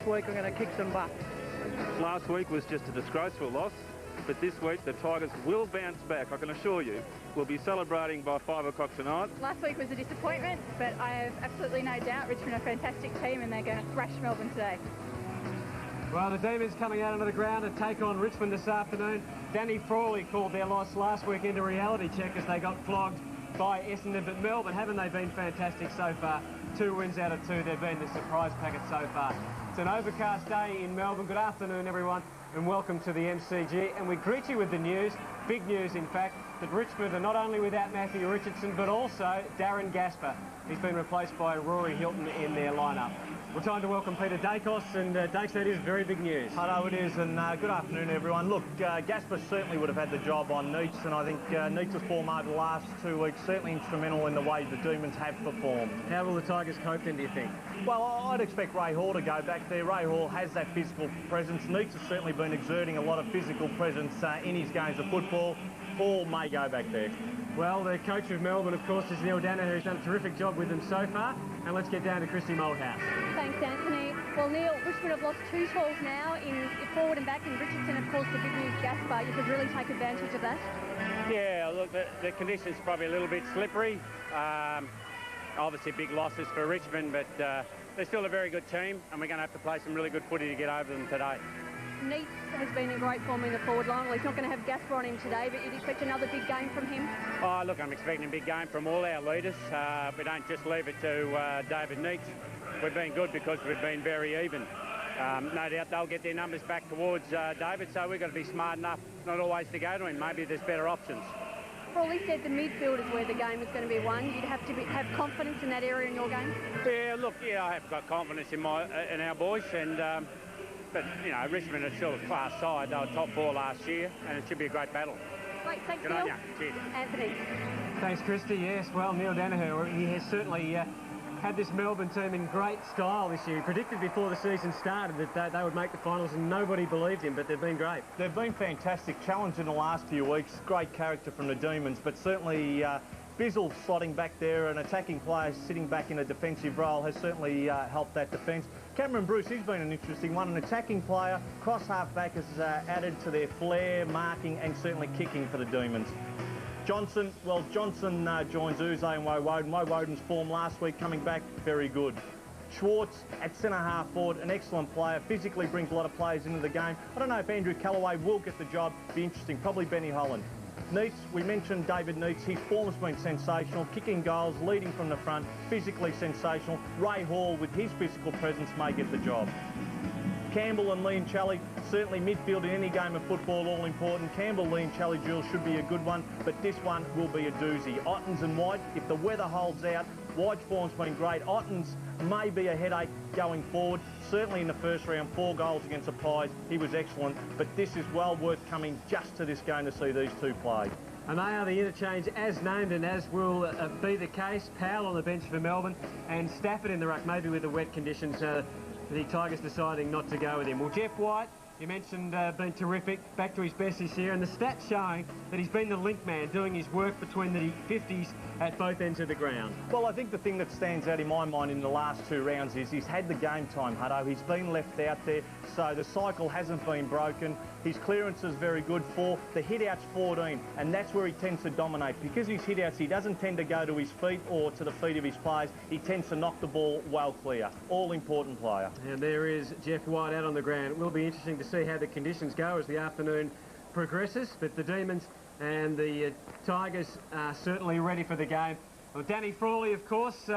week I'm going to kick some butt. Last week was just a disgraceful loss, but this week the Tigers will bounce back, I can assure you. We'll be celebrating by 5 o'clock tonight. Last week was a disappointment, but I have absolutely no doubt Richmond are a fantastic team and they're going to thrash Melbourne today. Well, the Demons coming out onto the ground to take on Richmond this afternoon. Danny Frawley called their loss last week into reality check as they got flogged by Essendon, but Melbourne, haven't they been fantastic so far? 2 wins out of 2, they've been the surprise packet so far. It's an overcast day in Melbourne. Good afternoon, everyone, and welcome to the MCG. And we greet you with the news, big news in fact, that Richmond are not only without Matthew Richardson, but also Darren Gasper. He's been replaced by Rory Hilton in their lineup. We're time to welcome Peter Dacos, and Dakes, that is very big news. Hello, it is, and good afternoon, everyone. Look, Gasper certainly would have had the job on Neitz, and I think Neitz's form over the last 2 weeks certainly instrumental in the way the Demons have performed. How will the Tigers cope then, do you think? Well, I'd expect Ray Hall to go back there. Ray Hall has that physical presence. Neitz has certainly been exerting a lot of physical presence in his games of football. Hall may go back there. Well, the coach of Melbourne, of course, is Neil Danaher, who's done a terrific job with them so far. And let's get down to Christy Moldhouse. Thanks, Anthony. Well, Neil, Richmond have lost 2 tools now in forward and back, and Richardson, of course, the big news, Gasper. You could really take advantage of that. Yeah, look, the conditions probably a little bit slippery. Obviously big losses for Richmond, but they're still a very good team, and we're going to have to play some really good footy to get over them today. Neitz has been in great form in the forward line. Well, he's not going to have Gasper on him today, but you'd expect another big game from him? Oh, look, I'm expecting a big game from all our leaders. We don't just leave it to David Neitz. We've been good because we've been very even. No doubt they'll get their numbers back towards David, so we've got to be smart enough not always to go to him. Maybe there's better options. Frawley said the midfield is where the game is going to be won. You'd have to have confidence in that area in your game? Yeah, look, yeah, I have got confidence in our boys, and but, you know, Richmond are still a class side. They were top 4 last year, and it should be a great battle. Great, thanks, Good Neil. on you. Cheers. Anthony. Thanks, Christy. Yes, well, Neil Danaher, he has certainly had this Melbourne team in great style this year. He predicted before the season started that they would make the finals, and nobody believed him, but they've been great. They've been fantastic. Challenge in the last few weeks. Great character from the Demons, but certainly Bizzle slotting back there, an attacking player sitting back in a defensive role has certainly helped that defence. Cameron Bruce, he's been an interesting one. An attacking player, cross half-back has added to their flair, marking and certainly kicking for the Demons. Johnson, well, Johnson joins Uze and Woden. Woden's form last week coming back, very good. Schwartz at centre-half forward, an excellent player, physically brings a lot of players into the game. I don't know if Andrew Callaway will get the job, be interesting, probably Benny Holland. Neitz, we mentioned David Neitz, his form's been sensational, kicking goals, leading from the front, physically sensational. Ray Hall, with his physical presence, may get the job. Campbell and Leoncelli, certainly midfield in any game of football, all important. Campbell, Leoncelli duel should be a good one, but this one will be a doozy. Ottens and White, if the weather holds out, White's form's been great. Ottens may be a headache going forward. Certainly in the first round, 4 goals against the Pies, he was excellent, but this is well worth coming just to this game to see these two play. And they are the interchange as named, and as will be the case. Powell on the bench for Melbourne and Stafford in the ruck, maybe with the wet conditions. The Tigers deciding not to go with him. Well, Jeff White, you mentioned been terrific, back to his best this year, and the stats showing that he's been the link man, doing his work between the 50s at both ends of the ground. Well, I think the thing that stands out in my mind in the last 2 rounds is he's had the game time, Hutto. He's been left out there, so the cycle hasn't been broken. His clearance is very good for the hit-outs 14, and that's where he tends to dominate. Because his hit-outs, he doesn't tend to go to his feet or to the feet of his players. He tends to knock the ball well clear. All-important player. And there is Jeff White out on the ground. It will be interesting to see how the conditions go as the afternoon progresses, but the Demons and the Tigers are certainly ready for the game. Well, Danny Frawley, of course,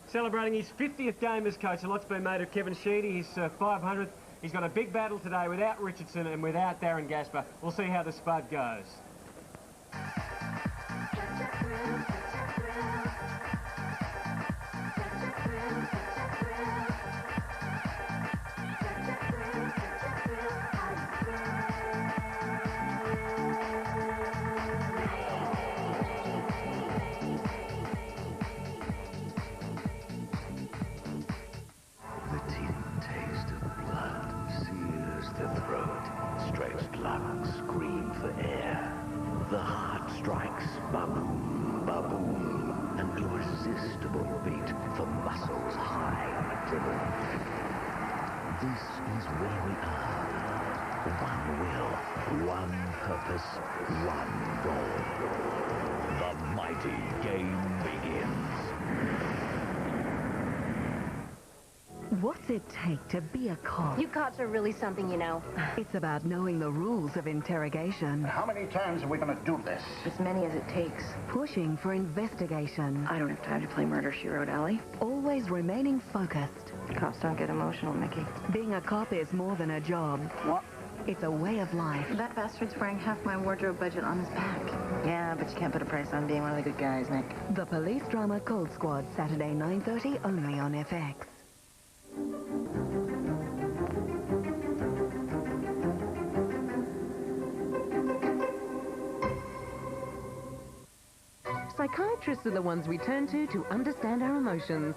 celebrating his 50th game as coach. A lot's been made of Kevin Sheedy, his 500th. He's got a big battle today without Richardson and without Darren Gasper. We'll see how the spud goes. The heart strikes ba-boom, ba-boom, an irresistible beat for muscles high and driven. This is where we are. One will, one purpose, one goal. The mighty game begins. What's it take to be a cop? You cops are really something, you know. It's about knowing the rules of interrogation. How many times are we going to do this? As many as it takes. Pushing for investigation. I don't have time to play Murder, She Wrote, Allie. Always remaining focused. Cops don't get emotional, Mickey. Being a cop is more than a job. What? It's a way of life. That bastard's wearing half my wardrobe budget on his back. Yeah, but you can't put a price on being one of the good guys, Nick. The police drama Cold Squad, Saturday 9:30, only on FX. Psychiatrists are the ones we turn to understand our emotions.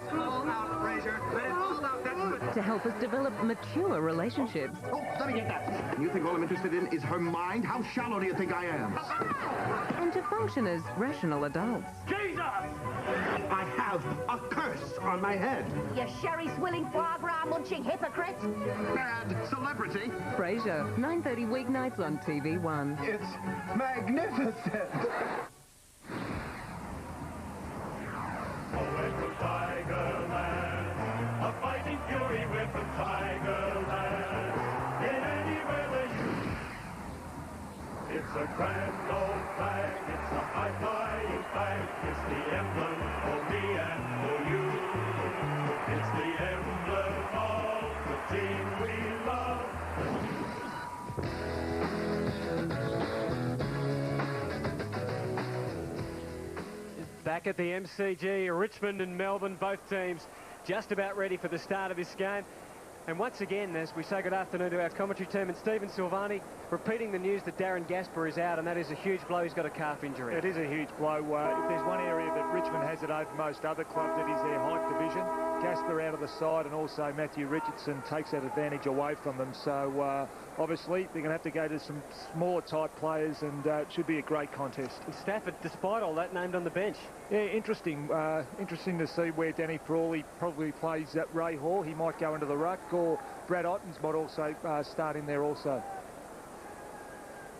To help us develop mature relationships. Oh, let me get that. You think all I'm interested in is her mind? How shallow do you think I am? And to function as rational adults. Jesus! I have a curse on my head. You sherry-swilling, foie gras munching hypocrite. Bad celebrity. Frasier, 9:30 weeknights on TV1. It's magnificent. It's a grand old flag, it's a high-flying flag, it's the emblem for me and for you. It's the emblem of the team we love. Back at the MCG, Richmond and Melbourne, both teams just about ready for the start of this game. And once again, as we say good afternoon to our commentary team and Stephen Silvani, repeating the news that Darren Gasper is out, and that is a huge blow. He's got a calf injury. It is a huge blow. If there's one area that Richmond has it over most other clubs, it is their height division. Gasper out of the side, and also Matthew Richardson takes that advantage away from them. So obviously they're going to have to go to some smaller type players, and it should be a great contest. And Stafford, despite all that, named on the bench. Yeah, interesting. Interesting to see where Danny Frawley probably plays at Ray Hall. He might go into the ruck, or Brad Ottens might also start in there also.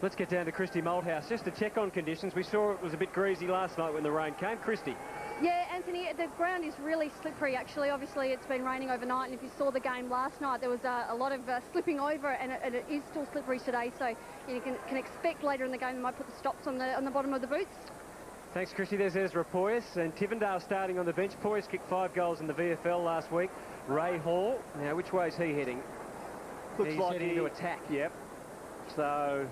Let's get down to Christy Malthouse just to check on conditions. We saw it was a bit greasy last night when the rain came. Christy. Yeah, Anthony, the ground is really slippery, actually. Obviously, it's been raining overnight, and if you saw the game last night, there was a lot of slipping over, and it is still slippery today, so you can expect later in the game they might put the stops on the bottom of the boots. Thanks, Christy. There's Ezra Poyas, and Tivendale starting on the bench. Poyas kicked 5 goals in the VFL last week. Ray Hall, now which way is he heading? Looks He's like heading to attack. Yep. So...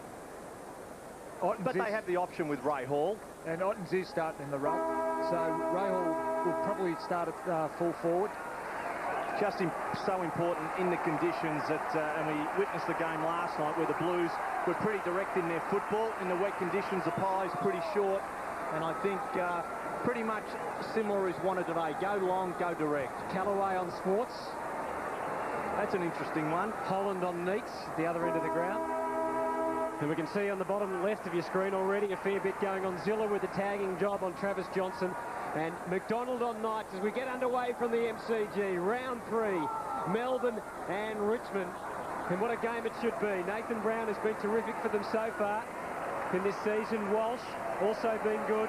But they have the option with Ray Hall. And Ottens is starting in the ruck, so Ray Hall will probably start at full forward. Just so important in the conditions that, and we witnessed the game last night where the Blues were pretty direct in their football. In the wet conditions, the pie's pretty short, and I think pretty much similar is wanted today. Go long, go direct. Callaway on Swartz. That's an interesting one. Holland on Neeks, the other end of the ground. And we can see on the bottom left of your screen already a fair bit going on. Zilla with the tagging job on Travis Johnson. And McDonald on Knights as we get underway from the MCG. Round 3, Melbourne and Richmond. And what a game it should be. Nathan Brown has been terrific for them so far in this season. Walsh also been good.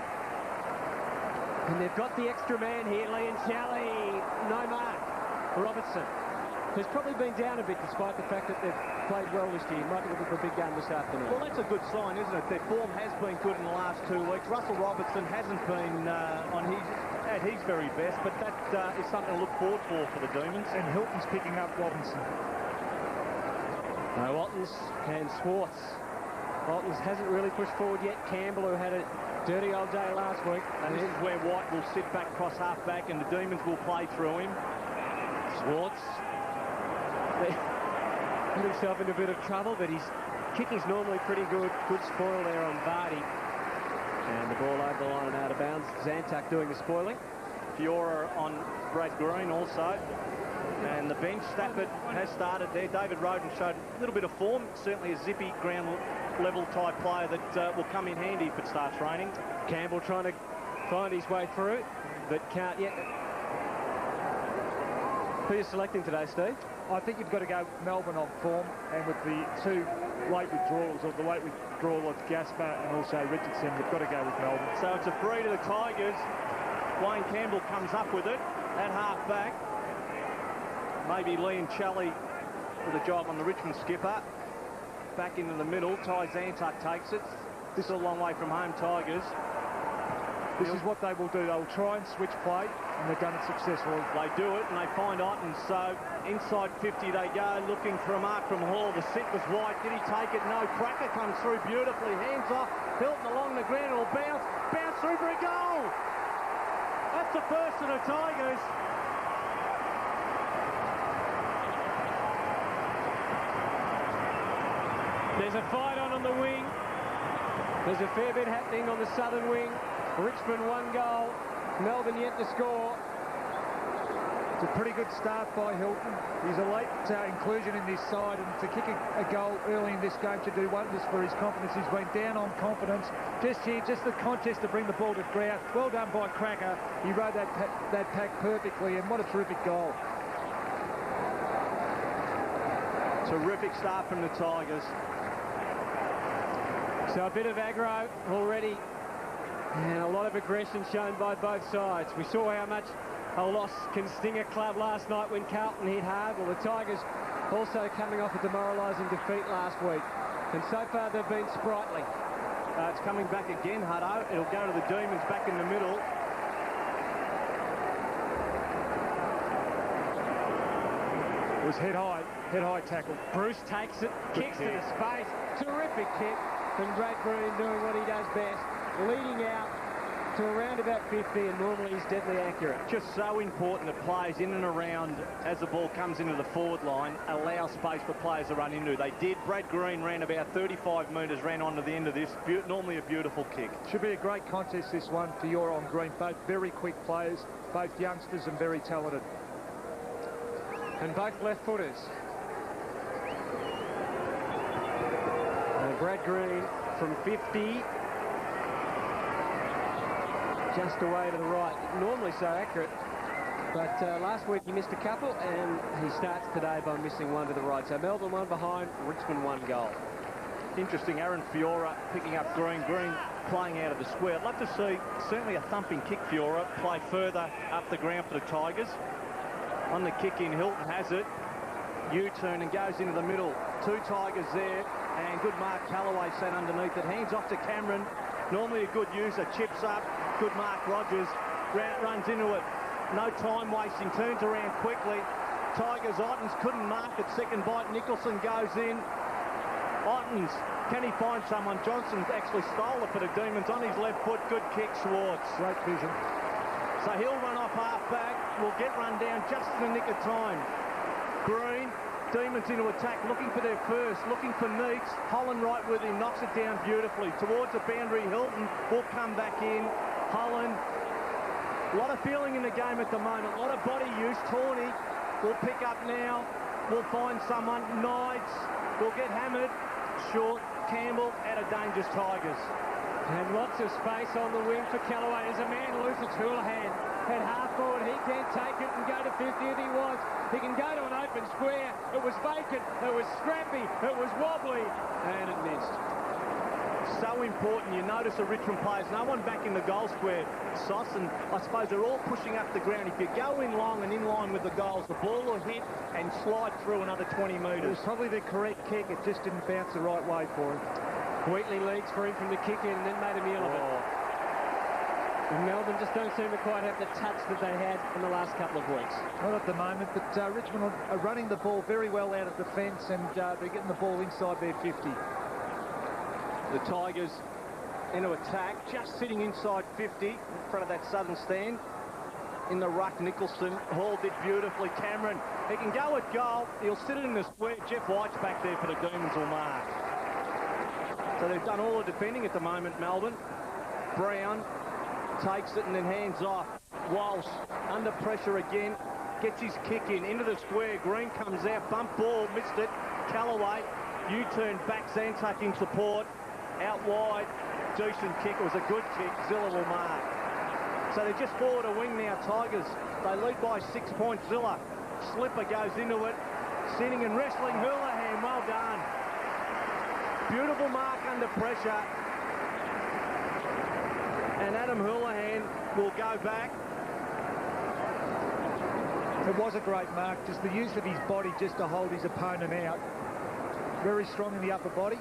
And they've got the extra man here, Liam Challey. No mark. Robertson has probably been down a bit despite the fact that they've played well this year. Might be looking for a big game this afternoon. Well, that's a good sign, isn't it? Their form has been good in the last 2 weeks. Russell Robertson hasn't been at his very best, but that is something to look forward for the Demons. And Hilton's picking up Robinson. No, Ottens and Swartz. Ottens hasn't really pushed forward yet. Campbell, who had a dirty old day last week. And this is where White will sit back, cross half back, and the Demons will play through him. Swartz. Put himself in a bit of trouble, but his kicking's normally pretty good. Good spoil there on Vardy. And the ball over the line and out of bounds. Zantuck doing the spoiling. Fiora on Brad Green also. And the bench, Stafford has started there. David Roden showed a little bit of form. Certainly a zippy ground level type player that will come in handy if it starts raining. Campbell trying to find his way through, but can't yet. Who are you selecting today, Steve? I think you've got to go Melbourne on form, and with the two late withdrawals, or the late withdrawal of Gaspar and also Richardson, you've got to go with Melbourne. So it's a free to the Tigers. Wayne Campbell comes up with it at half-back. Maybe Liam Challey with a job on the Richmond skipper. Back into the middle. Ty Zantuck takes it. This is a long way from home, Tigers. This is what they will do. They'll try and switch play, and they've done it successfully. They do it, and they find Ottens. So inside 50 they go, looking for a mark from Hall. The sit was wide. Did he take it? No. Cracker comes through beautifully. Hands off. Hilton along the ground. It'll bounce. Bounce through for a goal. That's the first of the Tigers. There's a fight on the wing. There's a fair bit happening on the southern wing. Richmond 1 goal. Melbourne yet to score. It's a pretty good start by Hilton. He's a late inclusion in this side, and to kick a goal early in this game should do wonders for his confidence. He's been down on confidence. Just here, just the contest to bring the ball to ground. Well done by Cracker. He rode that pack perfectly, and what a terrific goal. Terrific start from the Tigers. So a bit of aggro already, and a lot of aggression shown by both sides. We saw how much a loss can sting a club last night when Carlton hit hard. Well, the Tigers also coming off a demoralising defeat last week, and so far they've been sprightly. It's coming back again, Hutto. It'll go to the Demons back in the middle. It was head high tackle. Bruce takes it, kicks to the space. Terrific kick from Brad Green, doing what he does best, leading out to around about 50, and normally he's deadly accurate. Just so important that players in and around, as the ball comes into the forward line, allow space for players to run into. They did. Brad Green ran about 35 metres, ran onto the end of this. Normally a beautiful kick. Should be a great contest, this one, for your on green. Both very quick players, both youngsters and very talented. And both left-footers. Brad Green from 50. Just away to the right. Normally so accurate, but last week he missed a couple, and he starts today by missing one to the right. So Melbourne 1 behind, Richmond 1 goal. Interesting, Aaron Fiora picking up Green. Green playing out of the square. I'd love to see certainly a thumping kick. Fiora play further up the ground for the Tigers. On the kick in, Hilton has it. U-turn and goes into the middle. Two Tigers there, and good mark. Callaway sat underneath it. Hands off to Cameron. Normally a good user. Chips up. Good mark. Rogers runs into it. No time wasting. Turns around quickly. Tigers. Ottens couldn't mark it. Second bite. Nicholson goes in. Ottens. Can he find someone? Johnson actually stole it for the Demons on his left foot. Good kick. Schwartz. Great vision. So he'll run off half-back. Will get run down just in the nick of time. Green. Demons into attack, looking for their first, looking for Neats. Holland right with him, knocks it down beautifully. Towards the boundary, Hilton will come back in. Holland, a lot of feeling in the game at the moment, a lot of body use. Tawney will pick up now, will find someone. Knights will get hammered. Short, Campbell out of dangerous Tigers. And lots of space on the wing for Callaway. There's a man loose. It's Houlihan. At half forward, he can take it and go to 50 if he wants. He can go to an open square. It was vacant. It was scrappy. It was wobbly. And it missed. So important. You notice the Richmond players, no one back in the goal square. Sauce, and I suppose they're all pushing up the ground. If you go in long and in line with the goals, the ball will hit and slide through another 20 metres. It was probably the correct kick. It just didn't bounce the right way for him. Wheatley leads for him from the kick in and then made a meal of it. And Melbourne just don't seem to quite have the touch that they had in the last couple of weeks. Not at the moment, but Richmond are running the ball very well out of defence, and they're getting the ball inside their 50. The Tigers into attack, just sitting inside 50 in front of that southern stand. In the ruck, Nicholson. Hall did beautifully. Cameron, he can go at goal. He'll sit it in the square. Jeff White's back there for the Demons will mark. So they've done all the defending at the moment, Melbourne. Brown takes it and then hands off. Walsh under pressure again. Gets his kick in into the square. Green comes out. Bump ball. Missed it. Callaway. U-turn back. Zantuck in support. Out wide. Decent kick. It was a good kick. Zilla will mark. So they're just forward a wing now, Tigers. They lead by 6 points. Zilla slipper goes into it. Sitting and wrestling Houlihan, well done. Beautiful mark under pressure. And Adam Houlihan will go back. It was a great mark, just the use of his body just to hold his opponent out. Very strong in the upper body,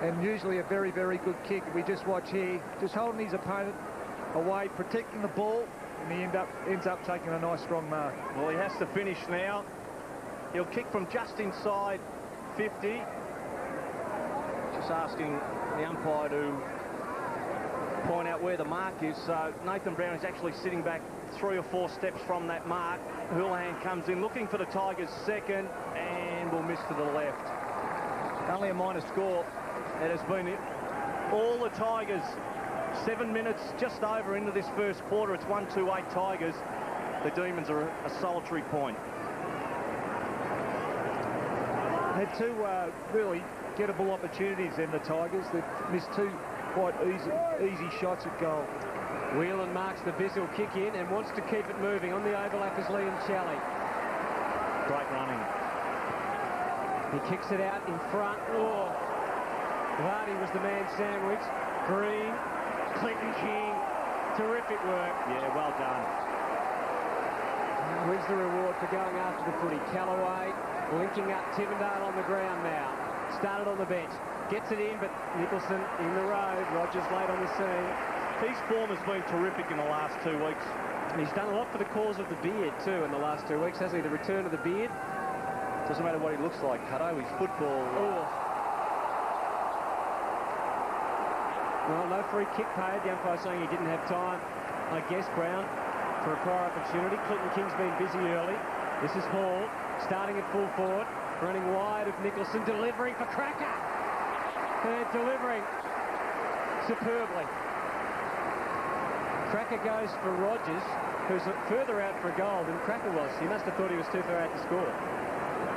and usually a very, very good kick. We just watch here, just holding his opponent away, protecting the ball, and he ends up taking a nice strong mark. Well, he has to finish now. He'll kick from just inside 50. Just asking the umpire to point out where the mark is. So Nathan Brown is actually sitting back 3 or 4 steps from that mark. Houlihan comes in looking for the Tigers' second and will miss to the left. Only a minor score. It has been all the Tigers. 7 minutes just over into this first quarter. It's 1-2-8 Tigers. The Demons are a solitary point. Had 2 really gettable opportunities in the Tigers. They've missed 2 quite easy shots at goal. Whelan marks the Bizzle kick in and wants to keep it moving. On the overlap is Liam Challey. Great running. He kicks it out in front. Oh, Vardy was the man sandwiched. Green, Clinton King, terrific work. Yeah, well done. Wins the reward for going after the footy. Callaway linking up Tivendale on the ground now. Started on the bench. Gets it in, but Nicholson in the road. Rogers late on the scene. His form has been terrific in the last 2 weeks. And he's done a lot for the cause of the beard too in the last 2 weeks, hasn't he? The return of the beard. Doesn't matter what he looks like, Cutto. His football. Oh. Well, no free kick paid. The umpire saying he didn't have time, I guess, Brown, for a prior opportunity. Clinton King's been busy early. This is Hall starting at full forward, running wide of Nicholson, delivering for Cracker. And delivering superbly. Cracker goes for Rogers, who's further out for a goal than Cracker was. He must have thought he was too far out to score.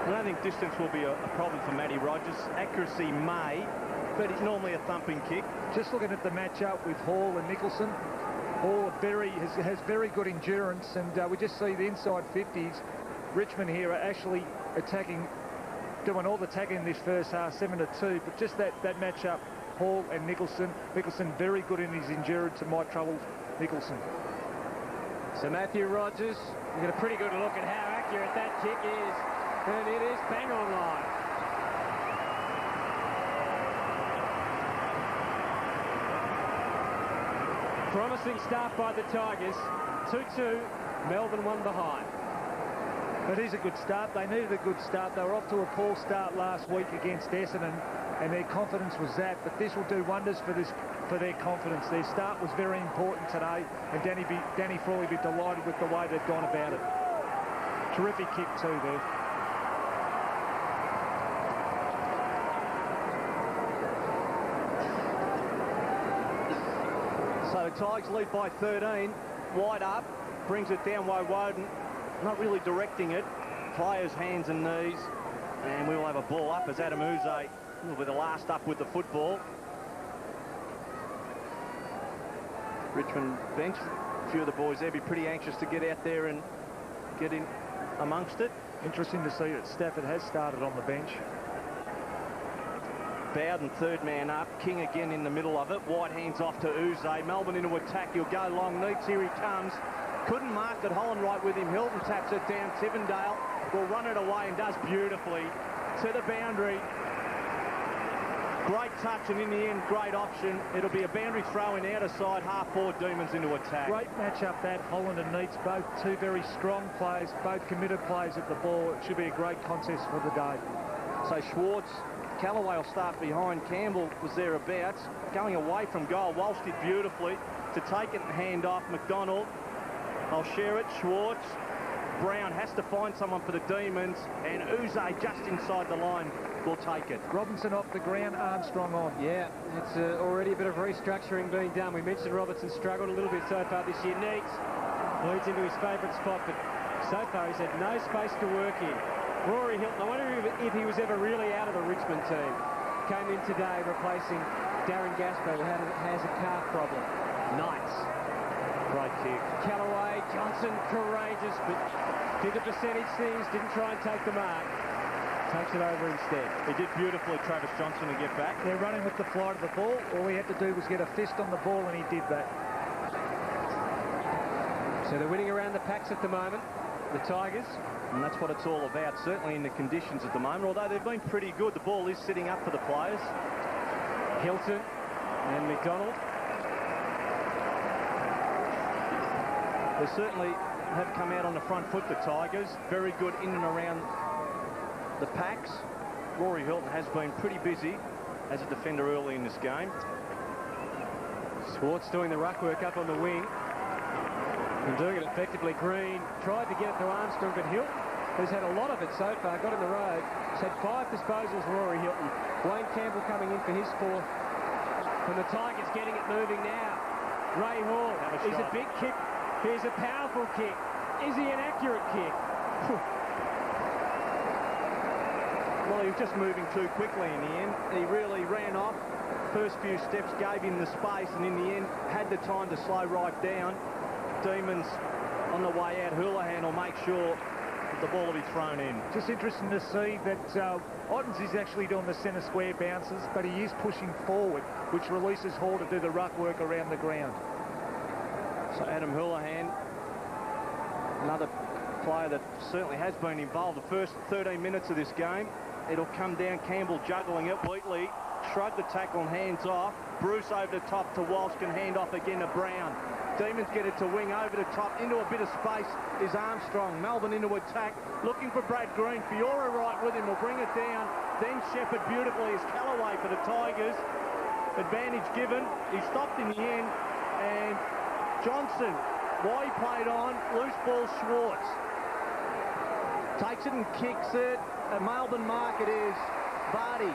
I don't think distance will be a problem for Matty Rogers. Accuracy may, but it's normally a thumping kick. Just looking at the matchup with Hall and Nicholson. Hall has very good endurance, and we just see the inside 50s. Richmond here are actually attacking, doing all the tagging in this first half, 7-2, but just that matchup, Hall and Nicholson. Nicholson very good in his endurance and might trouble Nicholson. So Matthew Rogers, you get a pretty good look at how accurate that kick is, and it is bang on line. Promising start by the Tigers. 2-2, Melbourne 1 behind. It is a good start. They needed a good start. They were off to a poor start last week against Essendon, and their confidence was that. But this will do wonders for their confidence. Their start was very important today, and Danny Frawley will be delighted with the way they've gone about it. Terrific kick too there. So the Tigers lead by 13. Wide up, brings it down Woden. Not really directing it. Players' hands and knees. And we will have a ball up as Adam Uze will be the last up with the football. Richmond bench. A few of the boys there be pretty anxious to get out there and get in amongst it. Interesting to see that Stafford has started on the bench. Bowden third man up. King again in the middle of it. White hands off to Uze. Melbourne into attack. He'll go long. Neats. Here he comes. Couldn't mark it. Holland right with him. Hilton taps it down. Tivendale will run it away and does beautifully to the boundary. Great touch, and in the end, great option. It'll be a boundary throw in outer side, half forward, Demons into attack. Great matchup that, Holland and Neats, both 2 very strong players, both committed players at the ball. It should be a great contest for the day. So Schwartz, Callaway will start behind. Campbell was thereabouts, going away from goal. Walsh did beautifully to take it and hand off. McDonald, I'll share it. Schwartz, Brown has to find someone for the Demons, and Uze just inside the line will take it. Robinson off the ground, Armstrong on. Yeah, it's already a bit of restructuring being done. We mentioned Robertson struggled a little bit so far this year. Neats leads into his favourite spot, but so far he's had no space to work in. Rory Hilton, I wonder if he was ever really out of the Richmond team. Came in today replacing Darren Gasper, who has a calf problem. Knights. Great kick. Callaway, Johnson, courageous, but did the percentage things, didn't try and take the mark. Takes it over instead. He did beautifully, Travis Johnson, to get back. They're running with the flight of the ball. All he had to do was get a fist on the ball, and he did that. So they're winning around the packs at the moment, the Tigers. And that's what it's all about, certainly in the conditions at the moment. Although they've been pretty good, the ball is sitting up for the players. Hilton and McDonald. They certainly have come out on the front foot, the Tigers. Very good in and around the packs. Rory Hilton has been pretty busy as a defender early in this game. Swartz doing the ruck work up on the wing. And doing it effectively. Green tried to get it to Armstrong, but Hilton, who's had a lot of it so far, got in the road. He's had 5 disposals, Rory Hilton. Wayne Campbell coming in for his 4th. And the Tigers getting it moving now. Ray Hall is a big kick. Here's a powerful kick. Is he an accurate kick? Well, he was just moving too quickly in the end. He really ran off. First few steps gave him the space, and in the end had the time to slow right down. Demons on the way out. Houlihan will make sure that the ball will be thrown in. Just interesting to see that Ottens is actually doing the centre square bounces, but he is pushing forward, which releases Hall to do the ruck work around the ground. So Adam Houlihan, another player that certainly has been involved the first 13 minutes of this game. It'll come down, Campbell juggling it. Wheatley shrugged the tackle and hands off. Bruce over the top to Walsh, can hand off again to Brown. Demons get it to wing over the top. Into a bit of space is Armstrong. Melbourne into attack, looking for Brad Green. Fiora right with him will bring it down. Then Shepherd beautifully is Callaway for the Tigers. Advantage given. He stopped in the end. And Johnson, why he played on, loose ball Schwartz. Takes it and kicks it. A Melbourne mark it is. Vardy.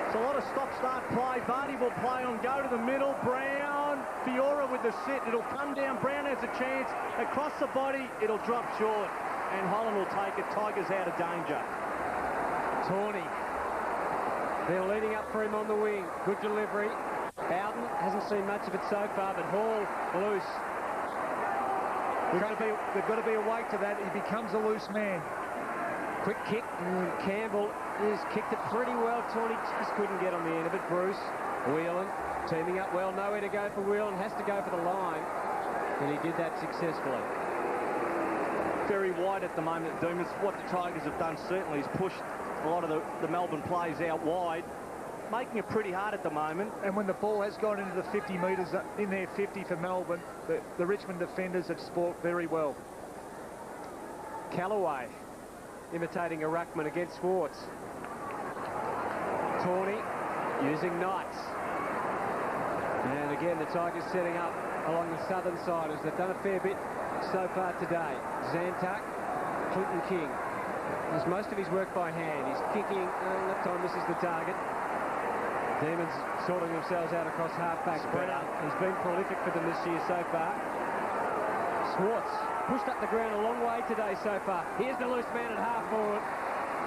It's a lot of stop-start play. Vardy will play on, go to the middle. Brown, Fiora with the sit. It'll come down. Brown has a chance. Across the body, it'll drop short. And Holland will take it. Tigers out of danger. Tawney. They're leading up for him on the wing. Good delivery. Bowden hasn't seen much of it so far, but Hall loose. They've got to be awake to that. He becomes a loose man. Quick kick. Campbell has kicked it pretty well. Tawney just couldn't get on the end of it. Bruce, Whelan, teaming up well. Nowhere to go for Whelan. Has to go for the line. And he did that successfully. Very wide at the moment, Demons. What the Tigers have done certainly is pushed a lot of the Melbourne plays out wide, making it pretty hard at the moment. And when the ball has gone into the 50 metres, in there 50 for Melbourne, the Richmond defenders have sport very well. Callaway imitating a ruckman against Swartz. Tawney using Knights. And again, the Tigers setting up along the southern side, as they've done a fair bit so far today. Zantuck, Clinton King. Does most of his work by hand. He's kicking, that time misses the target. Demons sorting themselves out across half-back. Brown has been prolific for them this year so far. Swartz pushed up the ground a long way today so far. Here's the loose man at half-forward.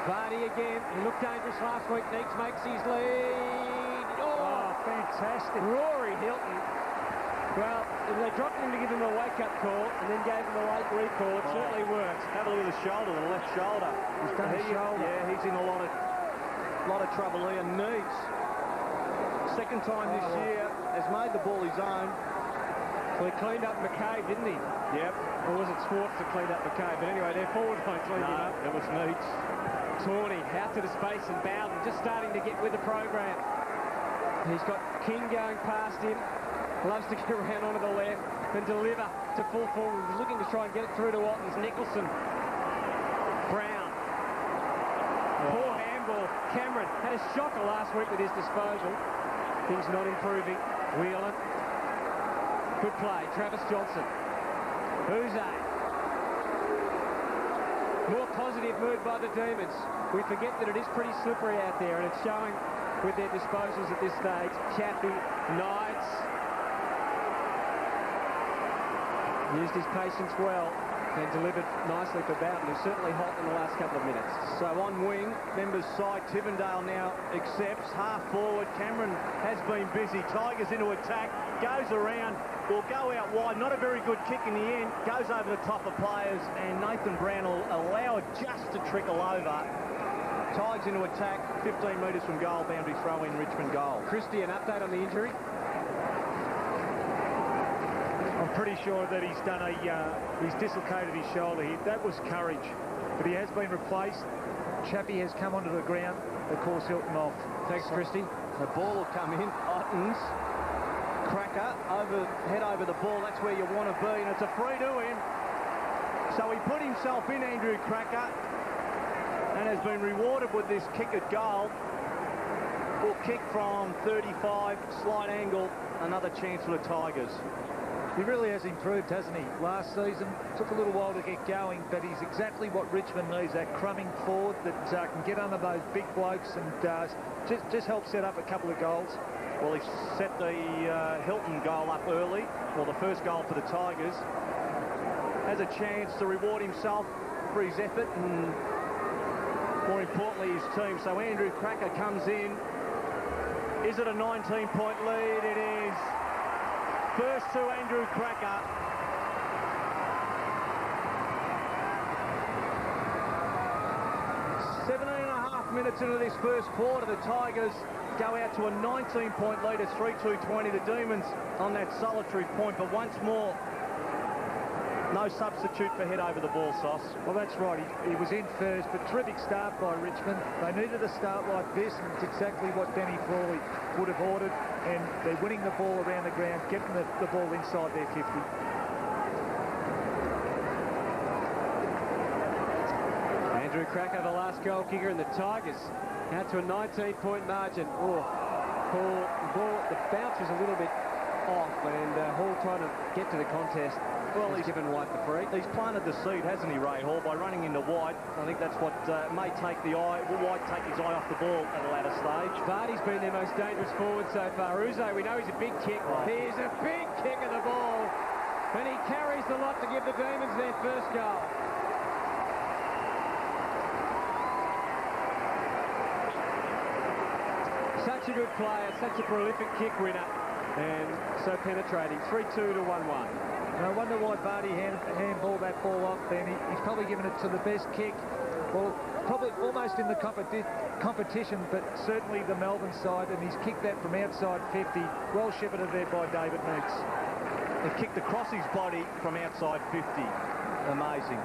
Vardy again. He looked dangerous last week. Neeks makes his lead. Oh, fantastic. Rory Hilton. Well, they dropped him to give him a wake-up call and then gave him a late recall. It certainly worked. Have a look at the shoulder, the left shoulder. He's done his shoulder. Yeah, he's in a lot of trouble here. Needs. Second time this year, has made the ball his own. Well, he cleaned up McCabe, didn't he? Yep. Or was it Swartz that cleaned up McCabe? But anyway, their forward line cleaned him up. It was Needs. Tawney out to the space, and Bowden just starting to get with the program. He's got King going past him. Loves to get around onto the left and deliver to full forward. He's looking to try and get it through to Wattens. Nicholson. Brown. Poor handball. Cameron had a shocker last week with his disposal. Things not improving. Whelan. Good play. Travis Johnson. Huze. More positive mood by the Demons. We forget that it is pretty slippery out there, and it's showing with their disposals at this stage. Chaffee, Knights. Used his patience well. and delivered nicely for Bowden, who's certainly hot in the last couple of minutes. So on wing, members side, Tivendale now accepts. Half forward, Cameron has been busy. Tigers into attack, goes around, will go out wide. Not a very good kick in the end. Goes over the top of players, and Nathan Brown will allow it just to trickle over. Tigers into attack, 15 metres from goal, boundary throw in, Richmond goal. Christie, an update on the injury? I'm pretty sure that he's done he's dislocated his shoulder here. That was courage, but he has been replaced. Chappie has come onto the ground. Of course, Hilton off. Thanks, Christie. The ball will come in. Ottens, Cracker, head over the ball. That's where you want to be, and it's a free to him. So he put himself in, Andrew Cracker, and has been rewarded with this kick at goal. Will kick from 35, slight angle, another chance for the Tigers. He really has improved, hasn't he? Last season, took a little while to get going, but he's exactly what Richmond needs, that crumbing forward that can get under those big blokes and just help set up a couple of goals. Well, he set the Hilton goal up early, or the first goal for the Tigers. Has a chance to reward himself for his effort and, more importantly, his team. So Andrew Cracker comes in. Is it a 19-point lead? It is. First to Andrew Cracker. Minutes into this first quarter, the Tigers go out to a 19-point lead. It's 3-2-20. The Demons on that solitary point, but once more, no substitute for head over the ball, Sauce. Well, that's right. He was in first, but terrific start by Richmond. They needed a start like this, and it's exactly what Danny Frawley would have ordered, and they're winning the ball around the ground, getting the ball inside their 50. Andrew Cracker, the last goal kicker, and the Tigers out to a 19-point margin. Oh, the bounce was a little bit off, and Hall trying to get to the contest. Well, he's given White the free. He's planted the seed, hasn't he, Ray Hall, by running into White. I think that's what may take the eye. Will White take his eye off the ball at a latter stage? Vardy's been their most dangerous forward so far. Uzo, we know he's a big kick. Oh. He's a big kick of the ball, and he carries the lot to give the Demons their first goal. Such a good player, such a prolific kick winner, and so penetrating. 3-2 to 1-1. I wonder why Vardy handballed that ball off then. He's probably given it to the best kick, well, probably almost in the competition, but certainly the Melbourne side, and he's kicked that from outside 50. Well shepherded there by David Meeks. He kicked across his body from outside 50. Amazing.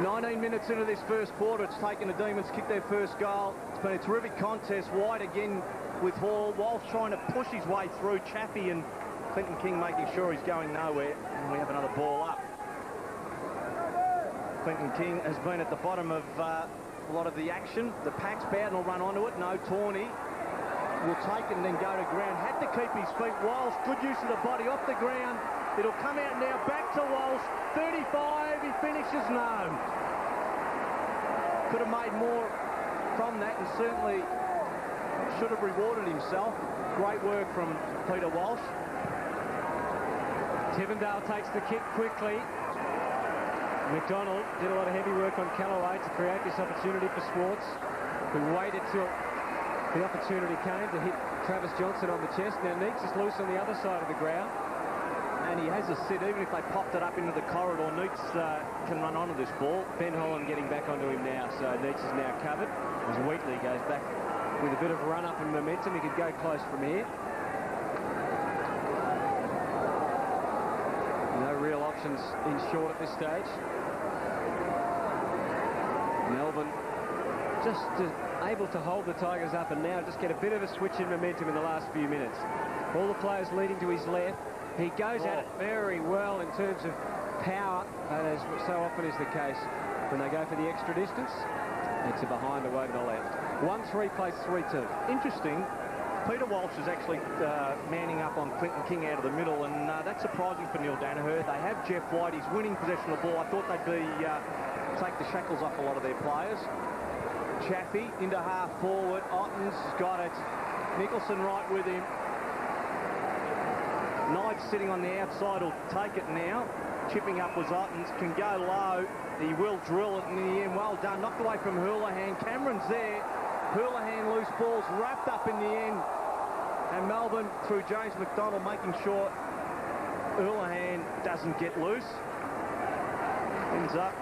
"19 minutes into this first quarter, it's taken the Demons to kick their first goal. It's been a terrific contest. White again with Hall. Walsh trying to push his way through. Chaffee and Clinton King making sure he's going nowhere. And we have another ball up. Clinton King has been at the bottom of a lot of the action. The Pax, Bowden will run onto it. No, Tawney will take it and then go to ground. Had to keep his feet. Walsh, good use of the body off the ground. It'll come out now, back to Walsh. 35, he finishes, no. Could have made more from that and certainly should have rewarded himself. Great work from Peter Walsh. Tivendale takes the kick quickly. McDonald did a lot of heavy work on Callaway to create this opportunity for Swartz, who waited till the opportunity came to hit Travis Johnson on the chest. Now Neeks is loose on the other side of the ground. And he has a sit, even if they popped it up into the corridor. Neeks can run onto this ball. Ben Holland getting back onto him now, so Neeks is now covered. As Wheatley goes back with a bit of run up and momentum, he could go close from here. No real options in short at this stage. Melbourne just able to hold the Tigers up and now just get a bit of a switch in momentum in the last few minutes. All the players leading to his left. He goes at it very well in terms of power, as so often is the case when they go for the extra distance. It's a behind away to the left. 1-3 plays 3-2. Interesting. Peter Walsh is actually manning up on Clinton King out of the middle, and that's surprising for Neil Danaher. They have Jeff White. He's winning possession of the ball. I thought they'd be take the shackles off a lot of their players. Chaffee into half forward. Otten's got it. Nicholson right with him. Knight sitting on the outside will take it now. Chipping up was Ottens, can go low. He will drill it in the end. Well done. Knocked away from Houlihan. Cameron's there. Houlihan loose balls wrapped up in the end. And Melbourne, through James McDonald, making sure Houlihan doesn't get loose. Ends up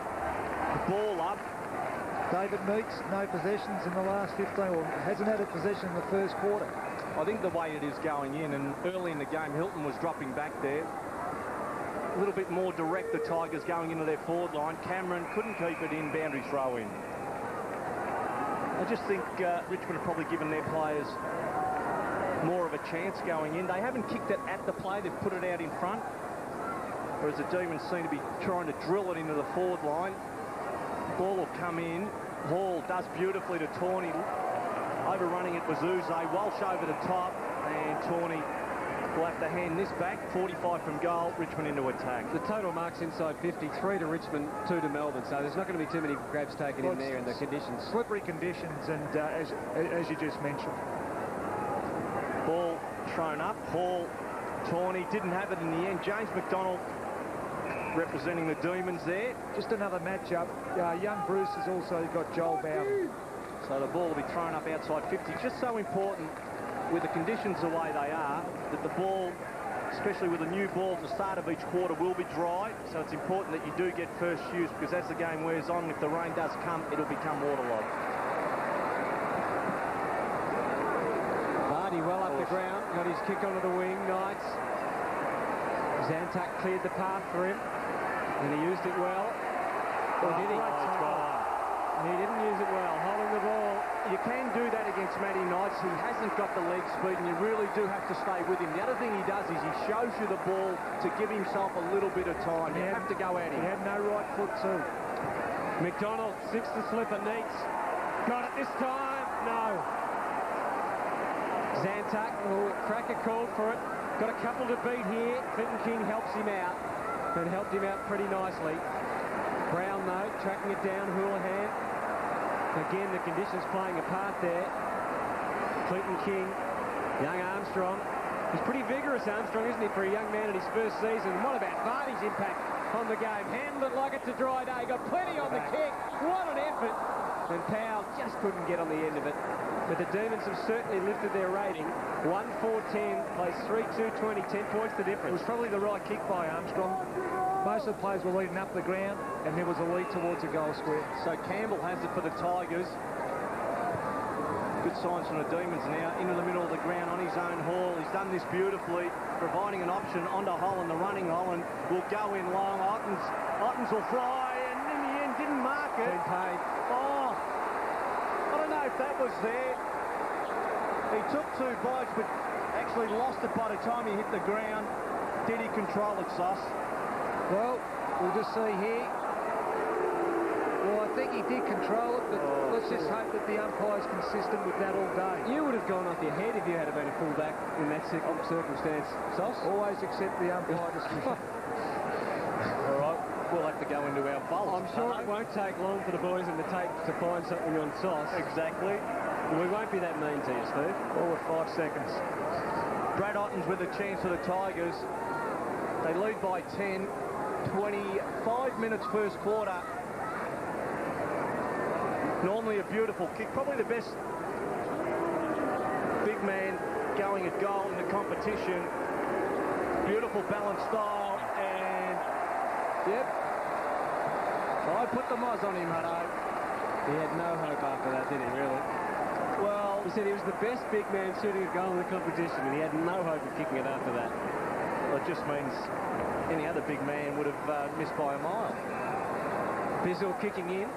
the ball up. David Meeks, no possessions in the last 15, or hasn't had a possession in the first quarter. I think the way it is going in, and early in the game, Hilton was dropping back there. A little bit more direct, the Tigers going into their forward line. Cameron couldn't keep it in, boundary throw in. I just think Richmond have probably given their players more of a chance going in. They haven't kicked it at the play, they've put it out in front. Whereas the Demons seem to be trying to drill it into the forward line. Ball will come in. Hall does beautifully to Tawney. Overrunning it was Uze. Walsh over the top. And Tawney will have to hand this back. 45 from goal. Richmond into attack. The total marks inside 53 to Richmond, 2 to Melbourne. So there's not going to be too many grabs taken in there in the conditions. Slippery conditions, and as you just mentioned. Ball thrown up. Hall, Tawney didn't have it in the end. James McDonald representing the Demons there. Just another matchup. Young Bruce has also got Joel Bowden. So the ball will be thrown up outside 50. Just so important with the conditions the way they are, that the ball, especially with a new ball at the start of each quarter, will be dry. So it's important that you do get first use, because as the game wears on, if the rain does come, it'll become waterlogged. Vardy well up the ground, got his kick onto the wing. Knights. Zantuck cleared the path for him. And he used it well. Or did he? He didn't use it well, holding the ball. You can do that against Matty Knights. He hasn't got the leg speed, and you really do have to stay with him. The other thing he does is he shows you the ball to give himself a little bit of time. You have to go at him. He had no right foot too. McDonald, 6 to slipper, Neats. Got it this time. No. Zantuck, Cracker called for it. Got a couple to beat here. Clinton King helps him out. And helped him out pretty nicely. Brown, though, tracking it down, Houlihan. Again, the conditions playing a part there. Clinton King, young Armstrong. He's pretty vigorous, Armstrong, isn't he, for a young man in his first season? And what about Vardy's impact on the game? Handled it like it's a dry day. Got plenty on the kick. What an effort. And Powell just couldn't get on the end of it. But the Demons have certainly lifted their rating. 1-4-10, plays 3-2-20, 10 points the difference. It was probably the right kick by Armstrong. Most of the players were leading up the ground, and there was a lead towards a goal square. So Campbell has it for the Tigers. Good signs from the Demons now. Into the middle of the ground on his own haul. He's done this beautifully, providing an option onto Holland, the running Holland. Will go in long. Ottens will fly, and in the end didn't mark it. Been paid. Oh, I don't know if that was there. He took 2 bites, but actually lost it by the time he hit the ground. Did he control it, Sauce? Well, we'll just see here. Well, I think he did control it, but let's just hope that the umpire's consistent with that all day. You would have gone off your head if you had been a fullback in that circumstance, Sauce. Always accept the umpire decision. All right, we'll have to go into our vault. I'm sure it won't take long for the boys in the tape to find something on Sauce. Exactly. We won't be that mean to you, Steve. All with 5 seconds. Brad Ottens with a chance for the Tigers. They lead by 10. 25 minutes first quarter. Normally a beautiful kick. Probably the best big man going at goal in the competition. Beautiful balanced style. And, yep. I put the moz on him, Hutto. He had no hope after that, did he, really? Well, he said he was the best big man shooting a goal in the competition, and he had no hope of kicking it after that. Well, it just means any other big man would have missed by a mile. Bizzle kicking in.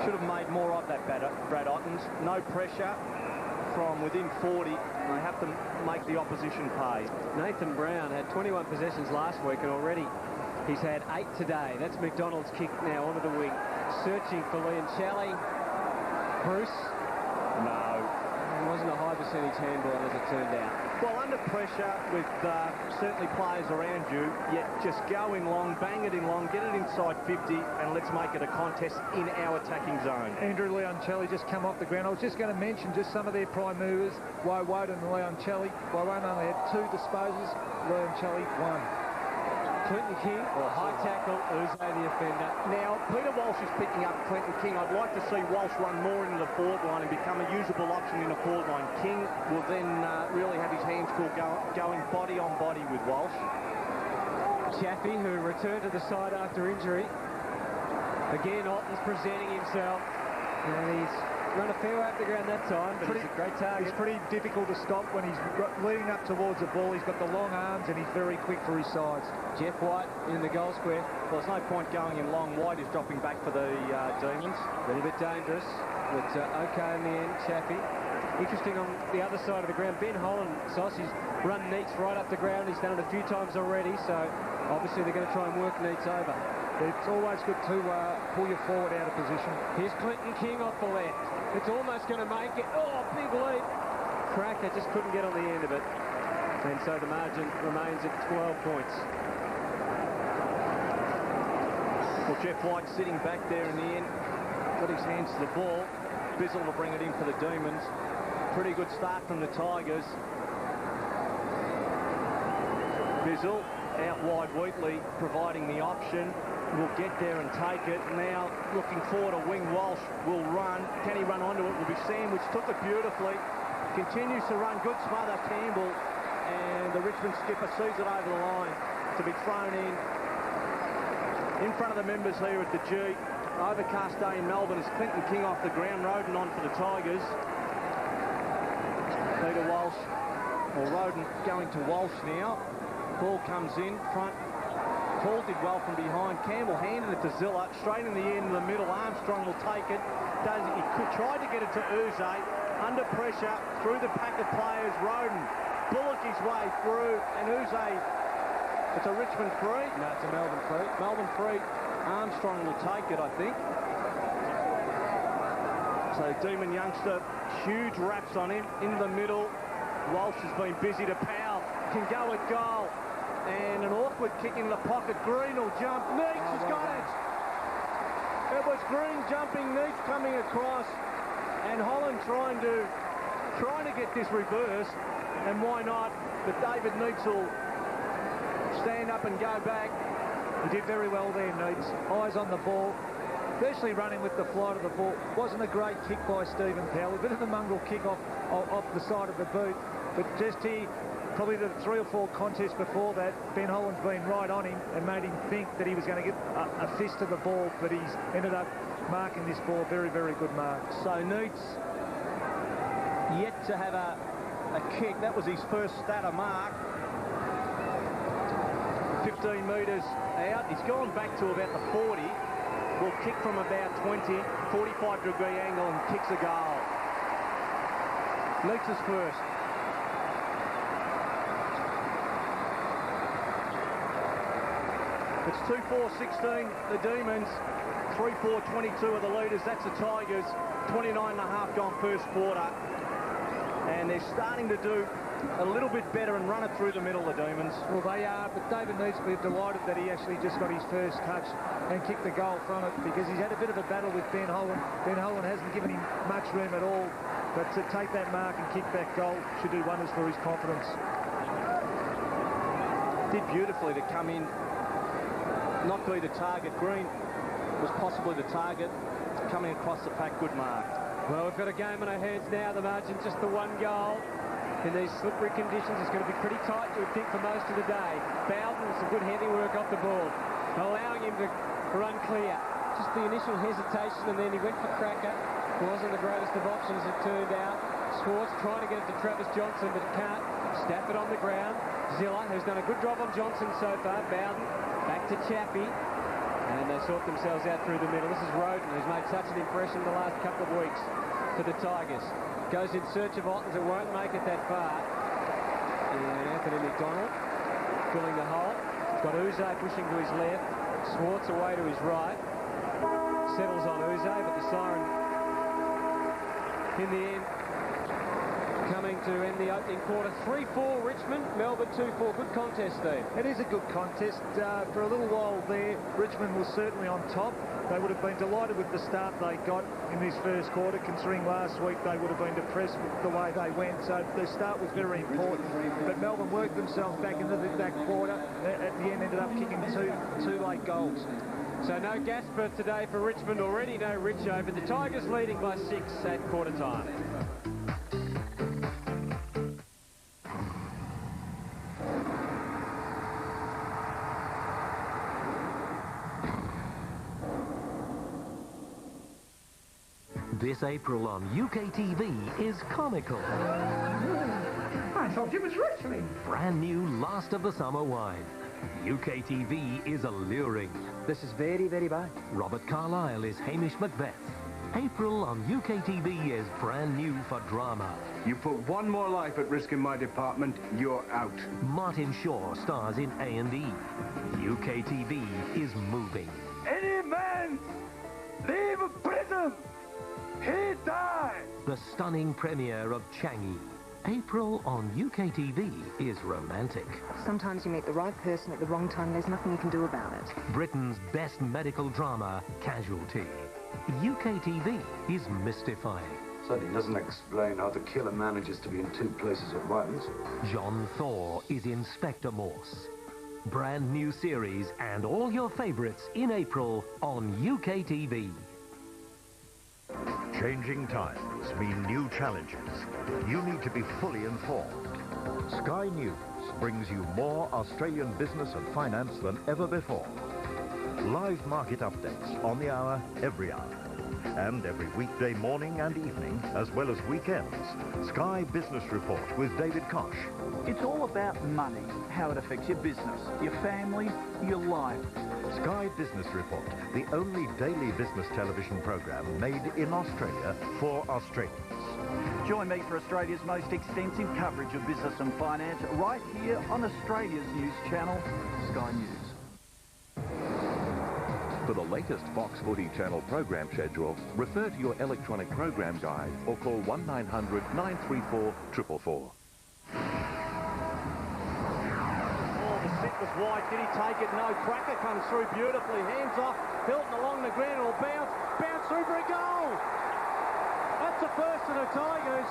Should have made more of that, Brad Ottens. No pressure from within 40. They have to make the opposition pay. Nathan Brown had 21 possessions last week, and already he's had 8 today. That's McDonald's kick now onto the wing. Searching for Liam Challey. Bruce. No. It wasn't a high percentage handball, as it turned out. Well, under pressure with certainly players around you, yet just go in long, bang it in long, get it inside 50, and let's make it a contest in our attacking zone. Andrew Leoncelli just come off the ground. I was just going to mention just some of their prime movers. Woden and Leoncelli. Woden only had 2 disposals. Leoncelli 1. Clinton King, high tackle, Uze the offender. Now, Peter Walsh is picking up Clinton King. I'd like to see Walsh run more into the forward line and become a usable option in the forward line. King will then really have his hands full going body on body with Walsh. Chaffee, who returned to the side after injury. Again, Otten's presenting himself. And he's run a fair way up the ground that time, but it's a great target. He's pretty difficult to stop when he's leading up towards the ball. He's got the long arms and he's very quick for his size. Jeff White in the goal square. Well, there's no point going in long. White is dropping back for the Demons. A little bit dangerous, but okay in the end, Chaffee. Interesting on the other side of the ground. Ben Holland, Sauce, he's run Neats right up the ground. He's done it a few times already, so obviously they're going to try and work Neats over. It's always good to pull your forward out of position. Here's Clinton King off the left. It's almost going to make it. Oh, big leap. Cracker just couldn't get on the end of it. And so the margin remains at 12 points. Well, Jeff White sitting back there in the end. Got his hands to the ball. Bizzle will bring it in for the Demons. Pretty good start from the Tigers. Bizzle out wide, Wheatley providing the option. Will get there and take it. Now looking forward, a wing Walsh will run. Can he run onto it? Will be sandwiched. Took it beautifully. Continues to run. Good smother, Campbell. And the Richmond skipper sees it over the line to be thrown in front of the members here at the G. Overcast day in Melbourne as Clinton King off the ground. Roden on for the Tigers. Peter Walsh, or Roden going to Walsh now. Ball comes in front. Paul did well from behind. Campbell handed it to Zilla, straight in the end of the middle. Armstrong will take it. He tried to get it to Uze. Under pressure, through the pack of players. Roden bullock his way through, and Uze, it's a Richmond free. No, it's a Melbourne free. Melbourne free. Armstrong will take it, I think. So Demon youngster, huge wraps on him, in the middle. Walsh has been busy to Powell. Can go at goal. And an awkward kick in the pocket. Green will jump. Neats has got it. It was Green jumping, Neats coming across, and Holland trying to get this reversed. And why not? But David Neats will stand up and go back. He did very well there, Neats. Eyes on the ball, especially running with the flight of the ball. Wasn't a great kick by Stephen Powell. A bit of a mongrel kick off the side of the boot, but just he. Probably the 3 or 4 contests before that, Ben Holland's been right on him and made him think that he was going to get a fist to the ball, but he's ended up marking this ball. Very, very good mark. So Neats yet to have a kick. That was his first statter mark. 15 metres out. He's gone back to about the 40. Will kick from about 20, 45-degree angle and kicks a goal. Neats is first. It's 2-4-16, the Demons. 3-4-22 are the leaders. That's the Tigers. 29.5 gone first quarter. And they're starting to do a little bit better and run it through the middle, the Demons. Well, they are, but David needs to be delighted that he actually just got his first touch and kicked the goal from it, because he's had a bit of a battle with Ben Holland. Ben Holland hasn't given him much room at all, but to take that mark and kick that goal should do wonders for his confidence. Did beautifully to come in, not be the target. Green was possibly the target, coming across the pack. Good mark. Well, we've got a game on our hands now. The margin just the 1 goal. In these slippery conditions, it's going to be pretty tight, you would think, for most of the day. Bowden, some good heavy work off the board, allowing him to run clear. Just the initial hesitation, and then he went for Cracker. Wasn't the greatest of options, it turned out. Swartz trying to get it to Travis Johnson, but can't. Stafford on the ground. Zilla, who's done a good job on Johnson so far. Bowden back to Chappie. And they sort themselves out through the middle. This is Roden, who's made such an impression the last couple of weeks for the Tigers. Goes in search of Ottens, who won't make it that far. And Anthony McDonald filling the hole. Got Uze pushing to his left. Swartz away to his right. Settles on Uze, but the siren in the end coming to end the opening quarter. 3-4 Richmond, Melbourne 2-4. Good contest, Steve. It is a good contest. For a little while there, Richmond was certainly on top. They would have been delighted with the start they got in this first quarter, considering last week they would have been depressed with the way they went. So the start was very important. But Melbourne worked themselves back into that quarter. At the end, ended up kicking two late goals. So no Gasper today for Richmond. Already no Richo, but the Tigers leading by 6 at quarter time. This April on UK TV is comical. I thought it was wrestling. Brand new Last of the Summer wine. UK TV is alluring. This is very, very bad. Robert Carlyle is Hamish Macbeth. April on UK TV is brand new for drama. You put one more life at risk in my department, you're out. Martin Shaw stars in A&E. UK TV is moving. Any man leave prison, he died. The stunning premiere of Changi. April on UK TV is romantic. Sometimes you meet the right person at the wrong time. There's nothing you can do about it. Britain's best medical drama, Casualty. UK TV is mystifying. Certainly doesn't explain how the killer manages to be in two places at once. John Thor is Inspector Morse. Brand new series and all your favourites in April on UK TV. Changing times mean new challenges. You need to be fully informed. Sky News brings you more Australian business and finance than ever before. Live market updates on the hour, every hour. And every weekday morning and evening, as well as weekends, Sky Business Report with David Koch. It's all about money, how it affects your business, your family, your life. Sky Business Report, the only daily business television program made in Australia for Australians. Join me for Australia's most extensive coverage of business and finance right here on Australia's news channel, Sky News. For the latest Fox Footy Channel program schedule, refer to your electronic program guide or call 1-900-934-444. Was wide. Did he take it? No. Cracker comes through beautifully. Hands off. Hilton along the ground. Will bounce. Bounce through for a goal. That's the first of the Tigers.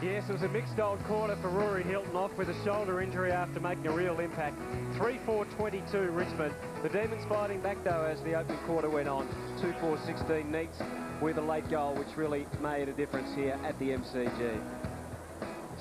Yes, it was a mixed old quarter for Rory Hilton, off with a shoulder injury after making a real impact. 3-4-22 Richmond. The Demons fighting back though as the opening quarter went on. 2-4-16 Neats with a late goal which really made a difference here at the MCG.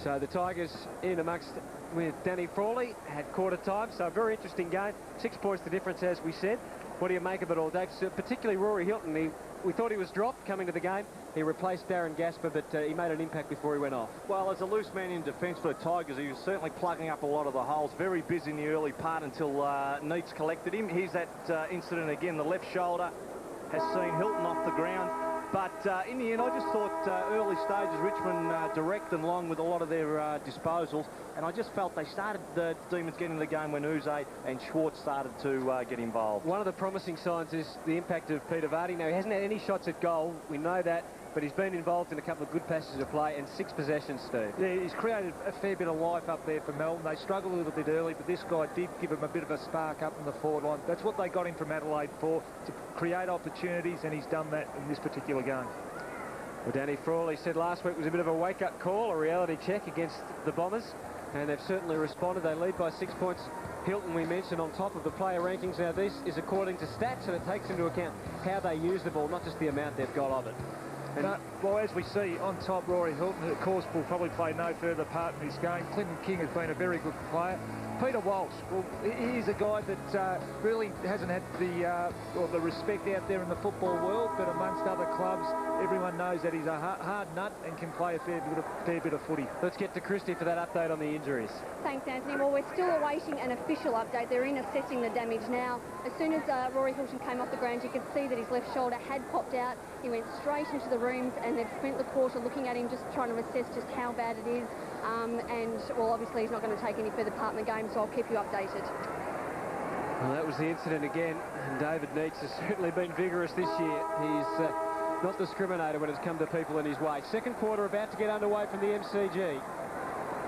So the Tigers in amongst with Danny Frawley at quarter time. So a very interesting game. 6 points the difference, as we said. What do you make of it all, Dave? So particularly Rory Hilton. We thought he was dropped coming to the game. He replaced Darren Gasper, but he made an impact before he went off. Well, as a loose man in defence for the Tigers, he was certainly plugging up a lot of the holes. Very busy in the early part until Neats collected him. Here's that incident again. The left shoulder has seen Hilton off the ground. But in the end, I just thought early stages, Richmond direct and long with a lot of their disposals. And I just felt they started the Demons getting the game when Uze and Schwartz started to get involved. One of the promising signs is the impact of Peter Vardy. Now, he hasn't had any shots at goal. We know that. But he's been involved in a couple of good passages of play and 6 possessions, Steve. Yeah, he's created a fair bit of life up there for Melbourne. They struggled a little bit early, but this guy did give him a bit of a spark up in the forward line. That's what they got him from Adelaide for, to create opportunities, and he's done that in this particular game. Well, Danny Frawley said last week was a bit of a wake-up call, a reality check against the Bombers, and they've certainly responded. They lead by 6 points. Hilton, we mentioned, on top of the player rankings. Now, this is according to stats, and it takes into account how they use the ball, not just the amount they've got of it. Well, as we see, on top, Rory Hilton, of course, will probably play no further part in this game. Clinton King has been a very good player. Peter Walsh, well, he's a guy that really hasn't had the respect out there in the football world, but amongst other clubs, everyone knows that he's a hard nut and can play a fair bit of footy. Let's get to Christy for that update on the injuries. Thanks, Anthony. Well, we're still awaiting an official update. They're in assessing the damage now. As soon as Rory Hilton came off the ground, you could see that his left shoulder had popped out. He went straight into the rooms, and they've spent the quarter looking at him, just trying to assess just how bad it is. And, well, obviously he's not going to take any further part in the game, so I'll keep you updated. Well, that was the incident again, and David Neats has certainly been vigorous this year. He's not discriminated when it's come to people in his way. Second quarter about to get underway from the MCG.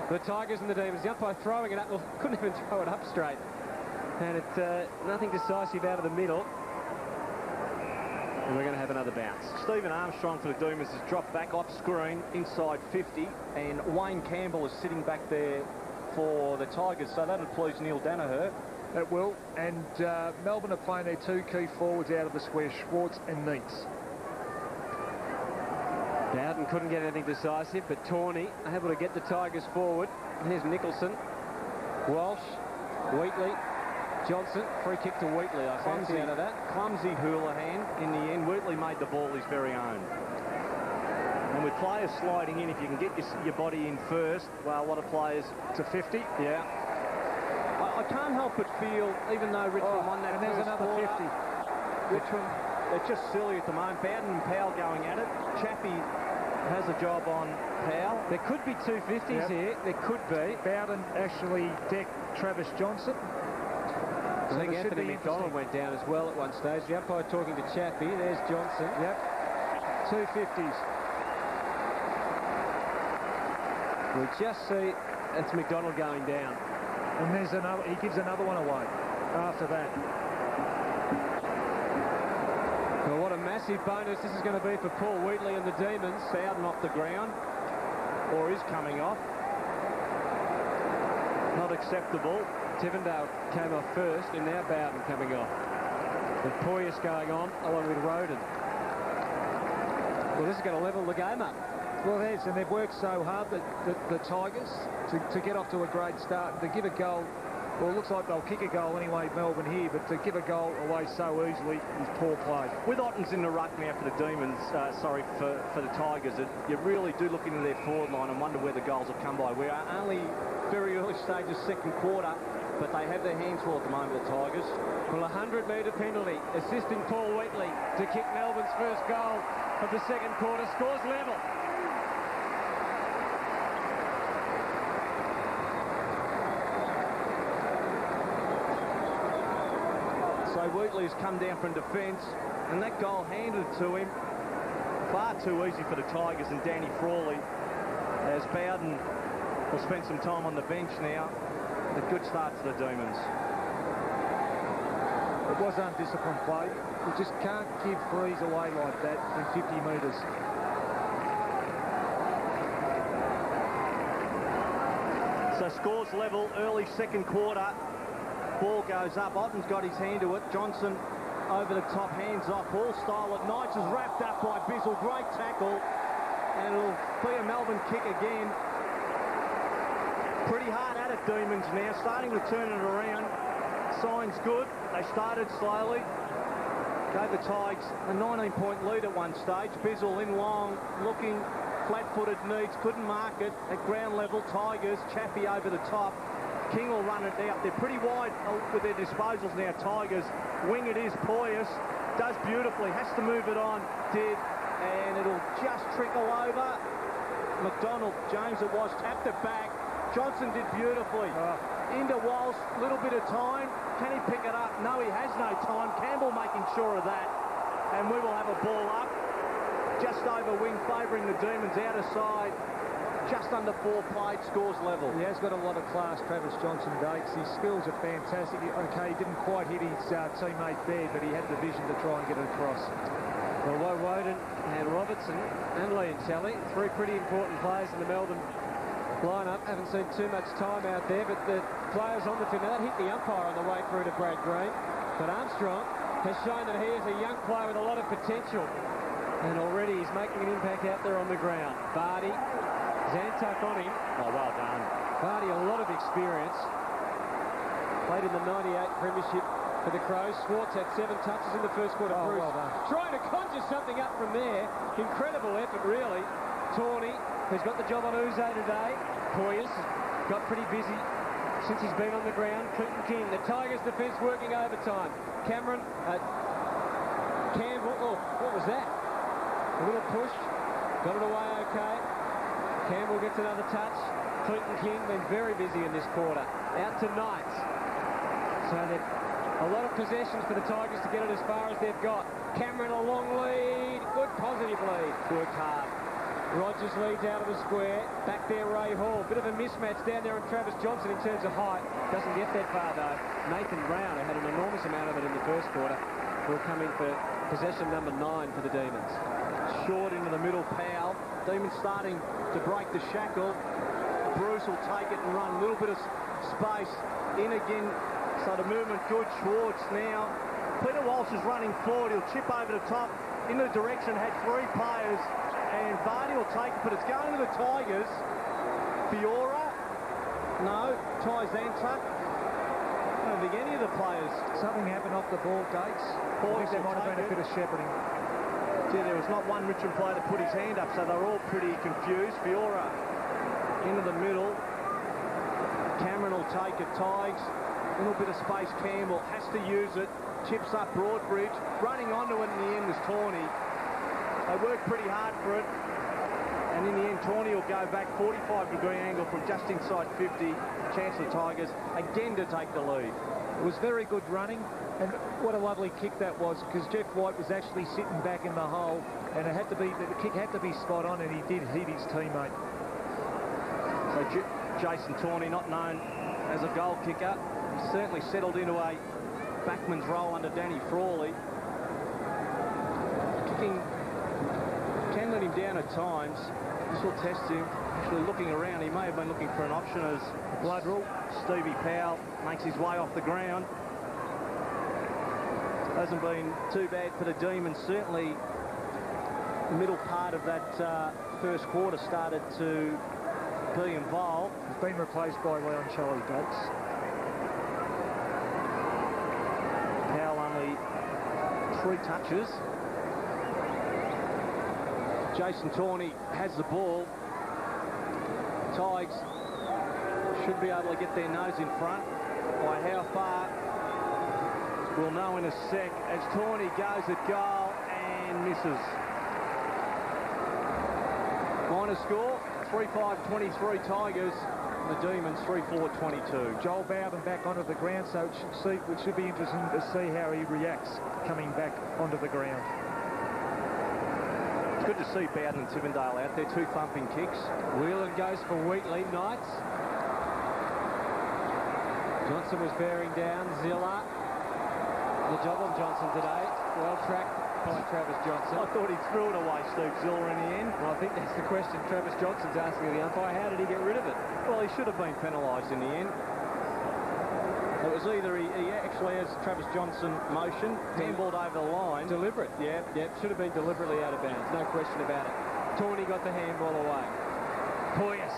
The Tigers and the Demons. The umpire throwing it up. Well, couldn't even throw it up straight. And it's nothing decisive out of the middle. And we're going to have another bounce. Stephen Armstrong for the Demons has dropped back off screen inside 50, and Wayne Campbell is sitting back there for the Tigers, so that'll please Neil Danaher. It will, and Melbourne are playing their two key forwards out of the square, Schwartz and Neitz. Bowden couldn't get anything decisive, but Tawney able to get the Tigers forward. Here's Nicholson, Walsh, Wheatley, Johnson. Free kick to Wheatley, I fancy out of that. Clumsy Houlihan in the end. Wheatley made the ball his very own. And with players sliding in, if you can get your body in first, well, a lot of players to 50. Yeah. I can't help but feel, even though Richmond won that, and there's another 50. Richmond, they're just silly at the moment. Bowden and Powell going at it. Chappie has a job on Powell. There could be two 50s here. There could be. Bowden actually decked Travis Johnson. I think Anthony McDonald went down as well at one stage. The umpire talking to Chappie. There's Johnson. Yep. Two 50s. We just see it's McDonald going down. And there's another. He gives another one away after that. Well, what a massive bonus this is going to be for Paul Wheatley and the Demons. Bowden off the ground, or is coming off. Not acceptable. Tivendale came off first, and now Bowden coming off. And Poyas going on, along with Roden. Well, this is going to level the game up. Well, it is, and they've worked so hard, the Tigers, to get off to a great start. To give a goal, well, it looks like they'll kick a goal anyway, Melbourne here, but to give a goal away so easily is poor play. With Ottens in the ruck now for the Demons, for the Tigers, you really do look into their forward line and wonder where the goals have come by. We are only very early stages, second quarter, but they have their hands full at the moment, the Tigers. Well, a 100-metre penalty, assisting Paul Wheatley to kick Melbourne's first goal of the second quarter. Scores level. So Wheatley's come down from defence, and that goal handed to him. Far too easy for the Tigers and Danny Frawley, as Bowden will spend some time on the bench now. A good start to the Demons. It was undisciplined play. You just can't give threes away like that in 50 metres. So scores level, early second quarter. Ball goes up. Otten's got his hand to it. Johnson over the top, hands off. Ball style at Knights is wrapped up by Bizzle. Great tackle. And it'll be a Melbourne kick again. Pretty hard at it, Demons now. Starting to turn it around. Signs good. They started slowly. Gave the Tigers a 19-point lead at one stage. Bizzle in long, looking flat-footed Needs. Couldn't mark it at ground level. Tigers, Chappie over the top. King will run it out. They're pretty wide with their disposals now, Tigers. Wing it is, Poyas. Does beautifully. Has to move it on. Did. And it'll just trickle over. McDonald, James it was, tapped it back. Johnson did beautifully. Into Walsh, little bit of time. Can he pick it up? No, he has no time. Campbell making sure of that. And we will have a ball up. Just over wing, favouring the Demons out of side. Just under 4 played, scores level. He has got a lot of class, Travis Johnson, Dates. His skills are fantastic. Okay, he didn't quite hit his teammate there, but he had the vision to try and get it across. Well, Woden and Robertson and Leontelli, three pretty important players in the Melbourne lineup. Haven't seen too much time out there, but the players on the field, now that hit the umpire on the way through to Brad Green. But Armstrong has shown that he is a young player with a lot of potential. And already he's making an impact out there on the ground. Vardy, Zantuck on him. Oh, well done. Vardy, a lot of experience. Played in the 98 Premiership for the Crows. Schwartz had 7 touches in the first quarter. Oh, Bruce well done. trying to conjure something up from there. Incredible effort, really. Tawney, who's got the job on Uze today. Poyas got pretty busy since he's been on the ground. Clinton King, the Tigers defence working overtime. Cameron, Campbell, oh, what was that? A little push, got it away okay. Campbell gets another touch. Clinton King been very busy in this quarter. Out to Knights. So they've A lot of possessions for the Tigers to get it as far as they've got. Cameron a long lead. Good positive lead. Worked hard. Rogers leads out of the square. Back there, Ray Hall. Bit of a mismatch down there on Travis Johnson in terms of height. Doesn't get that far, though. Nathan Brown, who had an enormous amount of it in the first quarter, will come in for possession number 9 for the Demons. Short into the middle, Powell. Demons starting to break the shackle. Bruce will take it and run a little bit of space. In again, so the movement good. Schwartz now. Peter Walsh is running forward. He'll chip over the top into the direction. Had 3 players. And Vardy will take it, but it's going to the Tigers. Fiora? No. Ty Zantuck? I don't think any of the players. Something happened off the ball, Gates. I think there might have been a bit of shepherding. Yeah, there was not one Richmond player to put his hand up, so they're all pretty confused. Fiora into the middle. Cameron will take it. Tigers. A little bit of space. Campbell has to use it. Chips up Broadbridge. Running onto it in the end was Tawney. They worked pretty hard for it, and in the end, Tawney will go back 45-degree angle from just inside 50. Chance for the Tigers again to take the lead. It was very good running, and what a lovely kick that was, because Jeff White was actually sitting back in the hole, and it had to be the kick had to be spot on, and he did hit his teammate. So Jason Tawney, not known as a goal kicker, he certainly settled into a backman's role under Danny Frawley. Kicking can let him down at times. This will test him. Actually looking around, he may have been looking for an option as blood rule. Stevie Powell makes his way off the ground. Hasn't been too bad for the Demons. Certainly the middle part of that first quarter started to be involved. He's been replaced by Leon Charlie Gates. Powell only 3 touches. Jason Tawney has the ball. Tigers should be able to get their nose in front. By how far, we'll know in a sec, as Tawney goes at goal and misses. Final score, 3-5-23 Tigers. The Demons 3-4-22. Joel Bowden back onto the ground, so it should be interesting to see how he reacts coming back onto the ground. Good to see Bowden and Tivendale out there, 2 thumping kicks. Whelan goes for Wheatley. Knights. Johnson was bearing down. Zilla. The job on Johnson today. Well tracked by Travis Johnson. I thought he threw it away, Steve Zilla, in the end. Well, I think that's the question Travis Johnson's asking of the umpire. How did he get rid of it? Well, he should have been penalised in the end. It was either he actually, as Travis Johnson motion, handballed over the line. Deliberate. Yeah, should have been deliberately out of bounds. No question about it. Tawney got the handball away. Poyas.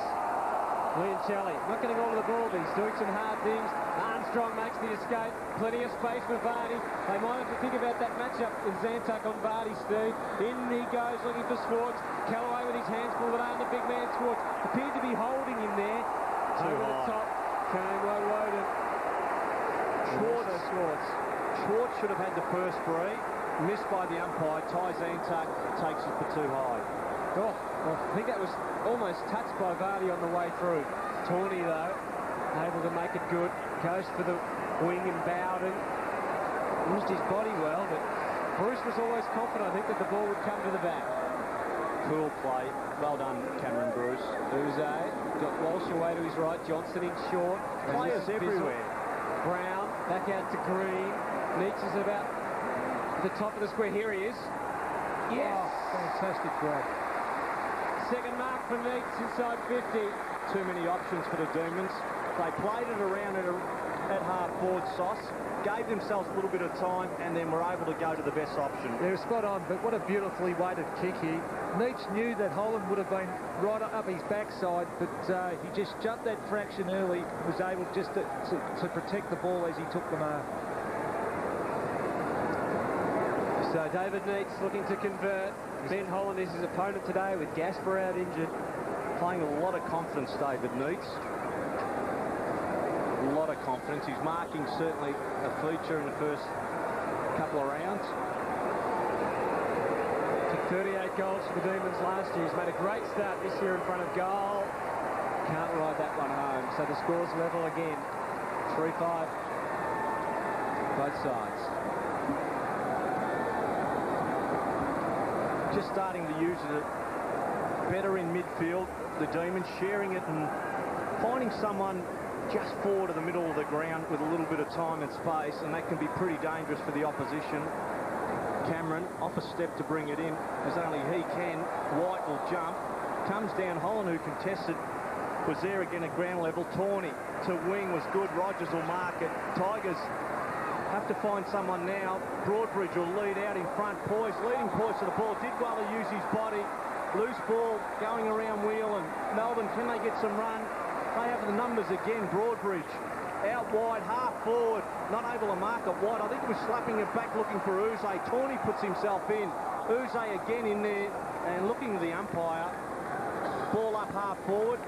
Liancelli. Not getting all of the ball, but he's doing some hard things. Armstrong makes the escape. Plenty of space for Vardy. They might have to think about that matchup with Zantuck on Vardy, Steve. In he goes looking for Schwartz. Callaway with his hands full, but the big man Schwartz appeared to be holding him there. Over the top. Came Woden. Schwartz should have had the first free. Missed by the umpire. Ty Zantuck takes it for too high. Oh, well, I think that was almost touched by Vardy on the way through. Tawney, though, able to make it good. Goes for the wing and Bowden. Used his body well, but Bruce was always confident, I think, that the ball would come to the back. Cool play. Well done, Cameron Bruce. Uze got Walsh away to his right. Johnson in short. Players everywhere. Brown back out to Green. Neitz is about the top of the square. Here he is. Yes! Oh, fantastic grab. Second mark for Neitz inside 50. Too many options for the Demons. They played it around at half forward, Sauce. Gave themselves a little bit of time and then were able to go to the best option. They're spot on, but what a beautifully weighted kick here. Neitz knew that Holland would have been right up his backside, but he just jumped that fraction early, was able just to protect the ball as he took the mark. So David Neitz looking to convert. Ben Holland is his opponent today with Gasper out injured. Playing a lot of confidence, David Neitz. A lot of confidence. His marking certainly a feature in the first couple of rounds. Took 38 goals for the Demons last year. He's made a great start this year in front of goal. Can't ride that one home. So the score's level again. 3-5. The both sides. Just starting to use it better in midfield. The Demons sharing it and finding someone just forward of the middle of the ground with a little bit of time and space, and that can be pretty dangerous for the opposition. Cameron off a step to bring it in as only he can. White will jump, comes down. Holland, who contested, was there again at ground level. Tawney to wing was good. Rogers will mark it. Tigers have to find someone now. Broadbridge will lead out in front. Poise, leading Poise to the ball. Did well to use his body. Loose ball going around Wheel, and Melbourne, can they get some run? They have the numbers again. Broadbridge out wide, half forward, not able to mark it wide. I think he was slapping it back looking for Uze. Tawney puts himself in. Uze again in there and looking to the umpire. Ball up half forward.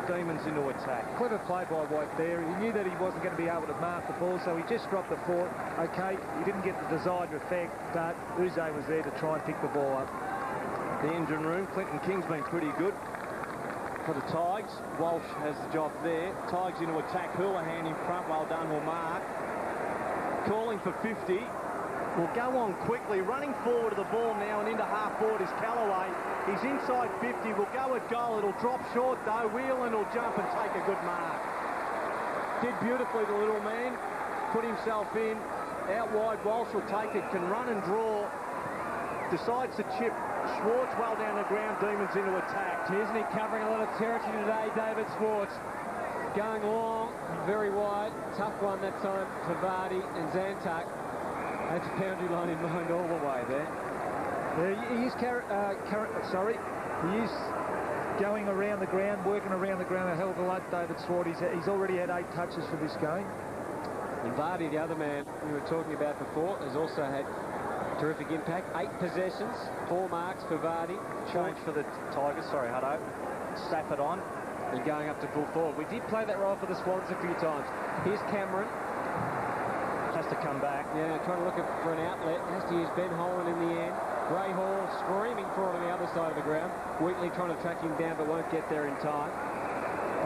Demons into attack. Clever play by White there. He knew that he wasn't going to be able to mark the ball, so he just dropped the fort. Okay, he didn't get the desired effect, but Uze was there to try and pick the ball up. The engine room, Clinton King's been pretty good for the Tigers. Walsh has the job there. Tigers into attack. Houlihan in front. Well done, will mark. Calling for 50. Will go on quickly. Running forward to the ball now and into half forward is Callaway. He's inside 50. Will go at goal. It'll drop short though. Whelan will jump and take a good mark. Did beautifully, the little man. Put himself in. Out wide. Walsh will take it. Can run and draw. Decides to chip. Schwartz well down the ground. Demons into attack. Tisney covering a lot of territory today. David Schwartz going long, very wide. Tough one that time for Vardy and Zantuck. That's a boundary line in mind all the way there. He is going around the ground, working around the ground a hell of a lot, David Schwartz. He's already had 8 touches for this game. And Vardy, the other man we were talking about before, has also had terrific impact. 8 possessions, 4 marks for Vardy. Change for the Tigers. Sorry, Hutto. Sap it on. And going up to full forward. We did play that role for the Swans a few times. Here's Cameron. Has to come back. Yeah, trying to look for an outlet. Has to use Ben Holland in the end. Gray Hall screaming for it on the other side of the ground. Wheatley trying to track him down but won't get there in time.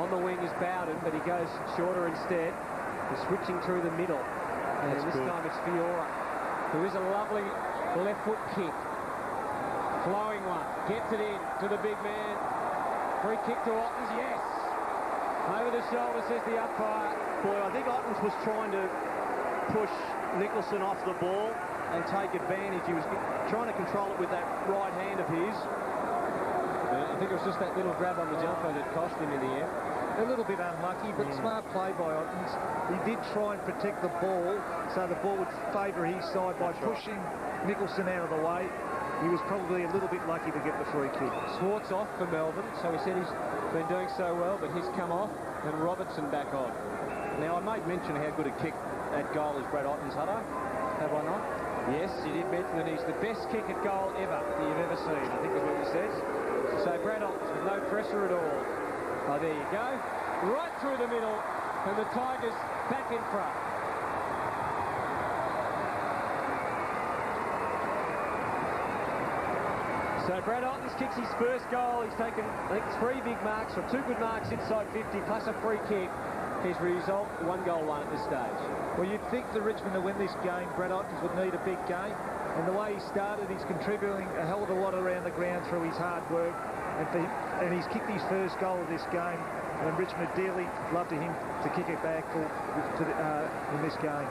On the wing is Bowden, but he goes shorter instead. He's switching through the middle. And this time it's Fiora, who is a lovely left foot kick. Flowing one. Gets it in to the big man. Free kick to Ottens, yes. Over the shoulder, says the umpire. Boy, I think Ottens was trying to push Nicholson off the ball and take advantage. He was trying to control it with that right hand of his. I think it was just that little grab on the jumper that cost him in the end. A little bit unlucky, but smart play by Ottens. He did try and protect the ball, so the ball would favour his side by pushing Nicholson out of the way. He was probably a little bit lucky to get the free kick. Schwartz off for Melbourne, so he said he's been doing so well, but he's come off, and Robertson back on. Now, I made mention how good a kick at goal is Brad Ottens, Hutto. Have I not? Yes, you did mention that he's the best kick at goal ever that you've ever seen, I think is what he says. So Brad Ottens with no pressure at all. Oh, there you go. Right through the middle, and the Tigers back in front. So Brad Ottens kicks his first goal. He's taken, I think, 3 big marks, or 2 good marks inside 50, plus a free kick. His result, 1 goal, 1 at this stage. Well, you'd think the Richmond to win this game, Brad Ottens would need a big game. And the way he started, he's contributing a hell of a lot around the ground through his hard work. And he's kicked his first goal of this game. And Richmond dearly love to him to kick it back in this game.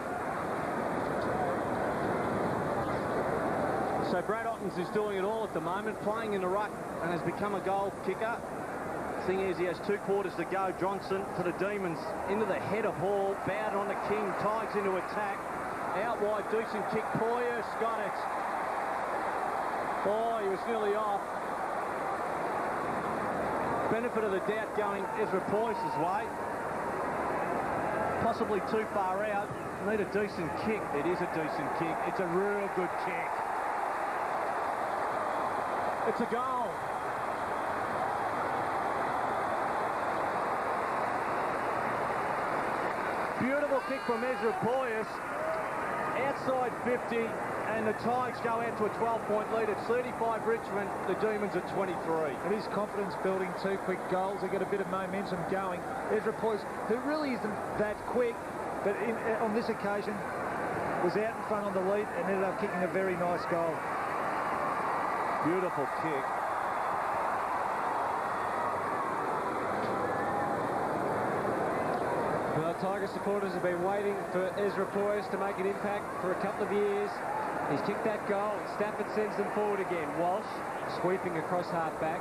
So Brad Ottens is doing it all at the moment, playing in the ruck and has become a goal kicker. Thing is, he has 2 quarters to go. Johnson to the Demons, into the head of Hall, Bowden on the King, Tigers into attack. Out wide, decent kick. Poyer's got it. Oh, he was nearly off. Benefit of the doubt going Ezra Poyer's way. Possibly too far out. Need a decent kick. It is a decent kick. It's a real good kick. It's a goal. Beautiful kick from Ezra Poyers. Outside 50, and the Tigers go out to a 12-point lead at 35 Richmond. The Demons at 23. And his confidence building, 2 quick goals. They get a bit of momentum going. Ezra Poyers, who really isn't that quick, but on this occasion, was out in front on the lead and ended up kicking a very nice goal. Beautiful kick. Well, Tiger supporters have been waiting for Ezra Poyas to make an impact for a couple of years. He's kicked that goal. Stafford sends them forward again. Walsh sweeping across half-back.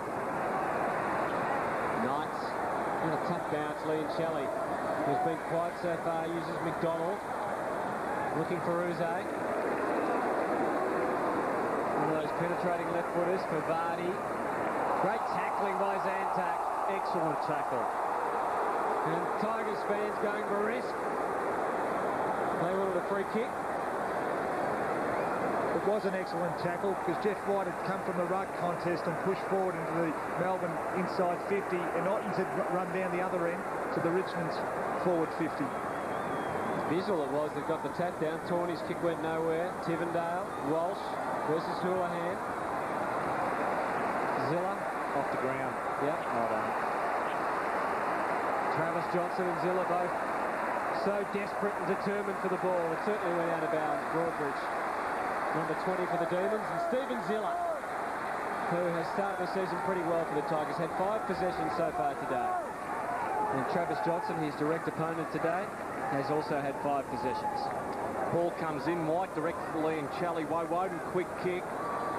Knights and a tough bounce. Liam Shelley, who's been quiet so far, uses McDonald. Looking for Uze. One of those penetrating left-footers for Vardy. Great tackling by Zantac. Excellent tackle. And Tigers fans going for a risk. They wanted a free kick. It was an excellent tackle because Jeff White had come from the ruck contest and pushed forward into the Melbourne inside 50, and Ottens had run down the other end to the Richmond's forward 50. Visual it was. They've got the tap down. Tawney's kick went nowhere. Tivendale, Walsh versus Houlihan. Zilla off the ground. Yep, well done. Travis Johnson and Zilla both so desperate and determined for the ball. It certainly went out of bounds. Broadbridge, number 20 for the Demons, and Stephen Zilla, who has started the season pretty well for the Tigers, had 5 possessions so far today. And Travis Johnson, his direct opponent today, has also had 5 possessions. Ball comes in, White directly and Charlie Woden, quick kick.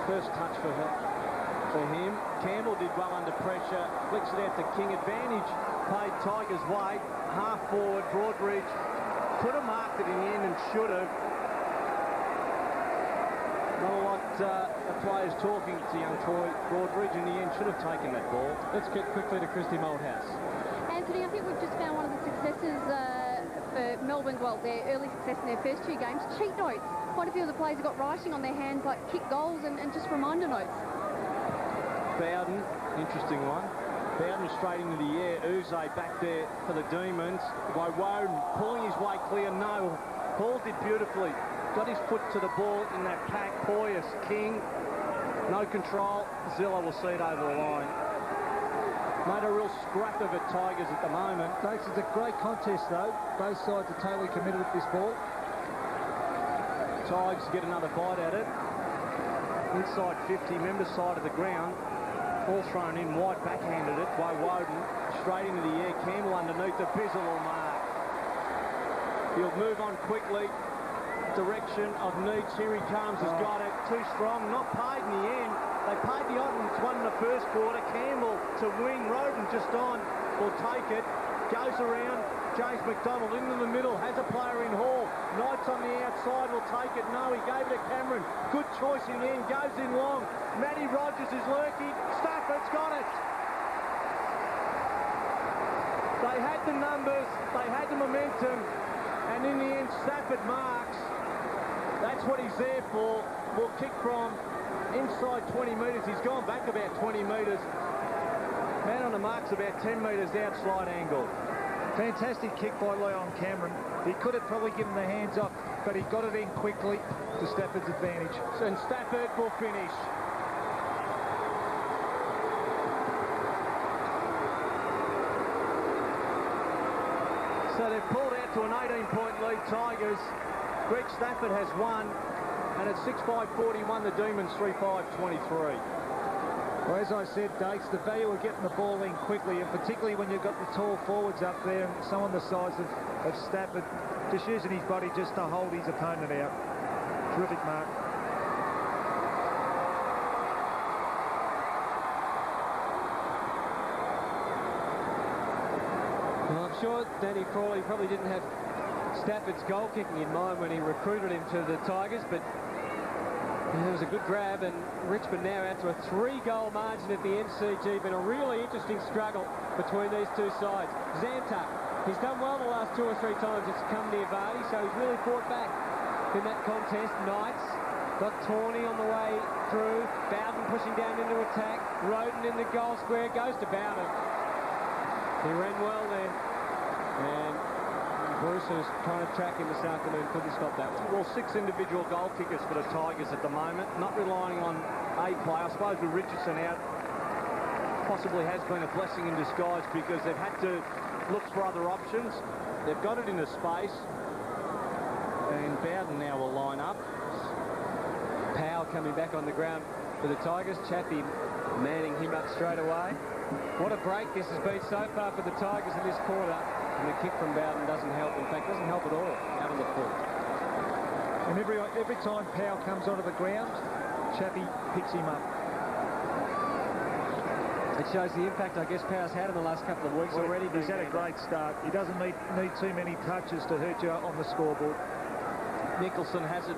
First touch for him. Campbell did well under pressure, flicks it out to King. Advantage played Tigers' way. Half forward, Broadbridge could have marked it in the end and should have. Not a lot the players talking to young Broadbridge. In the end, should have taken that ball. Let's get quickly to Christy Malthouse. Anthony, I think we've just found one of the successes for Melbourne, well, their early success in their first 2 games. Cheat notes. Quite a few of the players have got writing on their hands, like kick goals and just reminder notes. Bowden, interesting one. Bowden straight into the air. Uze back there for the Demons. Woden pulling his way clear. No, Paul did beautifully. Got his foot to the ball in that pack. Poyas, King, no control. Zilla will see it over the line. Made a real scrap of it, Tigers, at the moment. Thanks. It's a great contest, though. Both sides are totally committed at this ball. Tigers get another bite at it. Inside 50, member side of the ground. All thrown in. White backhanded it by Woden. Straight into the air. Campbell underneath. The Bizzle will mark. He'll move on quickly. Direction of Neitz. Here he comes. Has got it. Too strong. Not paid in the end. They paid the Ottens one in the first quarter. Campbell to wing. Roden just on. Will take it. Goes around. James McDonald into the middle. Has a player in Hall. Knights on the outside will take it. No, he gave it to Cameron. Good choice in the end. Goes in long. Matty Rogers is lurking. Stafford's got it. They had the numbers. They had the momentum. And in the end, Stafford marks. That's what he's there for. Will kick from inside 20 metres. He's gone back about 20 metres. Man on the mark's about 10 metres out, slide angle. Fantastic kick by Leon Cameron. He could have probably given the hands off, but he got it in quickly to Stafford's advantage. And Stafford will finish. So they've pulled out to an 18-point lead, Tigers. Greg Stafford has won, and at 6-5-41, the Demons 3-5-23. Well, as I said, Dakes, the value of getting the ball in quickly, and particularly when you've got the tall forwards up there and someone the size of Stafford, just using his body just to hold his opponent out. Terrific mark. Well, I'm sure Danny Frawley probably didn't have Stafford's goal kicking in mind when he recruited him to the Tigers, but it was a good grab, and Richmond now out to a 3-goal margin at the MCG. Been a really interesting struggle between these two sides. Zantac, he's done well the last 2 or 3 times it's come near Vardy, so he's really fought back in that contest. Knights got Tawney on the way through. Bowden pushing down into attack. Roden in the goal square, goes to Bowden. He ran well then, and Bruce is trying to track him this afternoon, couldn't stop that one. Well, 6 individual goal kickers for the Tigers at the moment, not relying on a player. I suppose with Richardson out, possibly has been a blessing in disguise because they've had to look for other options. They've got it into space, and Bowden now will coming back on the ground for the Tigers. Chappie manning him up straight away. What a break this has been so far for the Tigers in this quarter. And the kick from Bowden doesn't help. In fact, doesn't help at all out of the foot. And every time Powell comes onto the ground, Chappie picks him up. It shows the impact, I guess, Powell's had in the last couple of weeks already. He's had a great start. He doesn't need too many touches to hurt you on the scoreboard. Nicholson has it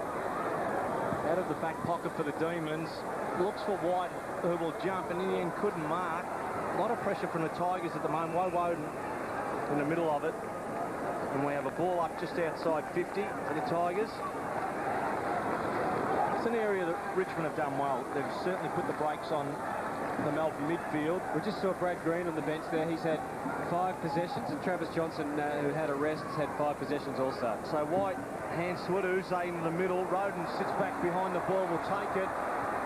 out of the back pocket for the Demons. Looks for White, who will jump, and in the end couldn't mark. A lot of pressure from the Tigers at the moment. Woden in the middle of it. And we have a ball up just outside 50 for the Tigers. It's an area that Richmond have done well. They've certainly put the brakes on the Melbourne midfield. We just saw Brad Green on the bench there. He's had 5 possessions, and Travis Johnson, who had a rest, has had 5 possessions also. So White hands to it, Uze in the middle. Roden sits back behind the ball, will take it.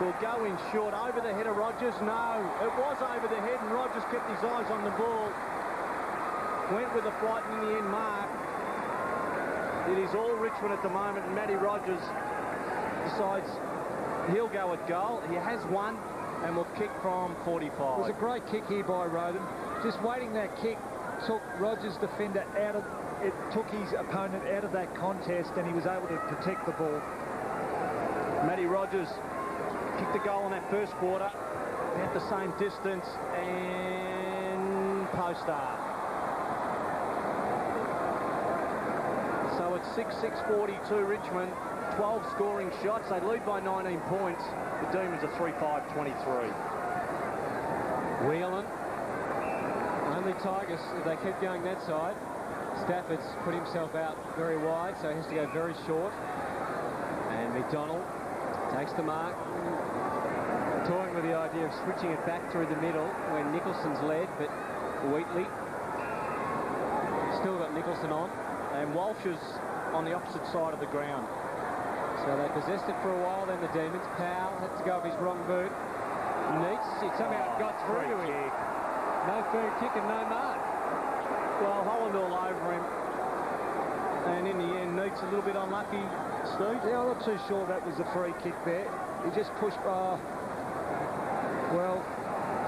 Will go in short, over the head of Rogers. No, it was over the head, and Rogers kept his eyes on the ball. Went with the flight, and in the end mark. It is all Richmond at the moment, and Matty Rogers decides he'll go at goal. He has one, and will kick from 45. It was a great kick here by Roden. Just waiting that kick took Rogers' defender out of it, took his opponent out of that contest, and he was able to protect the ball. Matty Rogers kicked the goal in that first quarter, at the same distance, and post up. So it's 6-6-42 Richmond, 12 scoring shots. They lead by 19 points. The Demons are 3-5-23. Whelan, only Tigers, if they keep going that side. Stafford's put himself out very wide, so he has to go very short. And McDonald takes the mark, toying with the idea of switching it back through the middle when Nicholson's led, but Wheatley still got Nicholson on. And Walsh is on the opposite side of the ground. So they possessed it for a while, then the Demons. Powell had to go off his wrong boot. Neats, it somehow got through to him. No fair kick and no mark. Well, Holland all over him. And in the end, Neats a little bit unlucky, Steve. Yeah, I'm not too sure that was a free kick there. He just pushed, well,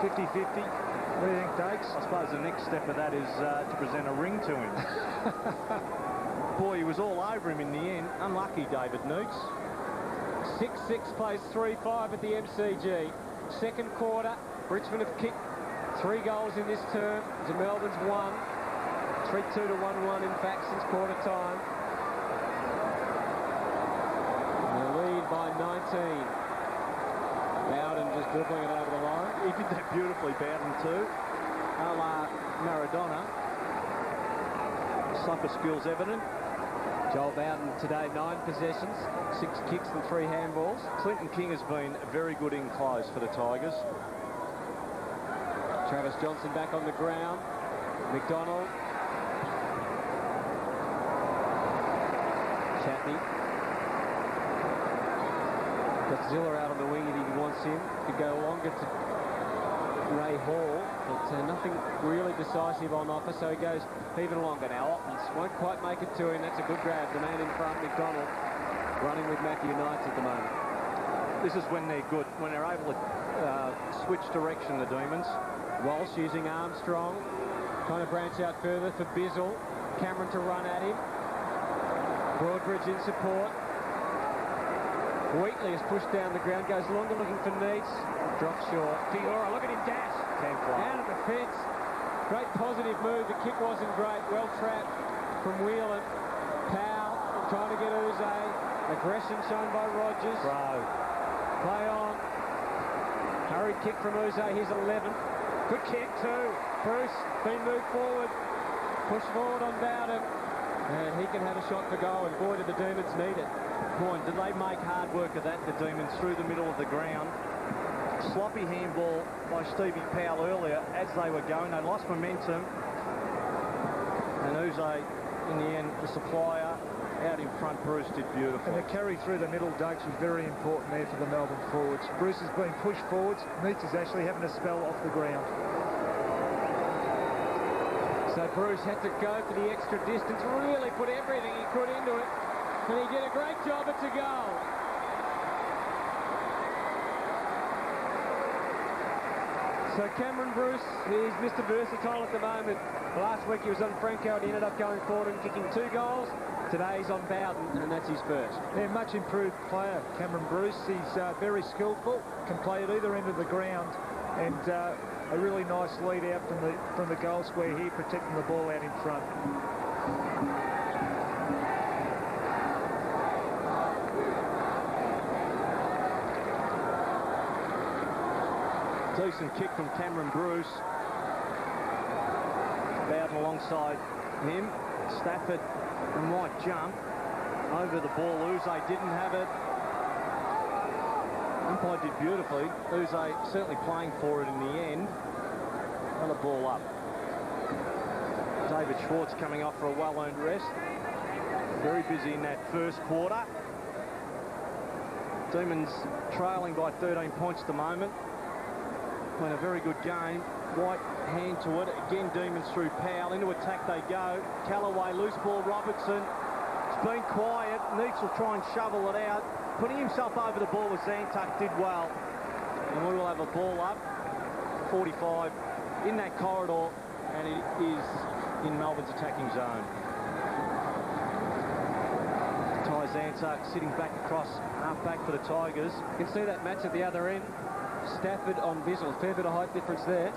50-50. What do you think, Dakes? I suppose the next step of that is to present a ring to him. Boy, he was all over him in the end. Unlucky, David Neats. 6-6 plays 3-5 at the MCG. Second quarter, Richmond have kicked 3 goals in this term. To Melbourne's 1. 3-2 to 1-1, in fact, since quarter time. And they lead by 19. Bowden just dribbling it over the line. He did that beautifully, Bowden too. A la Maradona. Soccer skills evident. Joel Bowden today, 9 possessions, 6 kicks and 3 handballs. Clinton King has been very good in close for the Tigers. Travis Johnson back on the ground. McDonald. Chappie. Got Ziller out on the wing if he wants him. Could go longer to Ray Hall, but nothing really decisive on offer, so he goes even longer. Now Ottens won't quite make it to him. That's a good grab. The man in front, McDonald, running with Matthew Knights at the moment. This is when they're good, when they're able to switch direction, the Demons. Walsh using Armstrong, trying to branch out further for Bizzle. Cameron to run at him. Broadbridge in support. Wheatley is pushed down the ground, goes longer looking for Neats. Drops short. Fiora, look at him dash. Out of the fence. Great positive move. The kick wasn't great. Well trapped from Whelan. Powell trying to get Uze. Aggression shown by Rogers. Play on. Hurried kick from Uze. Here's 11. Good kick too. Bruce been moved forward. Push forward on Bowden. And he can have a shot for goal, and boy, did the Demons need it. Point, did they make hard work of that, the Demons, through the middle of the ground. Sloppy handball by Stevie Powell earlier as they were going. They lost momentum. And Uze, in the end, the supplier, out in front. Bruce did beautiful. And the carry through the middle, Dakes, was very important there for the Melbourne forwards. Bruce has been pushed forwards. Neats is actually having a spell off the ground. So Bruce had to go for the extra distance, really put everything he could into it, and he did a great job. It's a goal. So Cameron Bruce is Mr. Versatile at the moment. Last week he was on Franco and he ended up going forward and kicking 2 goals. Today he's on Bowden and that's his first. Yeah, much improved player, Cameron Bruce. He's very skillful, can play at either end of the ground, and a really nice lead out from the goal square here, protecting the ball out in front. Decent kick from Cameron Bruce. Bowden alongside him. Stafford might jump over the ball. Uze didn't have it. Umpire did beautifully. Uze certainly playing for it in the end. Another ball up. David Schwartz coming off for a well-earned rest. Very busy in that first quarter. Demons trailing by 13 points at the moment. Playing a very good game. White hand to it. Again, Demons through Powell. Into attack they go. Callaway, loose ball, Robertson. It's been quiet. Neitz will try and shovel it out. Putting himself over the ball with Zantuck did well. And we will have a ball up. 45 in that corridor. And it is in Melbourne's attacking zone. Ty Zantuck sitting back across, half back for the Tigers. You can see that match at the other end. Stafford on Bizzle, fair bit of height difference there.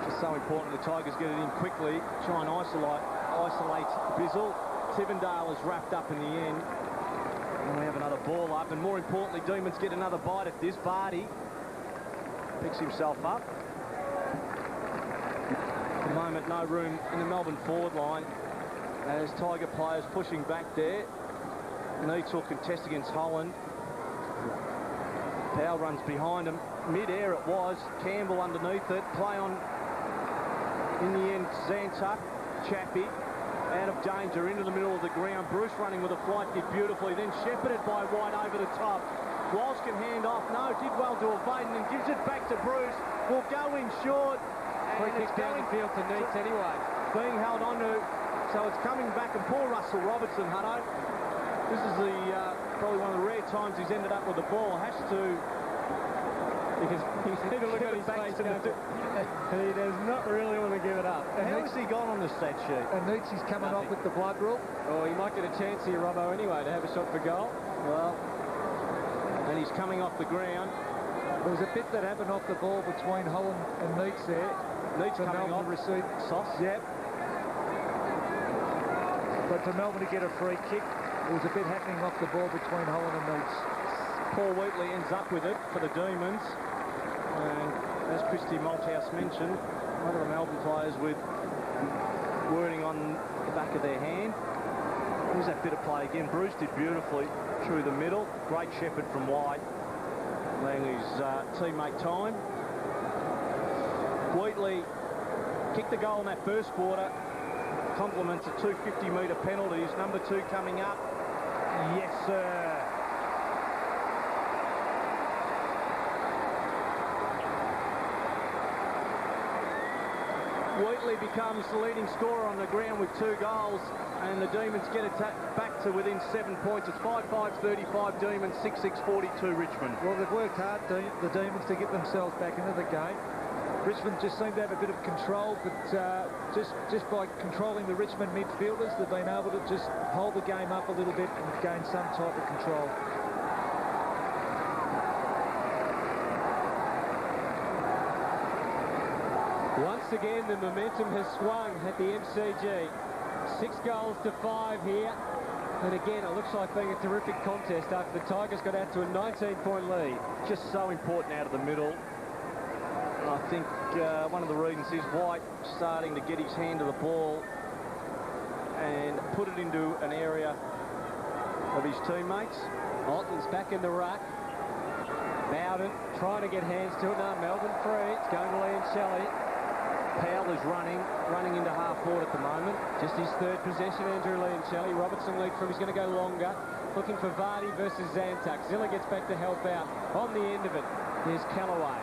Just so important the Tigers get it in quickly, try and isolate Bizzle. Tivendale is wrapped up in the end. And we have another ball up, and more importantly, Demons get another bite at this. Barty picks himself up. At the moment, no room in the Melbourne forward line as Tiger players pushing back there. Neitz will contest against Holland. Powell runs behind him. Mid-air it was. Campbell underneath it. Play on, in the end, Zantuck. Chappie out of danger into the middle of the ground. Bruce running with a flight did beautifully. Then shepherded by White over the top. Walsh can hand off. No, did well to evade and then gives it back to Bruce. Will go in short. Free kick down the field to Neitz anyway. Being held on to. So it's coming back, and poor Russell Robertson, Hutto. This is the probably one of the rare times he's ended up with the ball. Has to. Because he's never looked at his face. He does not really want to give it up. And how has he gone on the stat sheet? And Neitz is coming off with the blood rule. Oh, he might get a chance here, Robbo, anyway, to have a shot for goal. Well, and he's coming off the ground. There was a bit that happened off the ball between Holland and Neitz there. Neitz coming off. Receive. Sauce. Yep. But for Melbourne to get a free kick, there was a bit happening off the ball between Holland and Neitz. Paul Wheatley ends up with it for the Demons. And as Christy Malthouse mentioned, one of the Melbourne players with wording on the back of their hand. Here's that bit of play again. Bruce did beautifully through the middle. Great shepherd from White. Letting his teammate time. Wheatley kicked the goal in that first quarter. Compliments of 2 50-metre penalties. Number 2 coming up. Yes, sir. Wheatley becomes the leading scorer on the ground with 2 goals, and the Demons get it back to within 7 points. It's 5-5-35 Demons, 6-6-42 Richmond. Well, they've worked hard, the Demons, to get themselves back into the game. Richmond just seemed to have a bit of control, but just by controlling the Richmond midfielders, they've been able to just hold the game up a little bit and gain some type of control. Once again, the momentum has swung at the MCG. 6 goals to 5 here. And again, it looks like being a terrific contest after the Tigers got out to a 19-point lead. Just so important out of the middle. I think one of the reasons is White starting to get his hand to the ball and put it into an area of his teammates. Alton's back in the ruck. Bowden trying to get hands to it. No, Melbourne free. It's going to Liam Shelley. Powell is running into half court at the moment. Just his 3rd possession, Andrew Liam Shelley. Robertson lead from. He's going to go longer. Looking for Vardy versus Zantuck. Zilla gets back to help out. On the end of it, there's Callaway.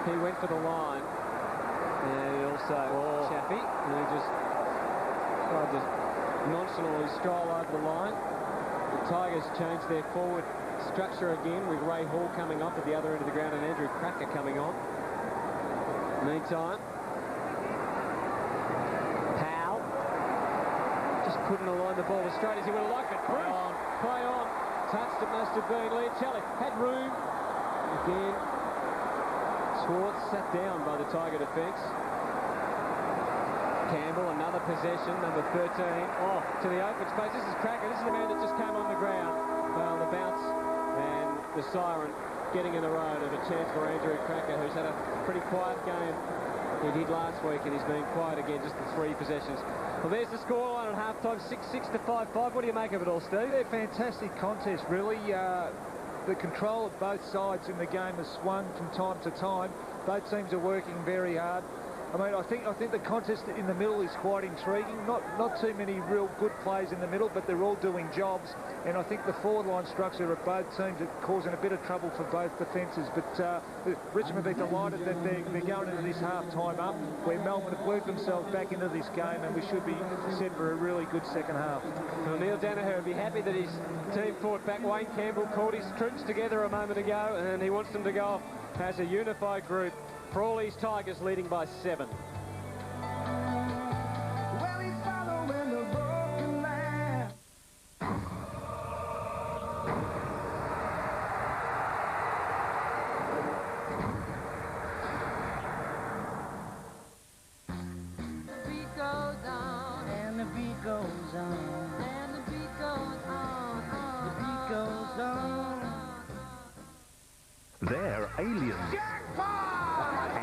He went for the line. And also Chappie. And he just tried to nonchalantly stroll over the line. The Tigers changed their forward structure again with Ray Hall coming off at the other end of the ground and Andrew Cracker coming on. Meantime, Powell just couldn't align the ball as straight as he would have liked it. Play on. Touched it must have been. Leoncelli had room. Again, Schwartz sat down by the Tiger defence. Campbell, another possession, number 13. Oh, to the open space. This is Cracker. This is the man that just came on the ground. Well, the bounce and the siren getting in the road of a chance for Andrew Cracker, who's had a pretty quiet game. He did last week, and he's been quiet again, just the 3 possessions. Well, there's the scoreline at half-time, 6-6 to 5-5. What do you make of it all, Steve? Yeah, fantastic contest, really. The control of both sides in the game has swung from time to time. Both teams are working very hard. I mean, I think the contest in the middle is quite intriguing. Not too many real good players in the middle, but they're all doing jobs. And I think the forward line structure of both teams is causing a bit of trouble for both defences. But Richmond will be delighted that they're going into this half-time up, where Melbourne have worked themselves back into this game, and we should be set for a really good second half. Well, Neil Danaher would be happy that his team fought back. Wayne Campbell called his troops together a moment ago, and he wants them to go off as a unified group. Frawley's Tigers leading by 7. Well, he's following the broken land. The beat goes on, and the beat goes on, and the beat goes on, the beat goes on. They're aliens.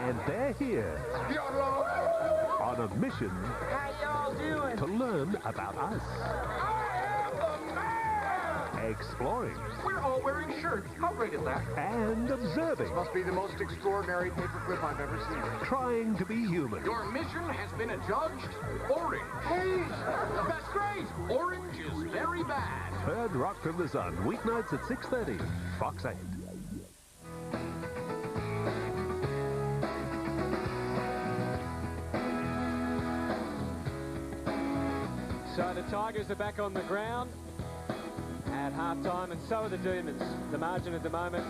And they're here on a mission to learn about us. Exploring. We're all wearing shirts. How great is that? And observing. This must be the most extraordinary paperclip I've ever seen. Trying to be human. Your mission has been adjudged orange. Hey, that's great. Orange is very bad. Third Rock from the Sun, weeknights at 6:30, Fox 8. So the Tigers are back on the ground at half-time, and so are the Demons. The margin at the moment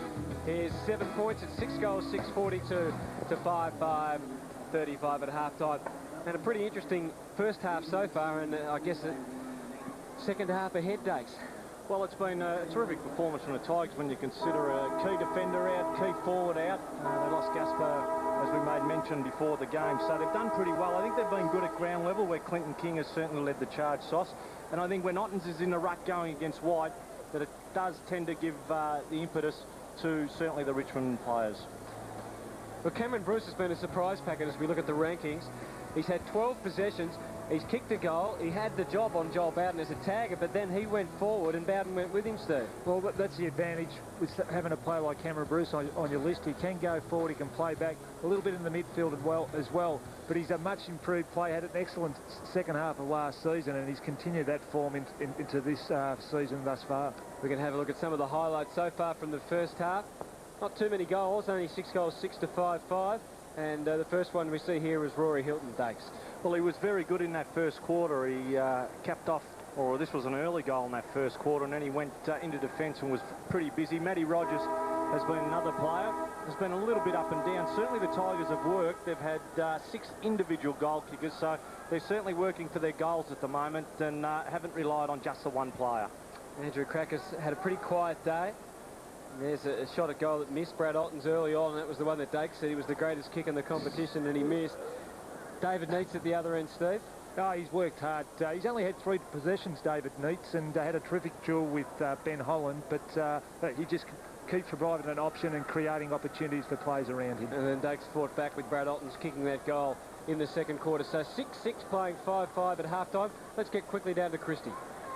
is 7 points. It's 6 goals, 642 to 5-5, 35 at half-time. And a pretty interesting first half so far, and I guess the second half ahead, Dakes. Well, it's been a terrific performance from the Tigers when you consider a key defender out, key forward out. They lost Gaspar, as we made mention before the game, so they've done pretty well. I think they've been good at ground level, where Clinton King has certainly led the charge, Sauce. And I think when Ottens is in the ruck going against White, that it does tend to give the impetus to certainly the Richmond players. Well, Cameron Bruce has been a surprise packet as we look at the rankings. He's had 12 possessions. He's kicked a goal. He had the job on Joel Bowden as a tagger, but then he went forward and Bowden went with him, Steve. Well, that's the advantage with having a player like Cameron Bruce on your list. He can go forward, he can play back a little bit in the midfield as well. But he's a much improved player, had an excellent second half of last season, and he's continued that form into this season thus far. We can have a look at some of the highlights so far from the first half. Not too many goals, only 6 goals, 6 to 5-5. And the first one we see here is Rory Hilton, Dakes. Well, he was very good in that first quarter. He capped off, or this was an early goal in that first quarter, and then he went into defence and was pretty busy. Matty Rogers has been another player. Has been a little bit up and down. Certainly the Tigers have worked. They've had 6 individual goal kickers, so they're certainly working for their goals at the moment and haven't relied on just the one player. Andrew Cracker's had a pretty quiet day. There's a shot at goal that missed Brad Ottens early on, and that was the one that Dakes said he was the greatest kick in the competition, and he missed. David Neitz at the other end, Steve. Oh, he's worked hard. He's only had 3 possessions, David Neitz, and had a terrific duel with Ben Holland, but he just keeps providing an option and creating opportunities for players around him. And then Dakes fought back with Brad Ottens kicking that goal in the second quarter. So 6-6 playing 5-5 at halftime. Let's get quickly down to Christie.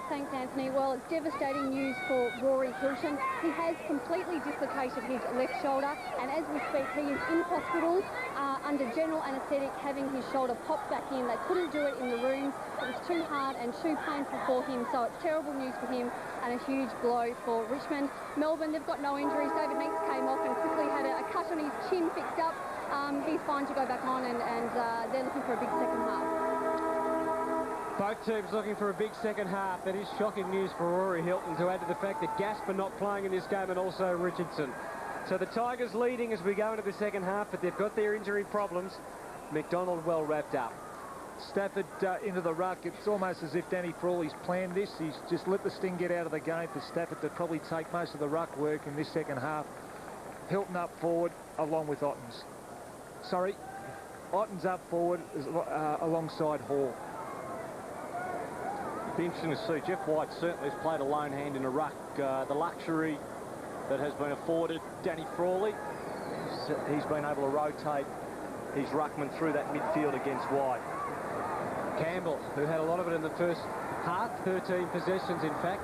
Thanks, Anthony. Well, it's devastating news for Rory Hilton. He has completely dislocated his left shoulder, and as we speak, he is in hospital under general anaesthetic, having his shoulder popped back in. They couldn't do it in the rooms. It was too hard and too painful for him, so it's terrible news for him and a huge blow for Richmond. Melbourne, they've got no injuries. David Neitz came off and quickly had a cut on his chin fixed up. He's fine to go back on, and they're looking for a big second half. Both teams looking for a big second half. That is shocking news for Rory Hilton, to add to the fact that Gaspar not playing in this game, and also Richardson. So the Tigers leading as we go into the second half, but they've got their injury problems. McDonald well wrapped up. Stafford into the ruck. It's almost as if Danny Frawley's planned this. He's just let the sting get out of the game for Stafford to probably take most of the ruck work in this second half. Hilton up forward along with Ottens. Sorry, Ottens up forward alongside Hall. Be interesting to see. Jeff White certainly has played a lone hand in a ruck. The luxury that has been afforded Danny Frawley, he's been able to rotate his ruckman through that midfield against White. Campbell, who had a lot of it in the first half, 13 possessions in fact.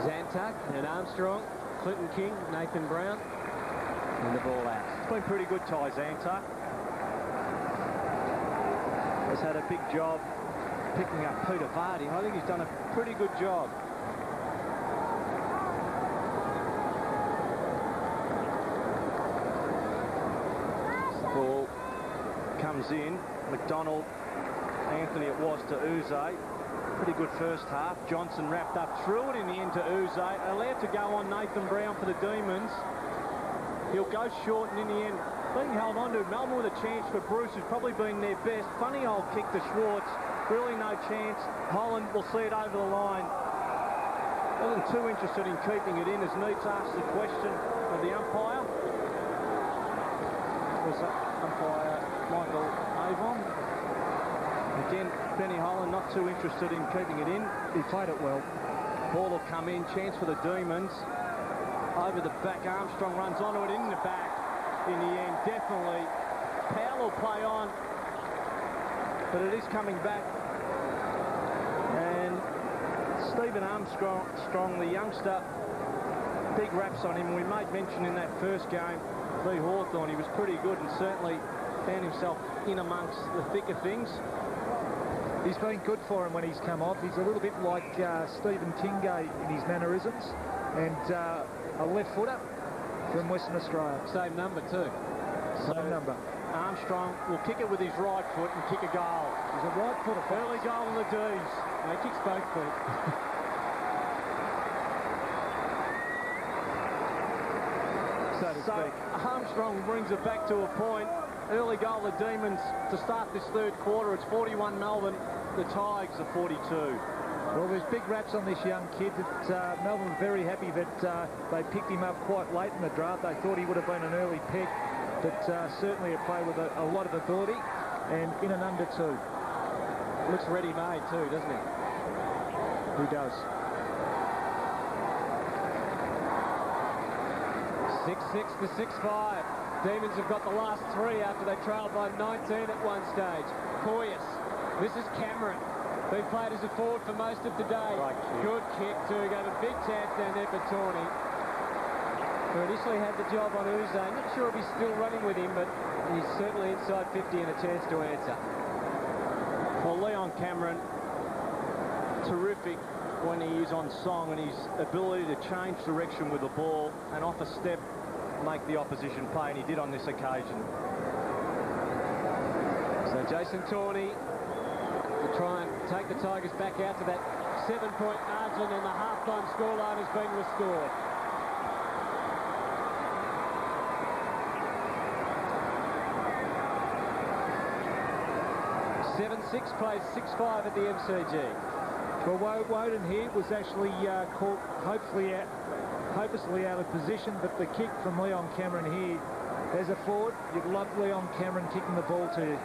Zantuck and Armstrong, Clinton King, Nathan Brown, and the ball out. It's been pretty good, Ty Zantuck. Has had a big job picking up Peter Vardy. I think he's done a pretty good job. Ball comes in. McDonald, Anthony it was to Uze. Pretty good first half. Johnson wrapped up through it in the end to Uze. Allowed to go on Nathan Brown for the Demons. He'll go short and in the end being held on to. Melbourne with a chance for Bruce, who's probably been their best. Funny old kick to Schwartz. Really no chance. Holland will see it over the line. Wasn't too interested in keeping it in as Neitz asked the question of the umpire. It was umpire Michael Avon. Again, Benny Holland not too interested in keeping it in. He played it well. Ball will come in. Chance for the Demons. Over the back. Armstrong runs onto it in the back. In the end, definitely. Powell will play on. But it is coming back. And Stephen Armstrong, the youngster, big raps on him. We made mention in that first game, v Hawthorn, he was pretty good and certainly found himself in amongst the thick of things. He's been good for him when he's come off. He's a little bit like Stephen Tingay in his mannerisms, and a left footer from Western Australia. Same number too. Same number. Armstrong will kick it with his right foot and kick a goal. He's a right footer. Early goal in the D's. He kicks both feet. So Armstrong brings it back to a point. Early goal the Demons to start this third quarter. It's 41 Melbourne. The Tigers are 42. Well, there's big raps on this young kid. Melbourne were very happy that they picked him up quite late in the draft. They thought he would have been an early pick, but certainly a player with a lot of ability and in an under two. Looks ready-made too, doesn't he? He does. 6-6 to 6-5. Demons have got the last three after they trailed by 19 at one stage. Poyas. This is Cameron. Been played as a forward for most of the day. Right kick. Good kick too. Gave a big chance down there for Tawney, who initially had the job on Uze. Not sure if he's still running with him, but he's certainly inside 50 and a chance to answer. Well, Leon Cameron, terrific when he is on song, and his ability to change direction with the ball and off a step make the opposition pay, and he did on this occasion. So Jason Tawney to try and take the Tigers back out to that 7-point margin, and the half-time scoreline has been restored. Plays 6-5 at the MCG. Well, Woden here was actually caught hopelessly out of position, but the kick from Leon Cameron here, as a forward, you'd love Leon Cameron kicking the ball to you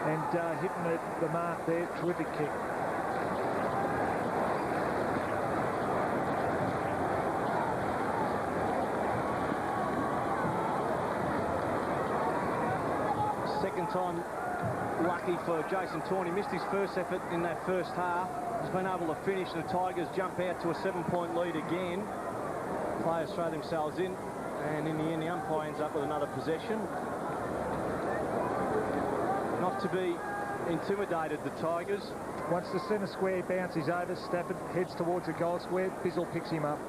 and hitting the mark there. Terrific kick. Second time lucky for Jason Tawney. Missed his first effort in that first half. He's been able to finish. The Tigers jump out to a 7-point lead again. Players throw themselves in, and in the end the umpire ends up with another possession. Not to be intimidated, the Tigers. Once the centre square bounces over, Stafford heads towards the goal square. Bizzle picks him up.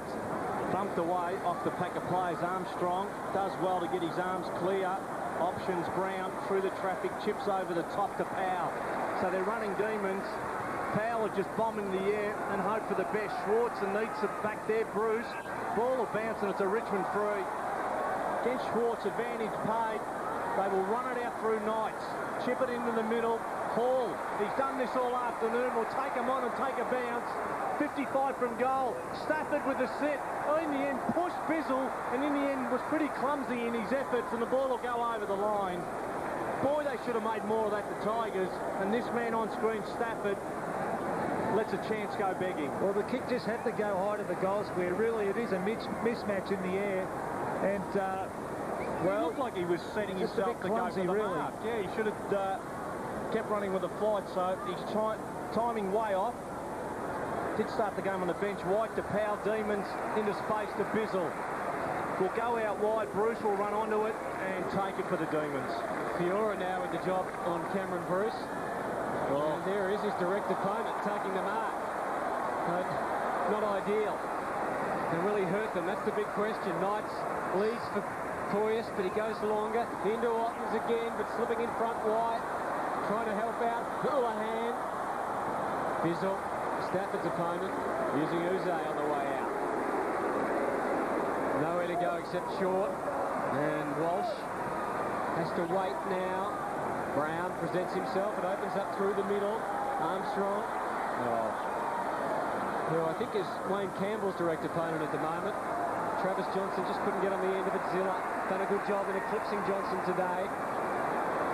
Bumped away off the pack of players. Armstrong does well to get his arms clear. Options Brown through the traffic, chips over the top to Powell. So they're running Demons. Powell will just bomb in the air and hope for the best. Schwartz and Neitz are back there. Bruce. Ball will bounce and it's a Richmond free. Against Schwartz, advantage paid. They will run it out through Knights. Chip it into the middle. Hall, he's done this all afternoon, will take him on and take a bounce. 55 from goal. Stafford with the sit. In the end, pushed Bizzle, and in the end was pretty clumsy in his efforts, and the ball will go over the line. Boy, they should have made more of that, the Tigers, and this man on screen, Stafford, lets a chance go begging. Well, the kick just had to go high to the goal square. Really, it is a mismatch in the air, and well, it looked like he was setting himself to go for the mark. Yeah, he should have kept running with the flight, so he's timing way off. Did start the game on the bench. White to Powell, Demons into space to Bizzle. Will go out wide. Bruce will run onto it and take it for the Demons. Fiora now with the job on Cameron Bruce. And there is his direct opponent taking the mark. But not ideal. Can really hurt them. That's the big question. Knights leads for Poyas, but he goes longer. Into Ottens again, but slipping in front wide. Trying to help out. Houlihan. Bizzle, Stafford's opponent, using Uze on the way out. Nowhere to go except short. And Walsh has to wait now. Brown presents himself. It opens up through the middle. Armstrong. Who I think is Wayne Campbell's direct opponent at the moment. Travis Johnson just couldn't get on the end of it. Zilla done a good job in eclipsing Johnson today.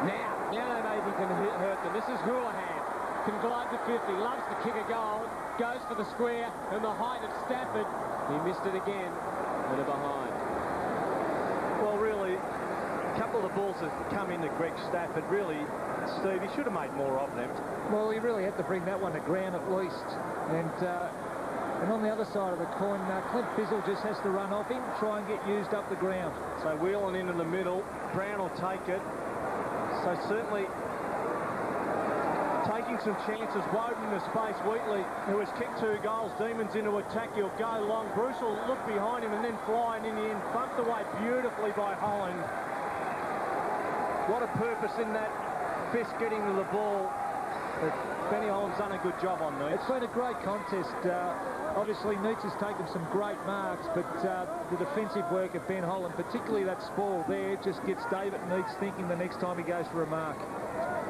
Now they maybe can hurt them. This is Houlihan. Can glide to 50. Loves to kick a goal. Goes for the square. And the height of Stafford. He missed it again. And they're behind. Well, really, a couple of the balls have come into Greg Stafford. Really, Steve, he should have made more of them. Well, he really had to bring that one to ground at least. And on the other side of the coin, Clint Bizzle just has to run off him, try and get used up the ground. So wheeling into the middle. Brown will take it. So certainly taking some chances. Woden into space. Wheatley, who has kicked 2 goals. Demons into attack. He'll go long. Bruce will look behind him and then fly, and in the end bumped away beautifully by Holland. What a purpose in that fist getting to the ball. But Benny Holland's done a good job on Neitz. It's been a great contest. Obviously, Neitz has taken some great marks, but the defensive work of Ben Holland, particularly that spoil there, just gets David Neitz thinking the next time he goes for a mark.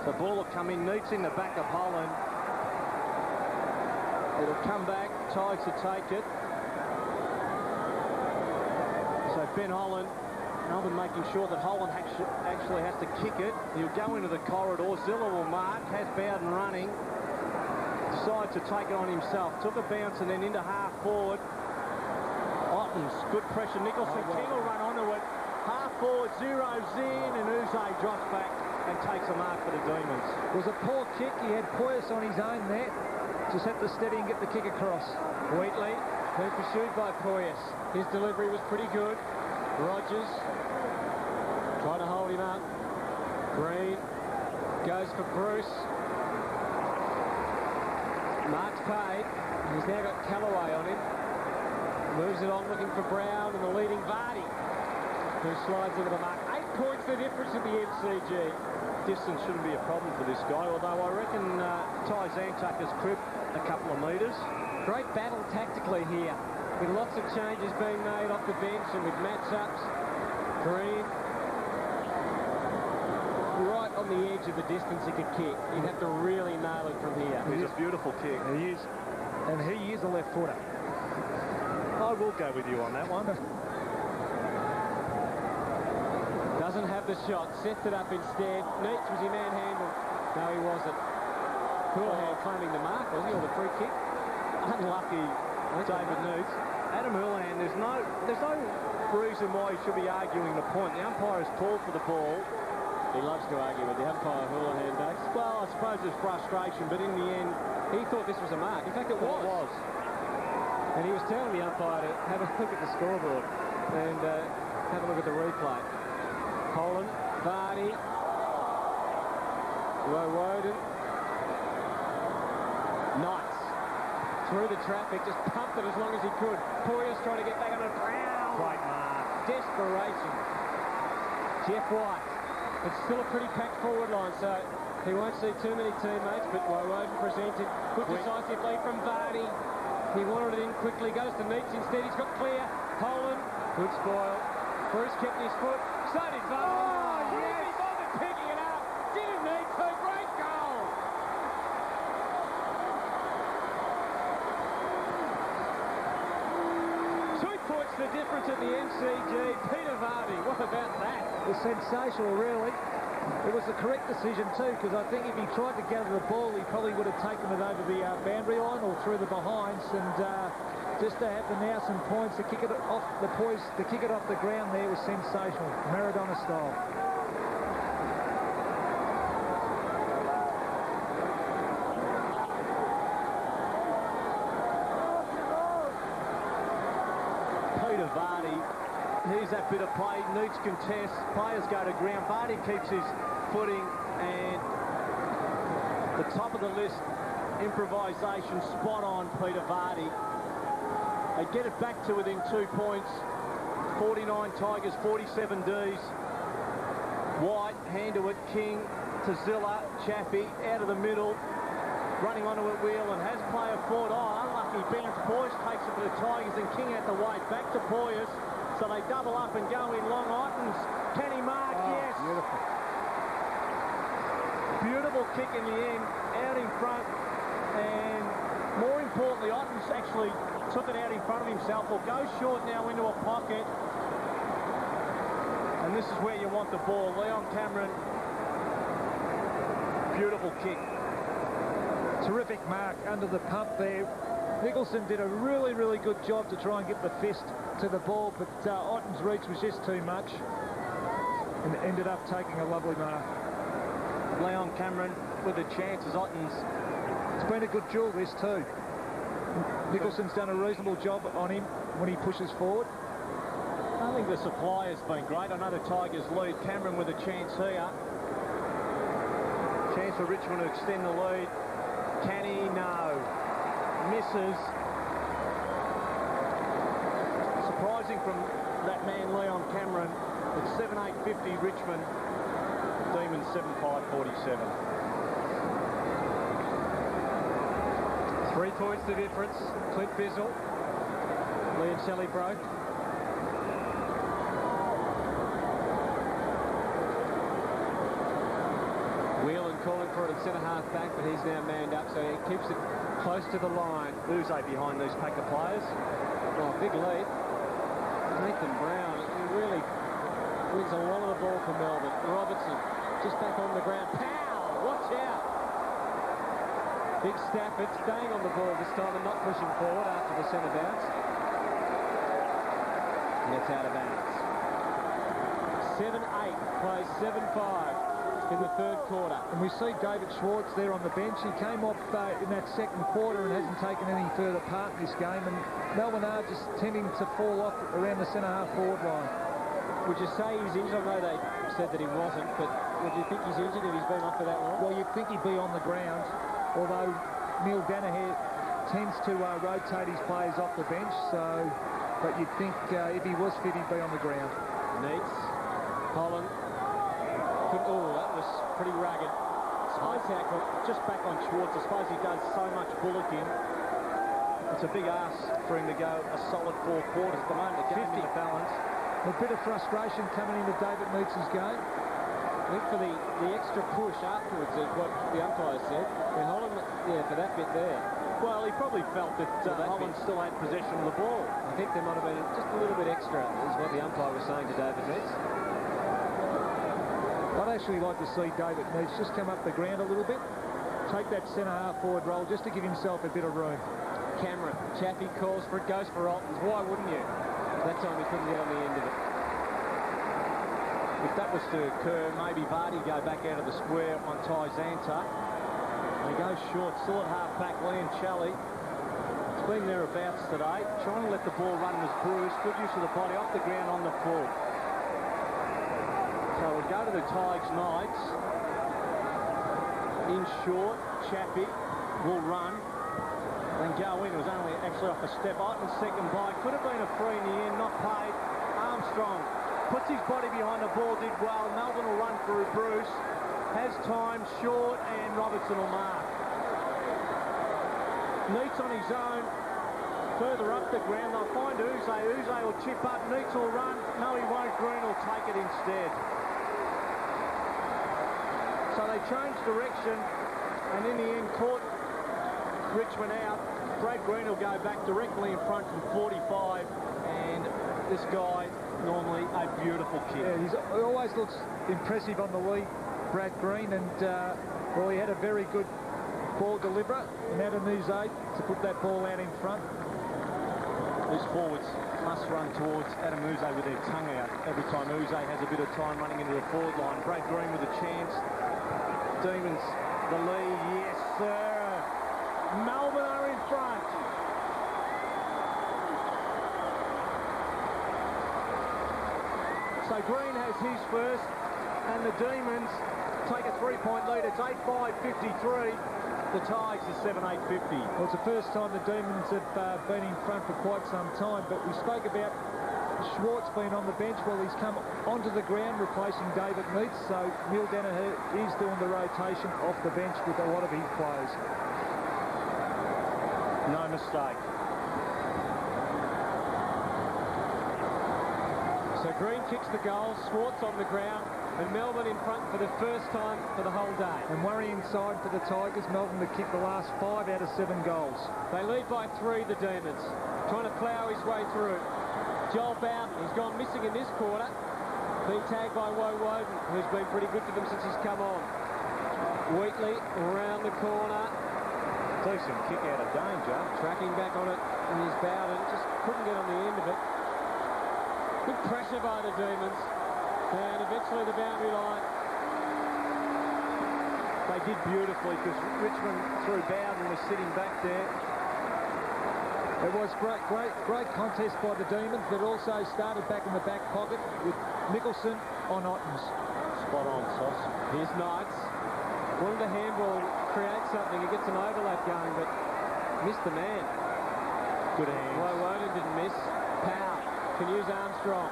The ball will come in. Neitz in the back of Holland. It'll come back. Tigers to take it. So Ben Holland, Melbourne making sure that Holland actually has to kick it. He'll go into the corridor. Zilla will mark. Has Bowden running. Decides to take it on himself. Took a bounce and then into half forward. Ottens, good pressure. Nicholson, King will run onto it. Half forward, zeroes in, and Uze drops back and takes a mark for the Demons. It was a poor kick. He had Poyas on his own there. Just had to steady and get the kick across. Wheatley, who pursued by Poyas. His delivery was pretty good. Rogers trying to hold him up. Green goes for Bruce. Mark's paid. He's now got Callaway on him. Moves it on looking for Brown and the leading Vardy, who slides into the mark. 8 points the difference in the MCG. Distance shouldn't be a problem for this guy, although I reckon Ty Zantuck has cribbed a couple of metres. Great battle tactically here, with lots of changes being made off the bench and with match-ups. Green, right on the edge of the distance he could kick. He'd have to really nail it from here. It's a beautiful kick. He is. And he is a left footer. I will go with you on that one. Doesn't have the shot. Sets it up instead. Neitz, was he manhandled? No, he wasn't. Houlihan claiming the mark, was he, or the free kick? Unlucky David Neitz. Adam Houlihan, there's no reason why he should be arguing the point. The umpire has called for the ball. He loves to argue with the umpire, Houlihan does. Well, I suppose there's frustration, but in the end, he thought this was a mark. In fact, it was. And he was telling the umpire to have a look at the scoreboard and have a look at the replay. Holland, Vardy, Woden, Knights through the traffic, just pumped it as long as he could. Poyas trying to get back on the ground. Great mark. Desperation. Jeff White. It's still a pretty packed forward line, so he won't see too many teammates, but Woden presented. Good decisive lead from Vardy. He wanted it in quickly, goes to Neitz instead. He's got clear. Holland, good spoil. Bruce kept his foot. So did Vardy. Oh, yes. He bothered picking it up. Didn't need to. Great goal. The difference at the MCG. Peter Vardy, what about that? It was sensational, really. It was the correct decision too, because I think if he tried to gather the ball, he probably would have taken it over the boundary line or through the behinds, and just to have the now some points to kick it off the poise, to kick it off the ground there was sensational, Maradona style. Vardy, here's that bit of play, needs contest, players go to ground, Vardy keeps his footing, and the top of the list, improvisation, spot on Peter Vardy. They get it back to within 2 points, 49 Tigers, 47 D's. White, hand to it, King, to Zilla, Chappie, out of the middle, running onto a wheel and has player forward. Oh, unlucky bounce. Poyes takes it for the Tigers and King out the way. Back to Poyes. So they double up and go in long. Ottens. Can he mark? Oh, yes. Beautiful. Beautiful kick in the end. Out in front. And more importantly, Ottens actually took it out in front of himself. Will go short now into a pocket. And this is where you want the ball. Leon Cameron. Beautiful kick. Terrific mark under the pump there. Nicholson did a really, really good job to try and get the fist to the ball, but Otten's reach was just too much and ended up taking a lovely mark. Leon Cameron with a chance as Otten's. It's been a good duel this too. Nicholson's done a reasonable job on him when he pushes forward. I think the supply has been great. I know the Tigers lead. Cameron with a chance here. Chance for Richmond to extend the lead. Can he? No. Misses. Surprising from that man, Leon Cameron. It's 7-8-50 Richmond. Demons 7-5-47. 3 points the difference. Clint Bizzle. Liam Shelley broke. Whelan calling for it at centre-half back, but he's now manned up, so he keeps it close to the line. Who's behind these pack of players? Oh, big lead. Nathan Brown, he really wins a lot of the ball for Melbourne. Robertson just back on the ground. Pow! Watch out! Big Stafford staying on the ball this time and not pushing forward after the centre bounce. And it's out of bounds. 7-8, plays 7-5. In the third quarter. And we see David Schwartz there on the bench. He came off in that second quarter and hasn't taken any further part in this game, and Melbourne are just tending to fall off around the centre-half forward line. Would you say he's injured? I know they said that he wasn't, but would you think he's injured if he's been off for that long? Well, you'd think he'd be on the ground, although Neil Danaher tends to rotate his players off the bench, so, but you'd think if he was fit, he'd be on the ground. Neats, Holland. Oh, that was pretty rugged. High tackle, just back on Schwartz. I suppose he does so much bullocking. It's a big ask for him to go a solid 4 quarters at the moment. The game 50 balance. A bit of frustration coming into David Meats's game. I think for the extra push afterwards is what the umpire said. And Holland, yeah, for that bit there. Well, he probably felt that Holland still had possession of the ball. I think there might have been just a little bit extra, is what the umpire was saying to David Meats. I'd actually like to see David Meats just come up the ground a little bit, take that centre-half forward role just to give himself a bit of room. Cameron, Chappie calls for it, goes for Altons. Why wouldn't you? That time he couldn't get on the end of it. If that was to occur, maybe Vardy go back out of the square on Ty Zanta. They go short, still at half-back, Liam Shelley. It's been thereabouts today. Trying to let the ball run was Bruce. Good use of the body, off the ground on the full. So we'll go to the Tigers Knights. In short, Chappie will run and go in. It was only actually off a step out and second by. Could have been a free in the end, not paid. Armstrong puts his body behind the ball, did well. Melbourne will run through Bruce. Has time, short, and Robertson will mark. Neats on his own. further up the ground. They'll find Uze. Uze will chip up. Neats will run. No, he won't. Green will take it instead. So they changed direction and in the end caught Richmond out. Brad Green will go back directly in front from 45, and this guy, normally a beautiful kid. Yeah, he always looks impressive on the lead, Brad Green, and well, he had a very good ball deliverer in Adam Uze to put that ball out in front. These forwards must run towards Adam Uze with their tongue out every time Uze has a bit of time running into the forward line. Brad Green with a chance. Demons the lead, yes sir. Melbourne are in front. So Green has his first, and the Demons take a 3-point lead. It's 8-5-53. The Tigers are 7-8-50. Well, it's the first time the Demons have been in front for quite some time, but we spoke about Schwartz being on the bench. Well, he's come onto the ground replacing David Neitz, so Neil Danaher is doing the rotation off the bench with a lot of his players. No mistake. So Green kicks the goal, Schwartz on the ground, and Melbourne in front for the first time for the whole day. And worrying side for the Tigers, Melbourne to kick the last 5 out of 7 goals. They lead by 3, the Demons, trying to plough his way through. Joel Bowden, he's gone missing in this quarter, being tagged by Woe Woden, who's been pretty good for them since he's come on. Wheatley around the corner. Decent kick out of danger. Tracking back on it, and he's Bowden just couldn't get on the end of it. Good pressure by the Demons, and eventually the boundary line. They did beautifully because Richmond, through Bowden, was sitting back there. It was great contest by the Demons that also started back in the back pocket with Nicholson on Ottens. Spot on, Sauce. Here's Knights. Wanted the handball, create something, he gets an overlap going, but missed the man. Good hands. Woden didn't miss. Powell can use Armstrong.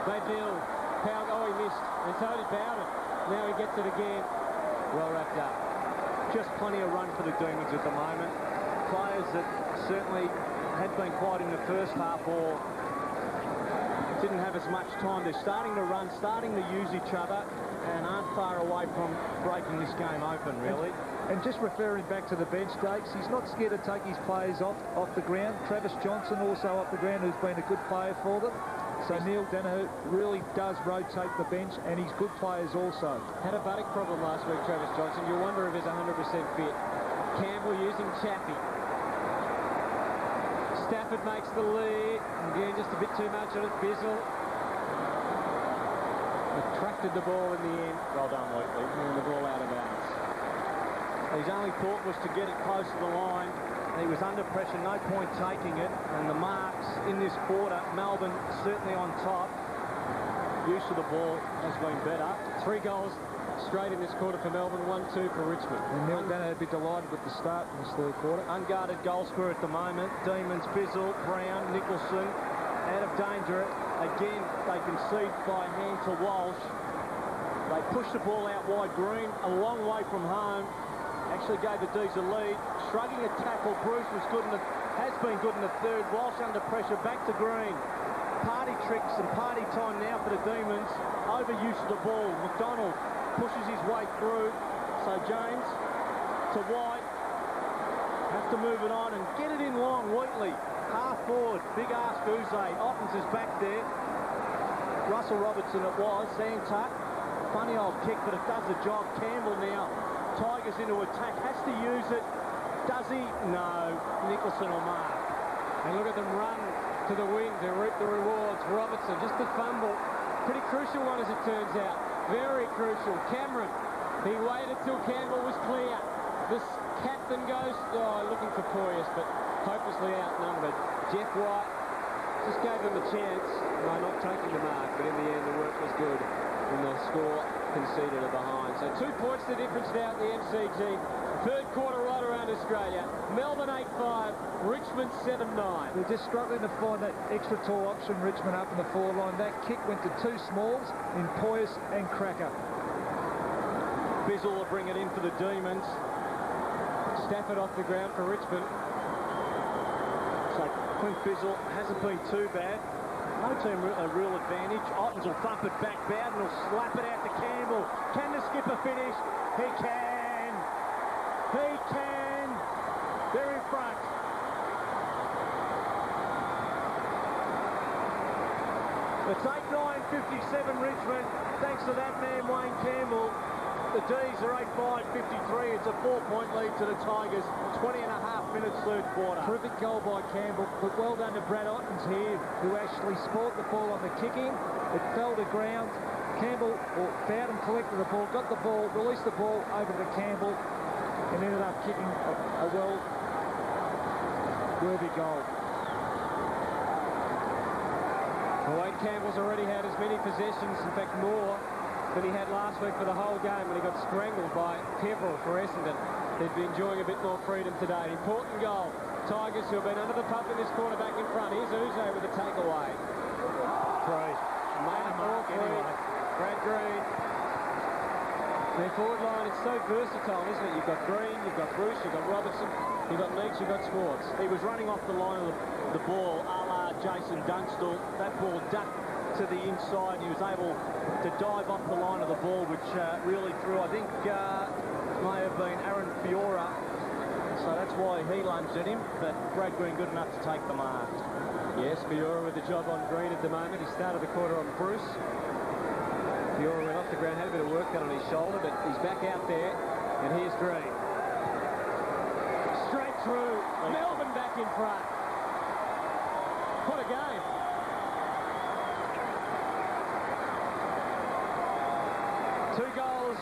They build. Powell, oh, he missed. And so did Bowden. Now he gets it again. Well wrapped up. Just plenty of run for the Demons at the moment. Players that certainly had been quiet in the first half or didn't have as much time. They're starting to run, starting to use each other, and aren't far away from breaking this game open, really. And just referring back to the bench, Dakes, he's not scared to take his players off the ground. Travis Johnson also off the ground, who's been a good player for them. So Neil Danaher really does rotate the bench, and he's good players also. Had a buttock problem last week, Travis Johnson. You wonder if he's 100% fit. Campbell using Chappie. Stafford makes the lead. Again, just a bit too much on it. Bizzle attracted the ball in the end. Well done, Wheatley. Moving the ball out of bounds. His only thought was to get it close to the line. He was under pressure, no point taking it. And the marks in this quarter, Melbourne certainly on top. Use of the ball has been better. 3 goals straight in this quarter for Melbourne, 1-2 for Richmond. And Neil Danaher would be delighted with the start in this third quarter. Unguarded goal scorer at the moment. Demons, Bizzle, Brown, Nicholson, out of danger. Again, they concede by hand to Walsh. They push the ball out wide. Green, a long way from home. Actually gave the D's a lead. Shrugging a tackle. Bruce was good in has been good in the third. Walsh under pressure. Back to Green. Party tricks and party time now for the Demons. Overuse of the ball. McDonald pushes his way through. So James to White. Have to move it on and get it in long. Wheatley. Half forward. Big ask Uze. Ottens is back there. Russell Robertson it was. Santuck. Funny old kick, but it does the job. Campbell now. Tigers into attack. Has to use it. Does he? No. Nicholson will mark. And look at them run to the wing to reap the rewards. Robertson, just a fumble. Pretty crucial one as it turns out. Very crucial. Cameron, he waited till Campbell was clear. This captain goes, looking for Poyas, but hopelessly outnumbered. Jeff White just gave them a chance by not taking the mark, but in the end the work was good and the score conceded a behind. So 2 points the difference now at the MCG. Third quarter right around Australia. Melbourne 8-5, Richmond 7-9. They're just struggling to find that extra tall option, Richmond up in the forward line. That kick went to 2 smalls in Poyas and Cracker. Bizzle will bring it in for the Demons. Stafford off the ground for Richmond. So Clint Bizzle hasn't been too bad. No team a real advantage. Ottens will thump it back. Bowden will slap it out to Campbell. Can the skipper finish? He can. He can. They're in front. It's 8-9-57 Richmond. Thanks to that man, Wayne Campbell. The D's are 8-5-53. It's a 4-point lead to the Tigers. 20.5 minutes, third quarter. Terrific goal by Campbell, but well done to Brad Ottens here, who actually spoilt the ball on the kicking. It fell to ground. Campbell, or Bowden collected the ball, got the ball, released the ball over to Campbell, and ended up kicking a well-worthy goal. Well, Wayne Campbell's already had as many possessions, in fact more, than he had last week for the whole game when he got strangled by Peverill for Essendon. He'd be enjoying a bit more freedom today. Important goal. Tigers, who have been under the pump in this corner, back in front. Here's Uzo with the takeaway. Three. Made a mark anyway. Brad Green. Their forward line, it's so versatile, isn't it? You've got Green, you've got Bruce, you've got Robertson, you've got Meeks, you've got Swartz. He was running off the line of the ball, a la Jason Dunstall. That ball ducked to the inside. He was able to dive off the line of the ball, which really threw, I think, may have been Aaron Fiora. So that's why he lunged at him, but Brad Green good enough to take the mark. Yes, Fiora with the job on Green at the moment. He started the quarter on Bruce. Fiora went off the ground, had a bit of work done on his shoulder, but he's back out there, and here's Green. Straight through. Melbourne back in front. What a game. Two goals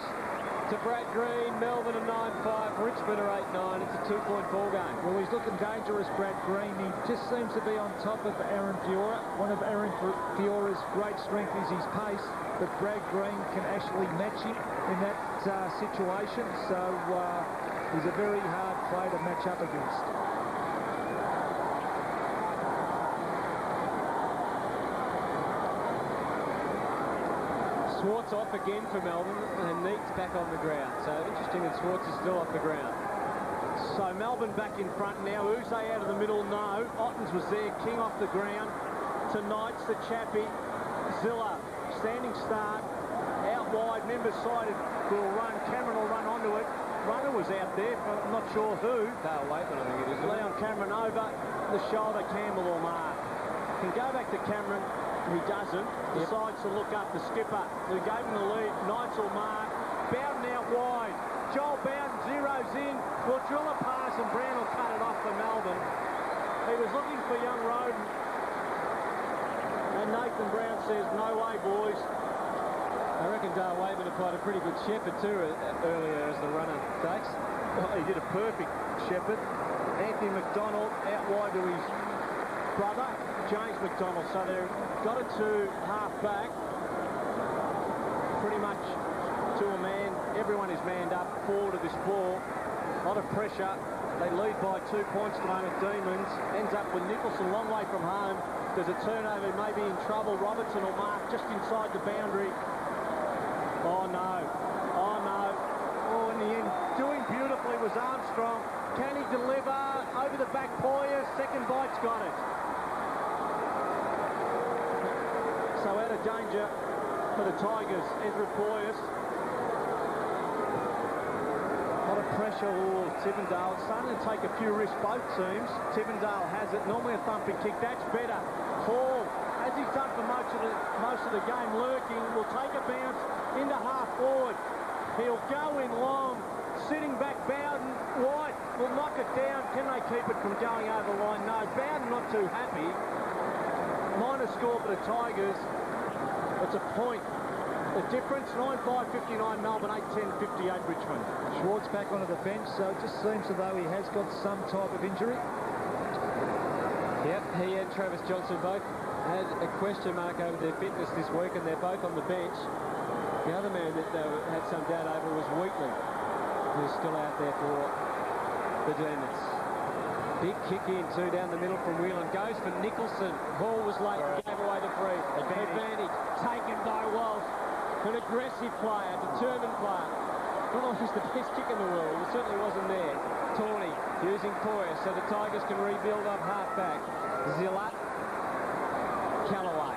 to Brad Green. Melbourne are 9-5. Richmond are 8-9. It's a 2-point ball game. Well, he's looking dangerous, Brad Green. He just seems to be on top of Aaron Fiora. One of Aaron Fiora's great strength is his pace, but Brad Green can actually match him in that situation. So he's a very hard player to match up against. Swartz off again for Melbourne, and Neat's back on the ground. So interesting that Swartz is still off the ground. So Melbourne back in front now. Uze out of the middle, no. Ottens was there. King off the ground. Tonight's the Chappie. Zilla, standing start. Out wide, members sided will run. Cameron will run onto it. Runner was out there, but I'm not sure who. Dale Waitman, I think it is. Leon Cameron over the shoulder. Campbell or Mark. Can go back to Cameron. He doesn't. Decides to look up the skipper, who gave him the lead. Knights will mark. Bowden out wide. Joel Bowden zeroes in. Will drill a pass, and Brown will cut it off for Melbourne. He was looking for young Roden. And Nathan Brown says, no way, boys. I reckon Dale Waitman applied a pretty good shepherd too earlier as the runner takes. Well, he did a perfect shepherd. Anthony McDonald out wide to his brother, James McDonald. So they've got it to half back. Pretty much to a man. Everyone is manned up forward of this ball. A lot of pressure. They lead by 2 points to the moment. Demons ends up with Nicholson a long way from home. There's a turnover, maybe in trouble. Robertson will mark just inside the boundary. Oh no. Oh no. Oh, in the end, doing beautifully was Armstrong. Can he deliver? Over the back, Poyer. Second bite's got it. So out of danger for the Tigers, Ezra Poyas. A lot of pressure. Oh, Tivendale starting to take a few risks, both teams. Tivendale has it. Normally a thumping kick. That's better. Hall, as he's done for most of the game, lurking, will take a bounce into half forward. He'll go in long. Sitting back, Bowden. White will knock it down. Can they keep it from going over the line? No. Bowden not too happy. Minor score for the Tigers. It's a point. The difference, 9-5-59 Melbourne, 8-10-58 Richmond. Schwartz back onto the bench, so it just seems as though he has got some type of injury. Yep, he and Travis Johnson both had a question mark over their fitness this week, and they're both on the bench. The other man that they had some doubt over was Wheatley, who's still out there for the Demons. Big kick in, too, down the middle from Whelan. Goes for Nicholson. Hall was late and gave away the free. Advantage. Taken by Walsh. An aggressive player, determined player. Not always the best kick in the world. It certainly wasn't there. Tawney using Poyer so the Tigers can rebuild up half-back. Zilla. Callaway.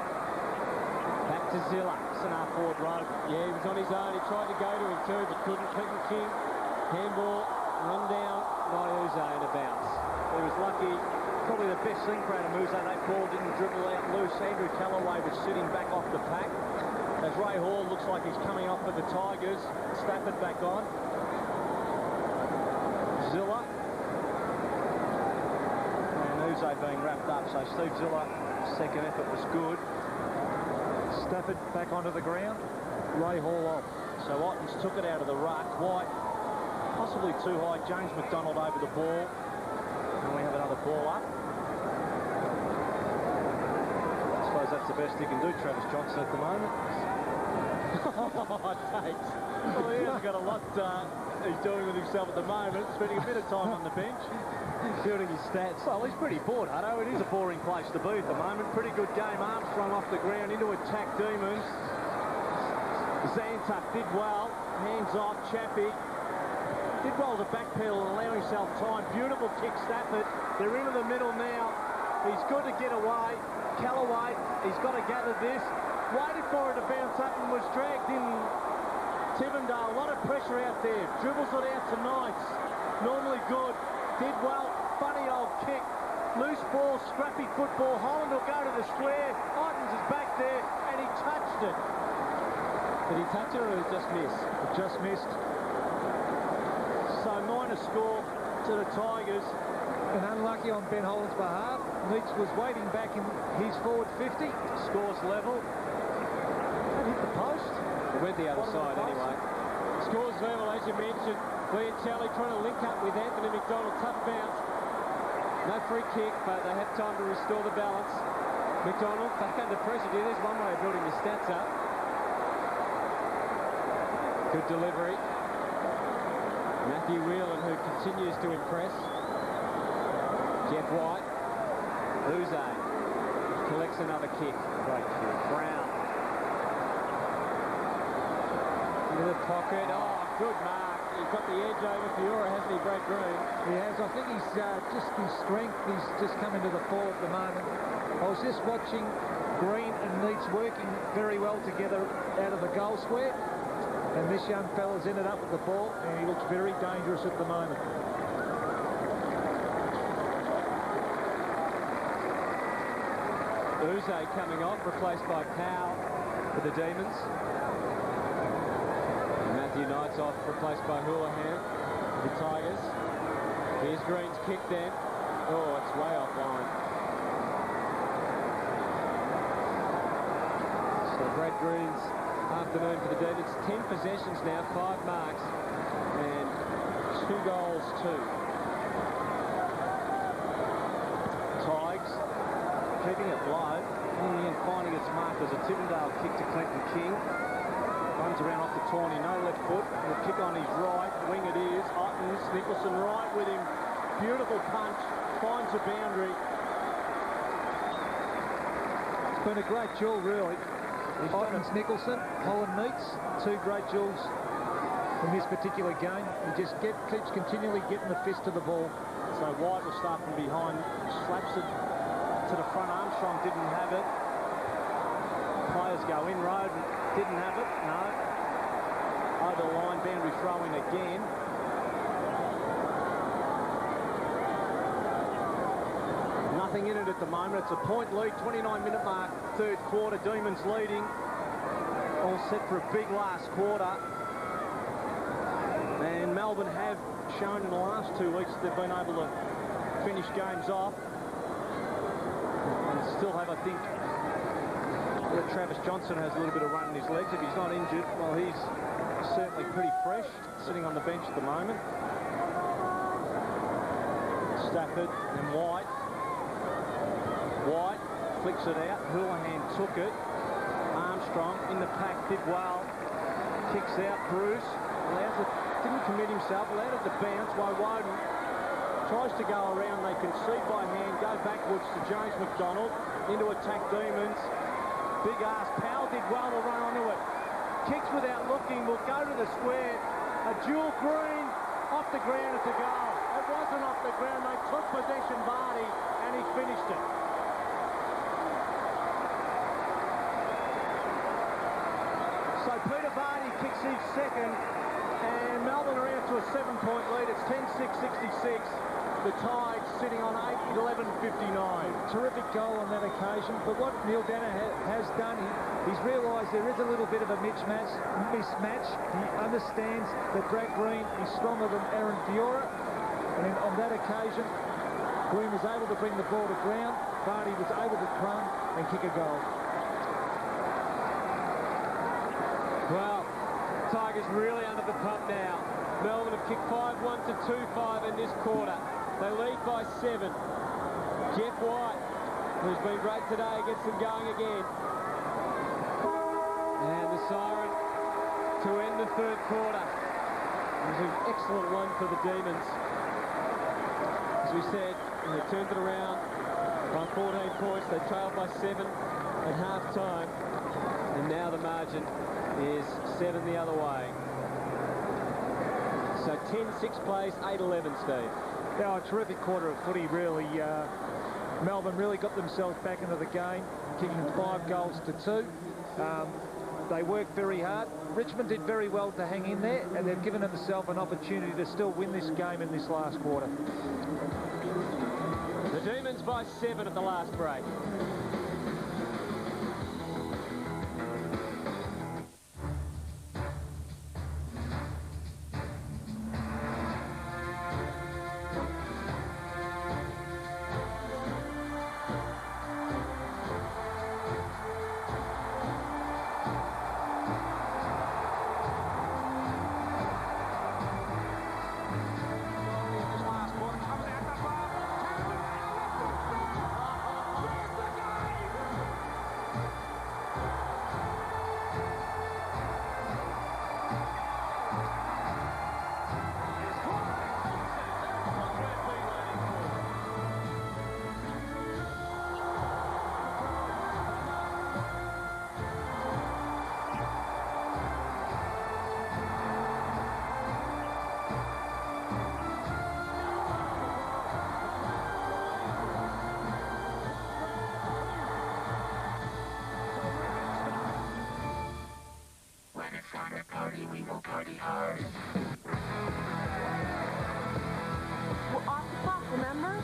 Back to Zilla. It's an half-forward run. Yeah, he was on his own. He tried to go to him too, but couldn't. Clinton King. Handball. Run down. Niuze and a bounce. He was lucky. Probably the best thing for Niuze. That ball didn't dribble out loose. Andrew Callaway was sitting back off the pack. As Ray Hall looks like he's coming off for the Tigers. Stafford back on. Zilla. And Niuze being wrapped up. So Steve Zilla, second effort was good. Stafford back onto the ground. Ray Hall off. So Ottens took it out of the ruck. White possibly too high. James McDonald over the ball. And we have another ball up. I suppose that's the best he can do, Travis Johnson, at the moment. Thanks. Well, he hasn't got a lot he's doing with himself at the moment, spending a bit of time on the bench, building his stats. Well, he's pretty bored, Hutto. It is a boring place to be at the moment. Pretty good game. Armstrong off the ground into attack Demons. Zantuck did well. Hands off, Chappie. Did well to backpedal and allow himself time. Beautiful kick, Stafford. They're into the middle now. He's good to get away. Callaway, he's got to gather this. Waited for it to bounce up and was dragged in. Tivendale, a lot of pressure out there. Dribbles it out to Knights. Normally good. Did well. Funny old kick. Loose ball, scrappy football. Holland will go to the square. Ottens is back there and he touched it. Did he touch it or did it just miss? It just missed. So minor score to the Tigers. And unlucky on Ben Holland's behalf. Neitz was waiting back in his forward 50. Scores level. That hit the post. It went the other side anyway. Scores level, as you mentioned. Biancelli trying to link up with Anthony McDonald. Tough bounce. No free kick, but they have time to restore the balance. McDonald back under pressure. Yeah, there's one way of building your stats up. Good delivery. Matthew Whelan, who continues to impress. Jeff White. Uze collects another kick. Great kick. Brown. Into the pocket. Oh, good mark. He's got the edge over Fiora, hasn't he, Brad Green? He has. I think he's just his strength. He's just coming to the fore at the moment. I was just watching Green and Neitz working very well together out of the goal square. And this young fella's ended up with the ball, and he looks very dangerous at the moment. Uze coming off, replaced by Powell for the Demons. Matthew Knight's off, replaced by Houlihan for the Tigers. Here's Green's kick then. Oh, it's way offline. So Brad Green's afternoon for the Demons. 10 possessions now, 5 marks, and 2 goals too. Tigers keeping it low, in the end finding its mark. There's a Tivendale kick to Clinton King. Runs around off the Tawney, no left foot. The kick on his right, wing it is. Ottens, Nicholson right with him. Beautiful punch, finds the boundary. It's been a great duel, really. Ottens, Nicholson, Holland Neitz, 2 great duels in this particular game. He just keeps continually getting the fist to the ball. So White will start from behind, slaps it to the front. Armstrong didn't have it. Players go in. Road didn't have it. No. Over the line, boundary throw in again. Nothing in it at the moment. It's a point lead, 29-minute mark, 3rd quarter. Demons leading. All set for a big last quarter. And Melbourne have shown in the last 2 weeks that they've been able to finish games off. And still have, I think, Travis Johnson has a little bit of run in his legs. If he's not injured, well, he's certainly pretty fresh, sitting on the bench at the moment. Stafford and White. White flicks it out. Houlihan took it. Armstrong in the pack, did well. Kicks out. Bruce allows it, didn't commit himself, allowed it to bounce. Woden tries to go around. They concede by hand, go backwards to James McDonald into attack Demons. Big ass. Powell did well to run onto it. Kicks without looking, will go to the square. A dual green off the ground at the goal. It wasn't off the ground. They took possession, Vardy, and he finished it. So Peter Vardy kicks his second, and Melbourne are out to a 7-point lead. It's 10-6-66. The Tide sitting on 8-11-59. Terrific goal on that occasion, but what Neil Danner has done, he's realised there is a little bit of a mismatch. He understands that Brad Green is stronger than Aaron Fiora, and on that occasion, Green was able to bring the ball to ground. Vardy was able to run and kick a goal. Well, Tigers really under the pump now. Melbourne have kicked 5-1 to 2-5 in this quarter. They lead by 7. Jeff White, who's been great today, gets them going again. And the siren to end the third quarter. It was an excellent one for the Demons. As we said, they turned it around by 14 points. They trailed by 7 at half-time. And now the margin is 7 the other way. So 10-6 plays, 8-11, Steve. Yeah, a terrific quarter of footy, really. Melbourne really got themselves back into the game, kicking 5 goals to 2. They worked very hard. Richmond did very well to hang in there, and they've given themselves an opportunity to still win this game in this last quarter. The Demons by 7 at the last break. We will party hard. We're off the clock, remember?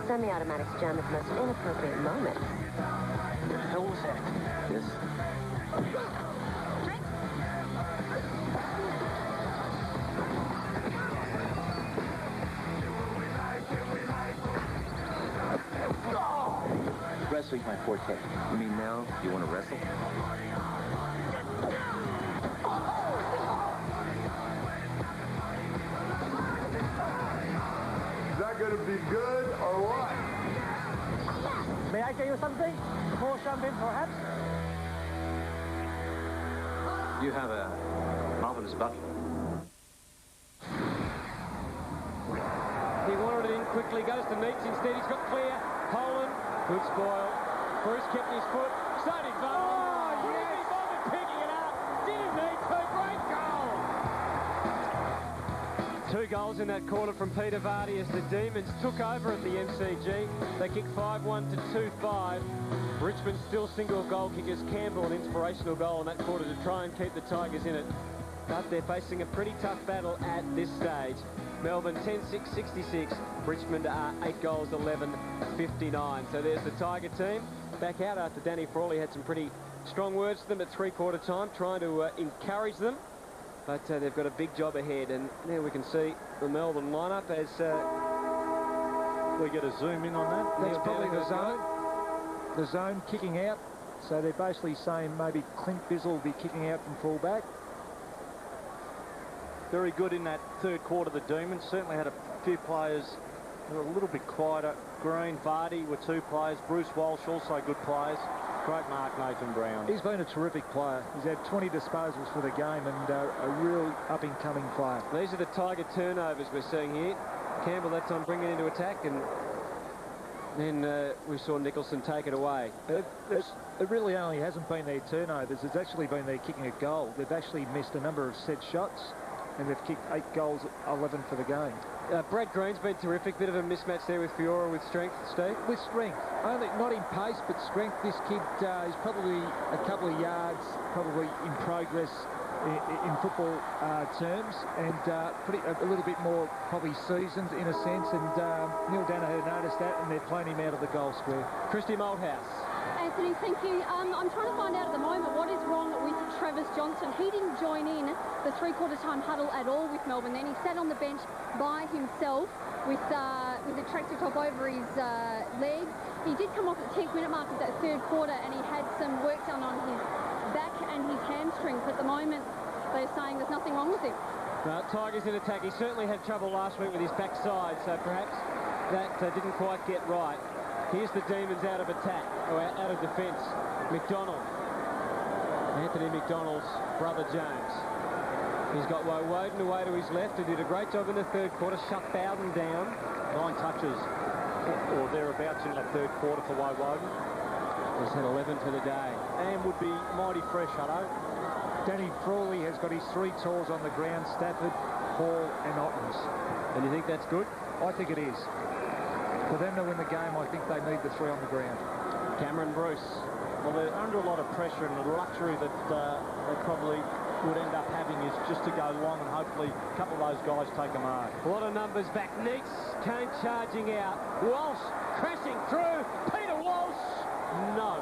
Semi-automatics jam at the most inappropriate moment. What the hell was that? Yes. Wrestling's my forte. You mean now you want to wrestle? Is that going to be good or what? May I tell you something? Before something, perhaps? You have a marvelous butler. He wanted it in quickly, goes to Meeks instead. He's got clear. Poland, good spoil. Bruce kept his foot. So did Vardy. Oh, yes! He bothered picking it up. Didn't need to. Great goal. 2 goals in that quarter from Peter Vardy as the Demons took over at the MCG. They kicked 5-1 to 2-5. Richmond still single goal kickers. Campbell an inspirational goal in that quarter to try and keep the Tigers in it. But they're facing a pretty tough battle at this stage. Melbourne 10-6-66. Richmond are 8 goals, 11-59. So there's the Tiger team back out after Danny Frawley had some pretty strong words to them at 3/4 time, trying to encourage them. But they've got a big job ahead. And there we can see the Melbourne lineup as we get a zoom in on that. That's probably the zone. The zone kicking out. So they're basically saying maybe Clint Bizzle will be kicking out from fullback. Very good in that third quarter, the Demons. Certainly had a few players who were a little bit quieter. Green, Vardy were 2 players. Bruce Walsh, also good players. Great mark, Nathan Brown. He's been a terrific player. He's had 20 disposals for the game and a real up-and-coming player. These are the Tiger turnovers we're seeing here. Campbell that time bringing it into attack, and then we saw Nicholson take it away. It really only hasn't been their turnovers. It's actually been their kicking a goal. They've actually missed a number of set shots, and they've kicked 8 goals, 11 for the game. Brad Green's been terrific. Bit of a mismatch there with Fiora with strength, Steve. With strength. Only not in pace, but strength. This kid is probably a couple of yards, probably in progress in football terms, and a little bit more probably seasoned in a sense. And Neil Danaher noticed that, and they're playing him out of the goal square. Christy Malthouse. Anthony, thank you. I'm trying to find out at the moment what is wrong with Travis Johnson. He didn't join in the three-quarter time huddle at all with Melbourne. Then he sat on the bench by himself with a tractor top over his legs. He did come off at the 10th minute mark of that third quarter, and he had some work done on his back and his hamstrings. At the moment, they're saying there's nothing wrong with him. Tigers in attack. He certainly had trouble last week with his backside, so perhaps that didn't quite get right. Here's the Demons out of attack, or out of defence. McDonald. Anthony McDonald's brother James. He's got Woden away to his left, who did a great job in the third quarter, shut Bowden down. 9 touches, or thereabouts in the third quarter for Woden. He's had 11 for the day. And would be mighty fresh, Hutto. Danny Frawley has got his 3 tours on the ground, Stafford, Hall and Ottens. And you think that's good? I think it is. For them to win the game, I think they need the 3 on the ground. Cameron Bruce. Well, they're under a lot of pressure, and the luxury that they probably would end up having is just to go long, and hopefully a couple of those guys take a mark. A lot of numbers back. Neats came charging out. Walsh crashing through. Peter Walsh. No.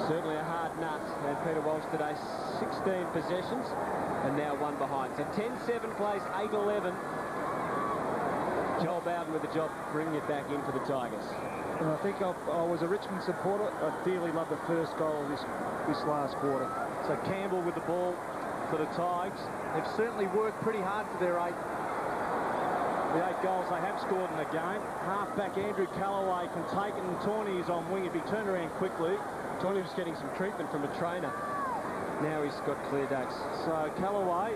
Certainly a hard nut. And Peter Walsh today, 16 possessions. And now 1 behind. So 10-7 plays 8-11. Joel Bowden with the job, bringing it back in for the Tigers. And I think I was a Richmond supporter. I dearly love the first goal of this last quarter. So Campbell with the ball for the Tigers. They've certainly worked pretty hard for their 8 goals they have scored in the game. Halfback Andrew Callaway can take it, and Tawney is on wing. If he turned around quickly, Tawney was getting some treatment from a trainer. Now he's got clear ducks. So Callaway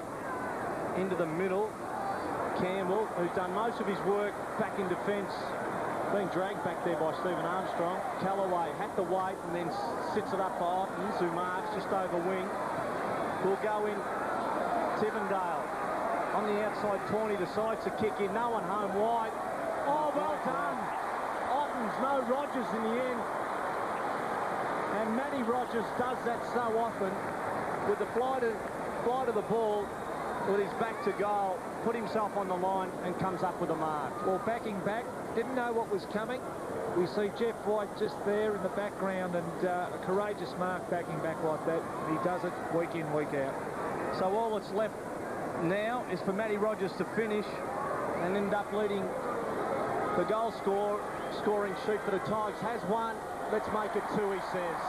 into the middle. Campbell, who's done most of his work back in defence, being dragged back there by Stephen Armstrong. Callaway had to wait and then sits it up for Ottens, who marks just over wing. Will go in Tivendale. On the outside, Tawney decides to kick in. No one home wide. Oh, well done. Ottens, no Rogers in the end. And Matty Rogers does that so often with the flight of the ball with his back to goal, put himself on the line and comes up with a mark. Well, backing back, didn't know what was coming. We see Jeff White just there in the background, and a courageous mark backing back like that. He does it week in, week out. So all that's left now is for Matty Rogers to finish and end up leading the goal scoring sheet for the Tigers. Has 1. Let's make it 2, he says.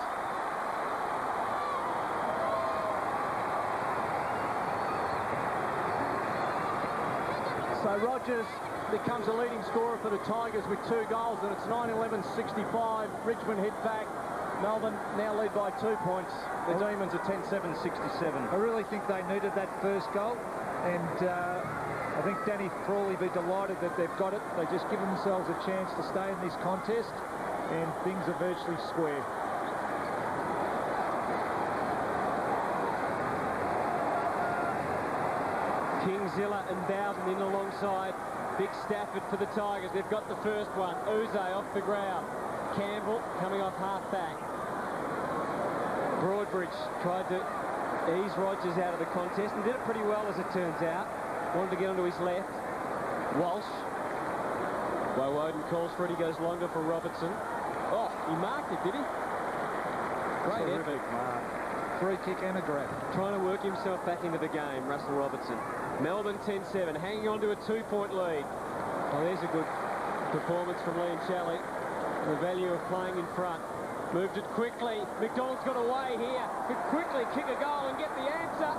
So Rogers becomes a leading scorer for the Tigers with 2 goals, and it's 9-11-65. Richmond hit back. Melbourne now lead by 2 points. The Demons are 10-7-67. I really think they needed that first goal, and I think Danny Frawley will be delighted that they've got it. They just give themselves a chance to stay in this contest, and things are virtually square. Kingzilla and Bowden in alongside Big Stafford for the Tigers. They've got the first one. Uze off the ground. Campbell coming off half-back. Broadbridge tried to ease Rogers out of the contest and did it pretty well, as it turns out. Wanted to get onto his left. Walsh. Woden calls for it. He goes longer for Robertson. Oh, he marked it, did he? Great effort. Free kick and a grab. Trying to work himself back into the game, Russell Robertson. Melbourne 10-7, hanging on to a 2-point lead. Oh, there's a good performance from Liam Shalley. The value of playing in front. Moved it quickly. McDonald's got away here. Could quickly kick a goal and get the answer.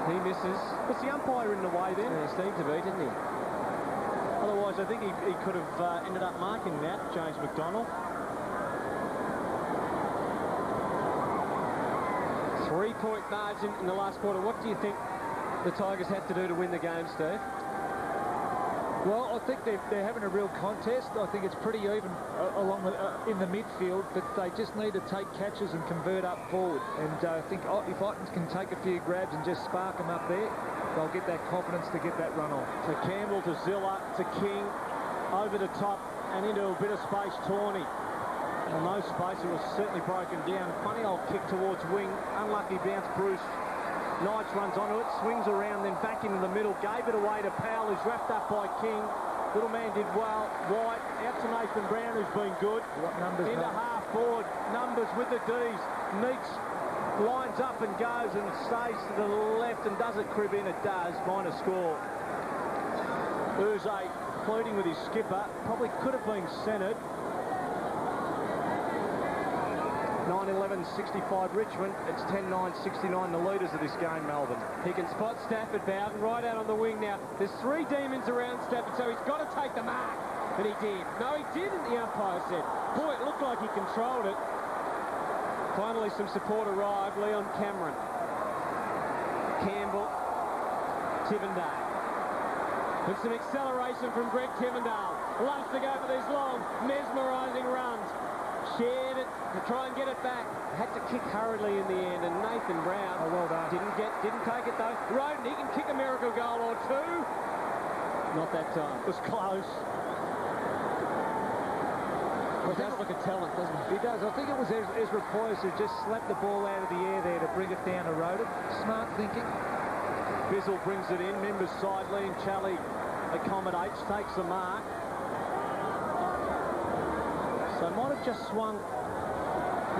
He misses. Was the umpire in the way then? Yeah, he seemed to be, didn't he? Otherwise, I think he could have ended up marking that, James McDonald. 3-point margin in the last quarter. What do you think the Tigers had to do to win the game, Steve? Well, I think they're having a real contest. I think it's pretty even along in the midfield, but they just need to take catches and convert up forward. And I think if Ottens can take a few grabs and just spark them up there, they'll get that confidence to get that run on. To Campbell, to Zilla, to King, over the top and into a bit of space, Tawney. And no space, it was certainly broken down. Funny old kick towards wing, unlucky bounce, Bruce. Knights runs onto it, swings around, then back into the middle, gave it away to Powell, who's wrapped up by King. Little man did well. White, out to Nathan Brown, who's been good. What numbers? Into half forward, numbers with the D's. Neats lines up and goes and stays to the left and does it crib in, it does, find a score. Uze flirting with his skipper, probably could have been centred. 9-11-65 Richmond. It's 10-9-69 the leaders of this game, Melbourne. He can spot Stafford, Bowden, right out on the wing now. There's 3 demons around Stafford, so he's got to take the mark. And he did. No, he didn't, the umpire said. Boy, it looked like he controlled it. Finally, some support arrived. Leon Cameron. Campbell. Tivendale. With some acceleration from Greg Tivendale. Loves to go for these long, mesmerising runs. Shared it to try and get it back. Had to kick hurriedly in the end, and Nathan Brown well done. didn't take it though. Roden, he can kick a miracle goal or 2. Not that time. It was close. He does look a talent, doesn't he? He does. I think it was Ezra Poyes who just slapped the ball out of the air there to bring it down to Roden. Smart thinking. Bizzle brings it in. Members side, Liam Chally accommodates, takes the mark. So might have just swung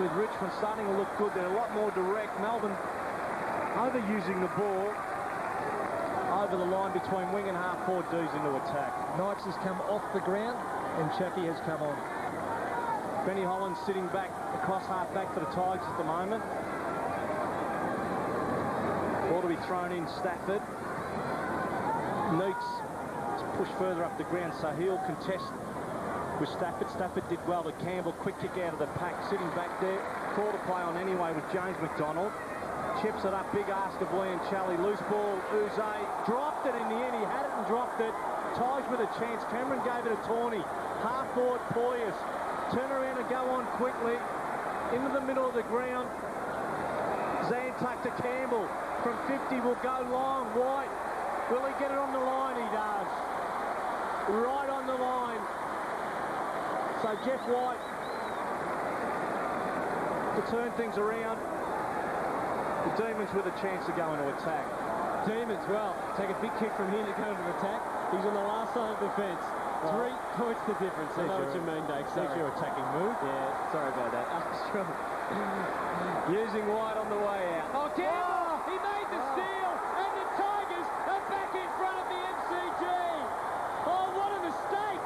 with Richmond starting to look good. They're a lot more direct. Melbourne overusing the ball over the line between wing and half forward. D's into attack. Knights has come off the ground and Chappie has come on. Benny Holland sitting back across half back for the Tigers at the moment. Ball to be thrown in Stafford. Neats to push further up the ground, so he'll contest with Stafford. Stafford did well to Campbell. Quick kick out of the pack, sitting back there. Call to play on anyway with James McDonald. Chips it up, big ask of Liam Chally. Loose ball, Uze dropped it in the end. He had it and dropped it. Ties with a chance. Cameron gave it to Tawney. Half forward, Poyes. Turn around and go on quickly. Into the middle of the ground. Zantuck to Campbell. From 50 will go long. White. Will he get it on the line? He does. Right on the line. So Jeff White to turn things around. The Demons with a chance to go into attack. Demons, well, take a big kick from here to go into attack. He's on the last side of the fence. 3 points the difference. I know what you mean, Dave. That's your attacking move. Yeah, sorry about that. Using White on the way out. Oh, Campbell! He made the steal, and the Tigers are back in front of the MCG. Oh, what a mistake!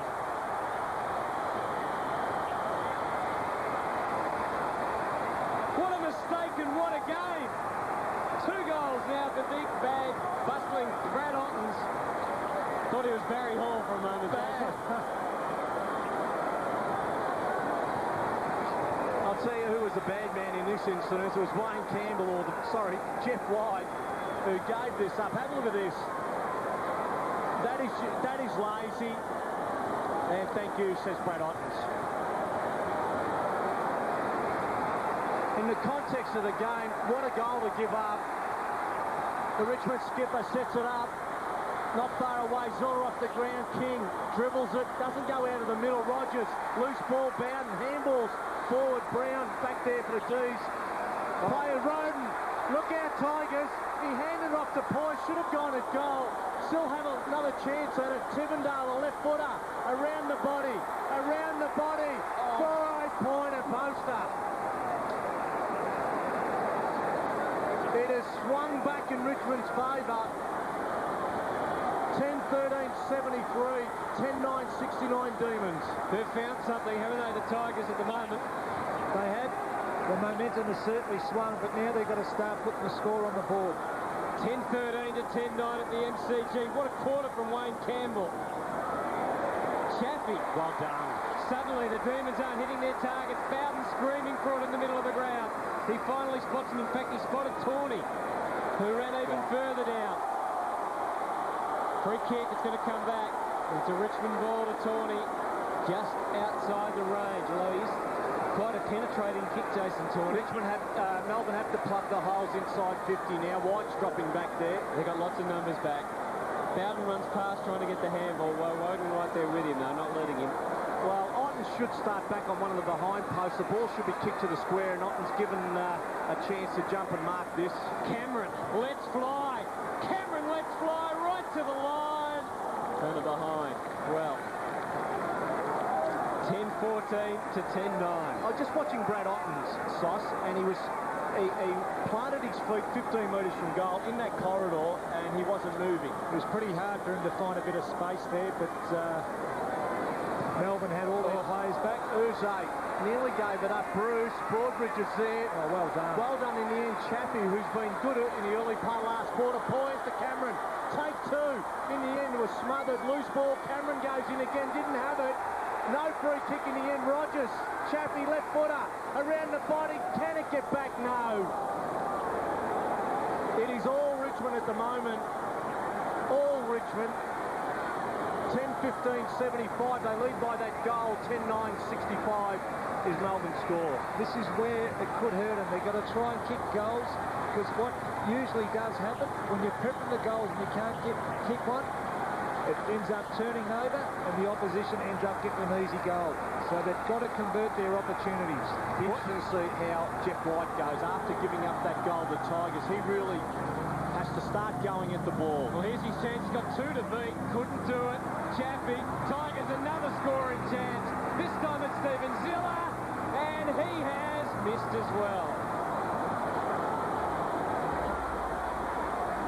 What a mistake and what a game! 2 goals now for Big Bag, bustling Brad Ottens. Thought he was Barry Hall for a moment. I'll tell you who was the bad man in this incident. It was Wayne Campbell, or Jeff White, who gave this up. Have a look at this. That is lazy. And thank you, says Brad Ottens. In the context of the game, what a goal to give up. The Richmond skipper sets it up. Not far away, Zora off the ground. King dribbles it, doesn't go out of the middle. Rogers, loose ball, Bowden, handballs forward. Brown back there for the D's. Player Roden, look out Tigers. He handed off to Poyes, should have gone at goal. Still have another chance at it. Tivendale, a left footer, around the body. For a pointer poster. It has swung back in Richmond's favour. 10-13-73, 10-9-69 Demons. They've found something, haven't they, the Tigers at the moment? They have. The momentum has certainly swung, but now they've got to start putting the score on the board. 10-13 to 10-9 at the MCG. What a quarter from Wayne Campbell. Chaffee. Well done. Suddenly the Demons aren't hitting their targets. Bowden screaming for it in the middle of the ground. He finally spots him. In fact, he spotted Tawney, who ran even further down. Free kick, it's going to come back. It's a Richmond ball to Tawney, just outside the range. Although he's quite a penetrating kick, Jason Tawney. Melbourne have to plug the holes inside 50 now. White's dropping back there. They've got lots of numbers back. Bowden runs past trying to get the handball. Well, Wogan right there with him, though, not letting him. Well, Otten should start back on one of the behind posts. The ball should be kicked to the square, and Otten's given a chance to jump and mark this. Cameron, let's fly. Cameron, let's fly right to the line. Turn it behind. Well, 10-14 to 10-9. I was just watching Brad Otten's sauce, and he planted his feet 15 metres from goal in that corridor, and he wasn't moving. It was pretty hard for him to find a bit of space there, but Melbourne had all their players back. Uze nearly gave it up. Bruce, Broadbridge is there. Oh, well done. Well done in the end. Chappie, who's been good in the early part last quarter, poised to Cameron. Take two. In the end, it was smothered. Loose ball. Cameron goes in again. Didn't have it. No free kick in the end. Rogers, Chappie, left footer. Around the body. Can it get back? No. It is all Richmond at the moment. All Richmond. 10-15-75. They lead by that goal. 10-9-65 is Melbourne's score. This is where it could hurt them. They've got to try and kick goals, because what usually does happen when you're prepping the goals and you can't kick one, it ends up turning over and the opposition ends up getting an easy goal. So they've got to convert their opportunities. Interesting to see how Jeff White goes after giving up that goal to Tigers. He really has to start going at the ball. Well, here's his chance. He's got two to beat. Couldn't do it. Chappie. Tigers another scoring chance. This time it's Stephen Zilla, and he has missed as well.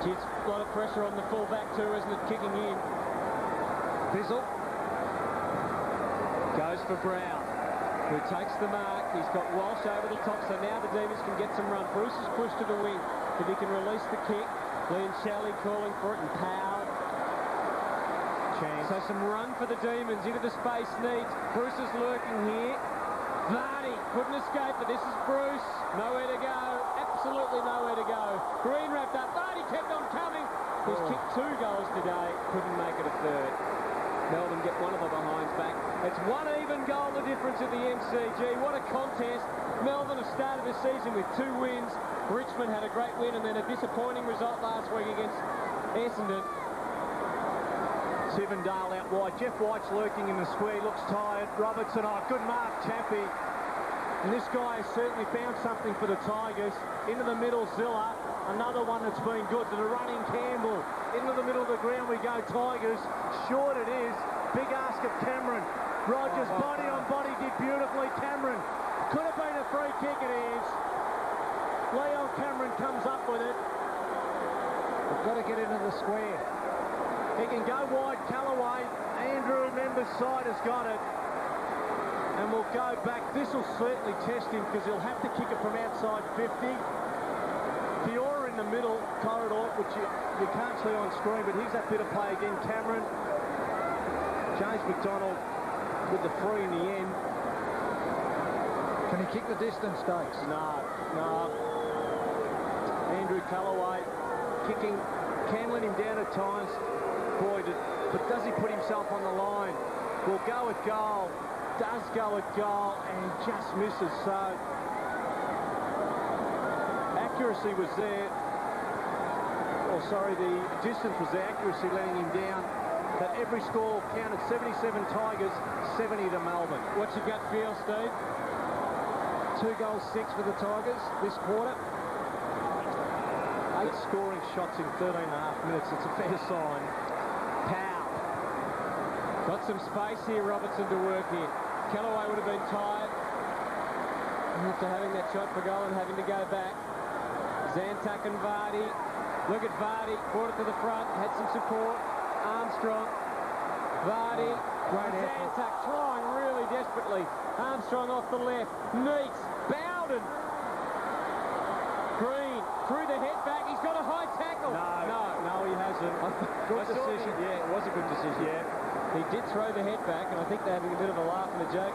It's a lot of pressure on the full-back too, isn't it, kicking in. Bizzle goes for Brown, who takes the mark. He's got Walsh over the top, so now the Demons can get some run. Bruce is pushed to the wing. If he can release the kick, Liam Shelley calling for it, and Powell. Chance. So some run for the Demons into the space needs. Bruce is lurking here. Vardy couldn't escape, but this is Bruce. Nowhere to go. Absolutely nowhere to go. Green wrapped up. Vardy kept on coming. He's kicked 2 goals today. Couldn't make it a third. Melbourne get one of the behinds back. It's one even goal the difference at the MCG. What a contest. Melbourne have started the season with 2 wins. Richmond had a great win and then a disappointing result last week against Essendon. Sivendale out wide. Jeff White's lurking in the square. Looks tired. Robertson, good mark, Chappie. And this guy has certainly found something for the Tigers. Into the middle, Zilla. Another one that's been good. To the running Campbell. Into the middle of the ground we go, Tigers. Short it is. Big ask of Cameron. Rogers, body on body, did beautifully. Cameron. Could have been a free kick, it is. Leo Cameron comes up with it. They've got to get into the square. He can go wide. Callaway. Andrew, member's side, has got it. And we'll go back. This will certainly test him because he'll have to kick it from outside 50. Fiora in the middle corridor, which you can't see on screen, but here's that bit of play again. Cameron. James McDonald with the free in the end. Can he kick the distance, Stakes? No. Andrew Callaway kicking, can let him down at times. Boy, but does he put himself on the line? Will go at goal. Does go at goal and just misses. So accuracy was there. Oh, sorry, the distance was there. Accuracy letting him down. But every score counted. 77 Tigers, 70 to Melbourne. What's your gut feel, Steve? 2 goals, 6 for the Tigers this quarter. 8 scoring shots in 13.5 minutes. It's a fair sign. Powell. Got some space here, Robertson, to work in. Callaway would have been tired after having that shot for goal and having to go back. Zantuck and Vardy. Look at Vardy. Brought it to the front. Had some support. Armstrong. Vardy. Zantuck trying really desperately. Armstrong off the left. Neats. Bowden. Green. Through the head back. He's got a high tackle. No, he hasn't. Good decision. Yeah, it was a good decision. Yeah. He did throw the head back, and I think they're having a bit of a laugh and a joke.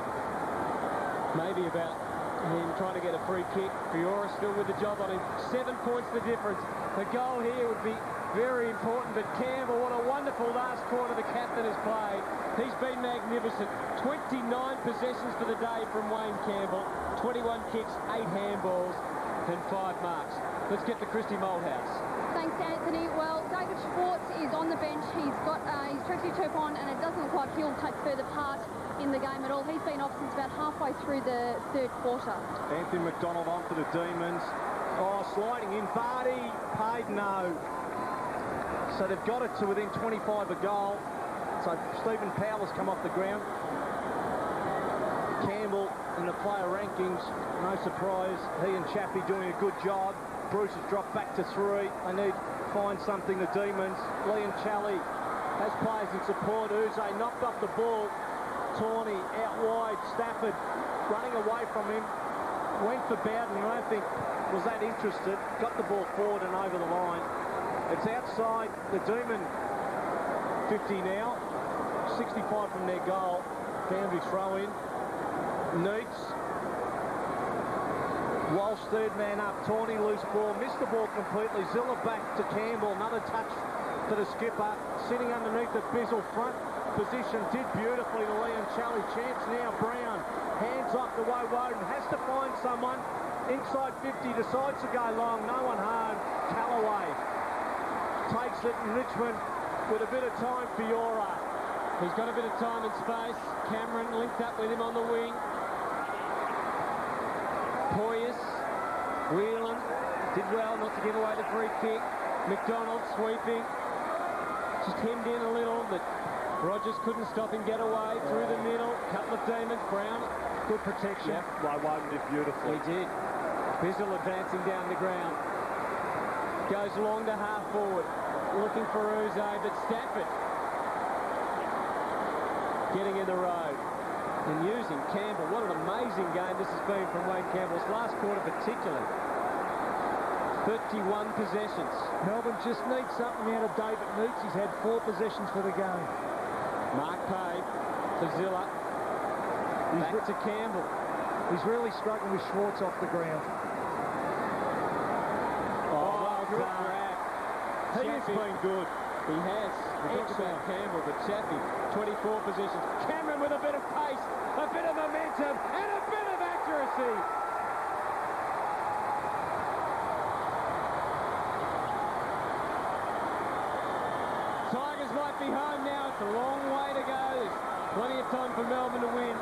Maybe about Him trying to get a free kick. Fiora still with the job on him. 7 points the difference. The goal here would be very important, but Campbell, what a wonderful last quarter the captain has played. He's been magnificent. 29 possessions for the day from Wayne Campbell. 21 kicks, 8 handballs, and 5 marks. Let's get to Christy Moldhouse. Thanks, Anthony. Well, David Schwartz is on the bench. He's got his trexie top on, and it doesn't look like he'll take further part in the game at all. He's been off since about halfway through the third quarter. Anthony McDonald on for the Demons. Oh, sliding in. Vardy paid no. So they've got it to within 25 a goal. So Stephen Powell has come off the ground. Campbell in the player rankings, no surprise. He and Chappie doing a good job. Bruce has dropped back to 3. They need to find something, the Demons. Liam Chally has players in support. Uze knocked off the ball. Tawney out wide. Stafford running away from him. Went for Bowden, I don't think was that interested. Got the ball forward and over the line. It's outside the Demon 50 now. 65 from their goal. Boundary throw in. Neats. Walsh third man up. Tawney loose ball. Missed the ball completely. Zilla back to Campbell. Another touch to the skipper. Sitting underneath the Bizzle front position. Did beautifully to Liam Chally. Chance now. Brown. Hands off to Woden. Has to find someone. Inside 50. Decides to go long. No one home. Callaway takes it, and Richmond with a bit of time. Fiora. He's got a bit of time and space. Cameron linked up with him on the wing. Poyas, Whelan, did well not to give away the free kick. McDonald sweeping. Just hemmed in a little, but Rogers couldn't stop him get away through the middle. Couple of Demons. Brown, good protection. Yep, Woden did beautifully. He did. Bizzle advancing down the ground. Goes long to half forward. Looking for Uze, but Stafford getting in the road and using Campbell. What an amazing game this has been from Wayne Campbell's last quarter particularly. 31 possessions. Melbourne just needs something out of David Neitz. He's had 4 possessions for the game. Mark Pay to Zilla. Back to Campbell. He's really struggling with Schwartz off the ground. Oh, well done. He has been good. He has. Excellent Campbell, but Chappie, 24 possessions. Cameron with a bit of pace, a bit of momentum, and a bit of accuracy. Tigers might be home now. It's a long way to go. There's plenty of time for Melbourne to win.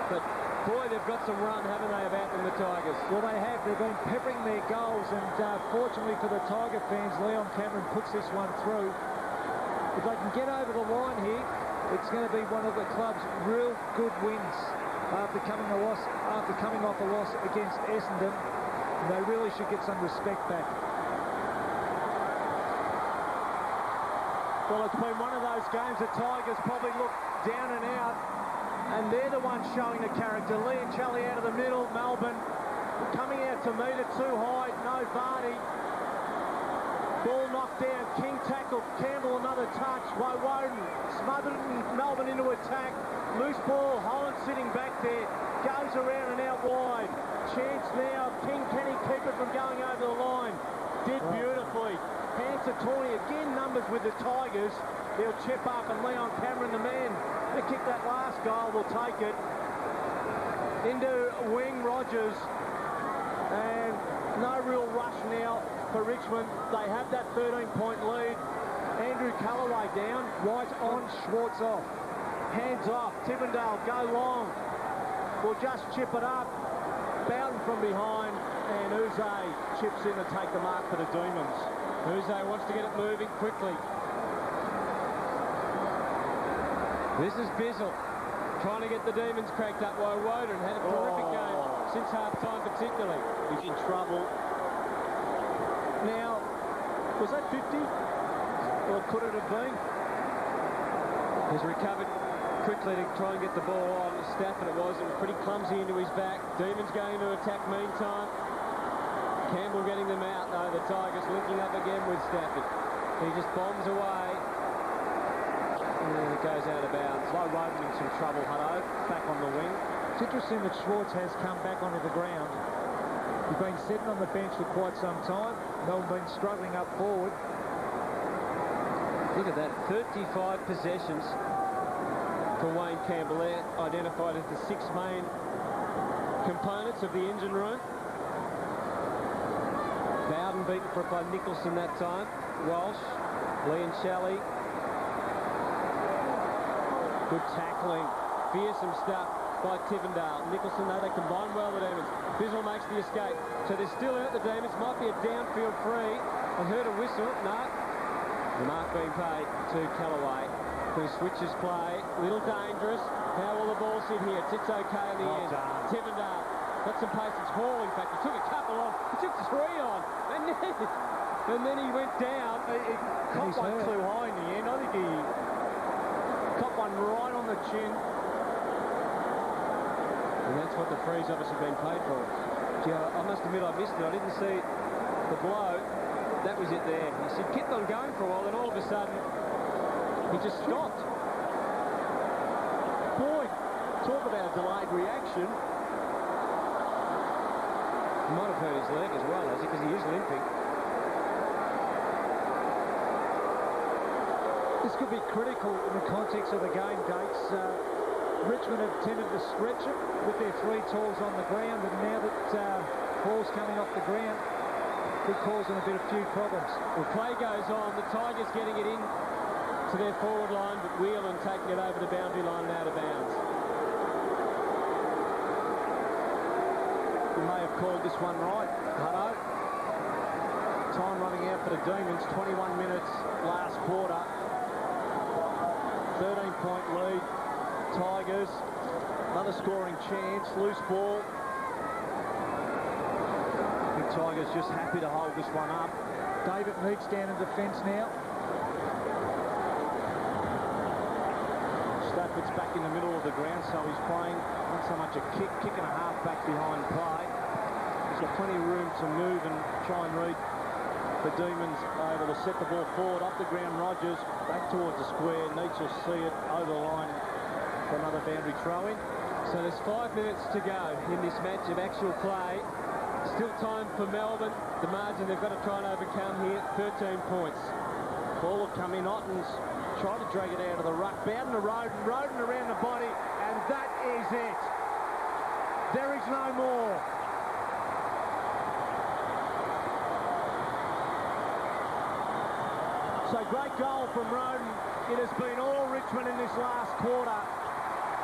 But boy, they've got some run, haven't they, about them, the Tigers? Well, they have. They've been peppering their goals, and fortunately for the Tiger fans, Leon Cameron puts this one through. If they can get over the line here, it's going to be one of the club's real good wins after coming off a loss against Essendon. And they really should get some respect back. Well, it's been one of those games the Tigers probably look down and out, and they're the ones showing the character. Liam Chally out of the middle. Melbourne coming out to meet it too high. No Vardy. Ball knocked down. King tackled. Campbell another touch. Woden smothered Melbourne into attack. Loose ball. Holland sitting back there. Goes around and out wide. Chance now. King, can he keep it from going over the line? Did beautifully. Hands to Tawney. Again, numbers with the Tigers. They'll chip up, and Leon Cameron, the man to kick that last goal, will take it. Into wing Rogers. And no real rush now for Richmond. They have that 13-point lead. Andrew Callaway down. White on, Schwartz off. Hands off. Tippendale go long. Will just chip it up. Bowden from behind. And Uze chips in to take the mark for the Demons. Uze wants to get it moving quickly. This is Bizzle trying to get the Demons cracked up. Woden had a terrific game since half-time particularly. He's in trouble. Now, was that 50? Or could it have been? He's recovered quickly to try and get the ball on. Stafford it was pretty clumsy into his back. Demons going to attack meantime. Campbell getting them out though. The Tigers linking up again with Stafford. He just bombs away. And it goes out of bounds. Woden in some trouble, Hutto. Back on the wing. It's interesting that Schwartz has come back onto the ground. He's been sitting on the bench for quite some time. Melbourne been struggling up forward. Look at that, 35 possessions for Wayne Campbell there, identified as the 6 main components of the engine room. Bowden beaten for it by Nicholson that time. Walsh, Leoncelli. Good tackling, fearsome stuff by Tivendale. Nicholson, though, they combine well, the Demons. Bizzle makes the escape. So they're still out, the Demons. Might be a downfield free. I heard a whistle. No. The mark being paid to Callaway, who switches play. A little dangerous. How will the ball sit here? It's okay in the end. Tivendale got some pace. It's Hall, in fact. He took a couple on. He took 3 on. And then he went down. He caught one too high in the end. I think he caught one right on the chin. And that's what the free's obviously been paid for. Yeah, I must admit I missed it. I didn't see the blow. That was it there. He said, kept on going for a while, and all of a sudden, he just stopped. Boy, talk about a delayed reaction. He might have hurt his leg as well, has he? Because he is limping. This could be critical in the context of the game dates. Richmond have tended to stretch it with their 3 talls on the ground, and now that Hall's coming off the ground, could cause them a few problems. Well, play goes on. The Tigers getting it in to their forward line, but Whelan taking it over the boundary line and out of bounds. You may have called this one right, Hutto. Time running out for the Demons. 21 minutes last quarter. 13-point lead. Tigers. Another scoring chance. Loose ball. Tigers just happy to hold this one up. David Meeks down in defence now. Stafford's back in the middle of the ground, so he's playing not so much a kick and a half back behind play. He's got plenty of room to move and try and read the Demons able to set the ball forward. Up the ground, Rogers back towards the square. Needs will see it over the line for another boundary throw-in. So there's 5 minutes to go in this match of actual play. Still time for Melbourne. The margin they've got to try and overcome here, 13 points. Ball will come in. Ottens try to drag it out of the ruck. Bowden to Roden around the body, and that is it. There is no more. So great goal from Roden. It has been all Richmond in this last quarter,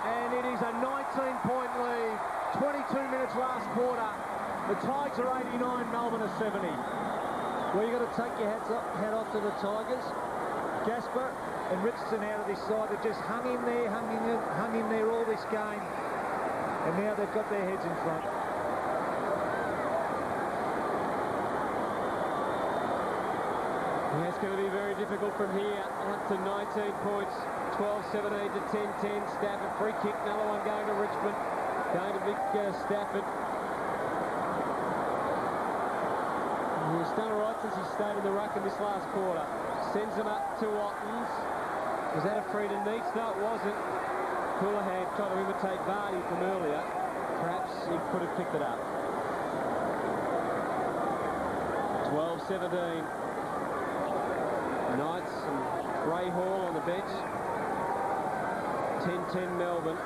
and it is a 19-point lead. 22 minutes last quarter. The Tigers are 89, Melbourne are 70. Well, you've got to take your hat off to the Tigers. Gasper and Richardson out of this side. They've just hung in there all this game. And now they've got their heads in front. Yeah, it's going to be very difficult from here. Up to 19 points. 12-17 to 10-10. Stafford free kick. Another one going to Richmond. Going to Vic Stafford. He's done all right since he stayed in the ruck in this last quarter. Sends him up to Ottens. Was that a free to Neats? No, it wasn't. Houlihan tried to imitate Vardy from earlier. Perhaps he could have picked it up. 12-17. Knights and Ray Hall on the bench. 10-10 Melbourne.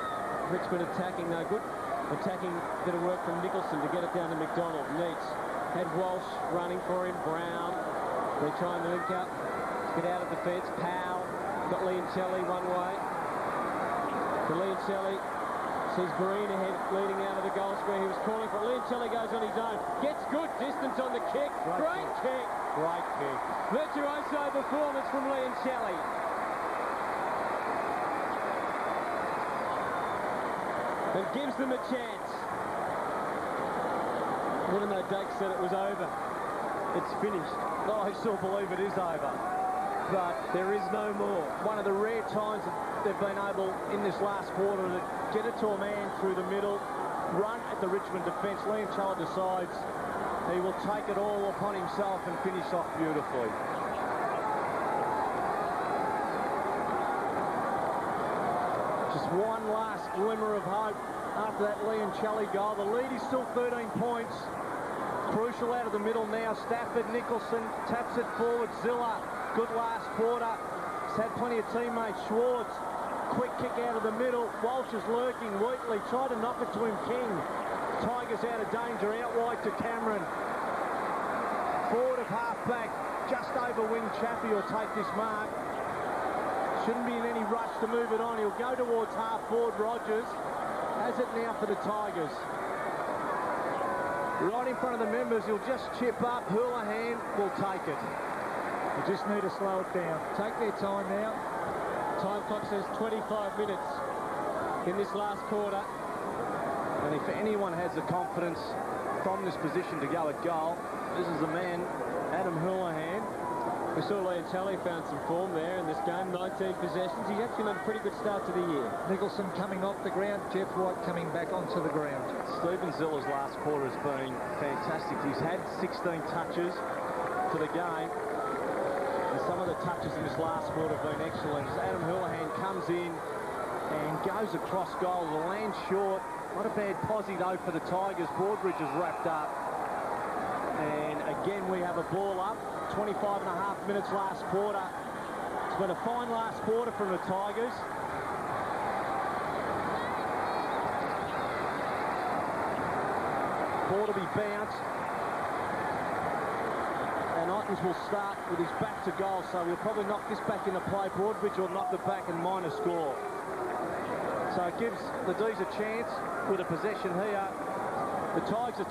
Richmond attacking, no good. Attacking, bit of work from Nicholson to get it down to McDonald. Neats had Walsh running for him. Brown. They're trying to link up. Get out of defence. Powell. Got Leoncelli one way. To Leoncelli. Sees Green ahead, leading out of the goal square. He was calling for it. Leoncelli goes on his own. Gets good distance on the kick. Great kick. Great kick. Virtuoso performance from Leoncelli. And gives them a chance. Even though Dake said it was over, it's finished. Oh, I still believe it is over. But there is no more. One of the rare times that they've been able, in this last quarter, to get it to a man through the middle, run at the Richmond defence. Leoncelli decides he will take it all upon himself and finish off beautifully. Just one last glimmer of hope after that Leoncelli goal. The lead is still 13 points. Crucial out of the middle now. Stafford, Nicholson taps it forward. Zilla, good last quarter. He's had plenty of teammates. Schwartz, quick kick out of the middle. Walsh is lurking. Wheatley tried to knock it to him. King. Tigers out of danger. Out wide to Cameron. Forward of half-back. Just over wing. Chappie will take this mark. Shouldn't be in any rush to move it on. He'll go towards half-forward. Rogers has it now for the Tigers. Right in front of the members. He'll just chip up. Houlihan will take it. You just need to slow it down. Take their time now. Time clock says 25 minutes in this last quarter. And if anyone has the confidence from this position to go at goal, this is the man, Adam Houlihan. We saw Leoncelli found some form there in this game, 19 possessions. He's actually made a pretty good start to the year. Nicholson coming off the ground, Jeff White coming back onto the ground. Stephen Zilla's last quarter has been fantastic. He's had 16 touches for the game. And some of the touches in this last quarter have been excellent. As Adam Houlihan comes in and goes across goal. The land short. Not a bad posse though for the Tigers. Broadbridge is wrapped up. And again we have a ball up. 25.5 minutes last quarter. It's been a fine last quarter from the Tigers. Ball to be bounced. And Items will start with his back to goal, so he'll probably knock this back into play. Broadbridge will knock it back and mine a score. So it gives the D's a chance with a possession here. The Tigers are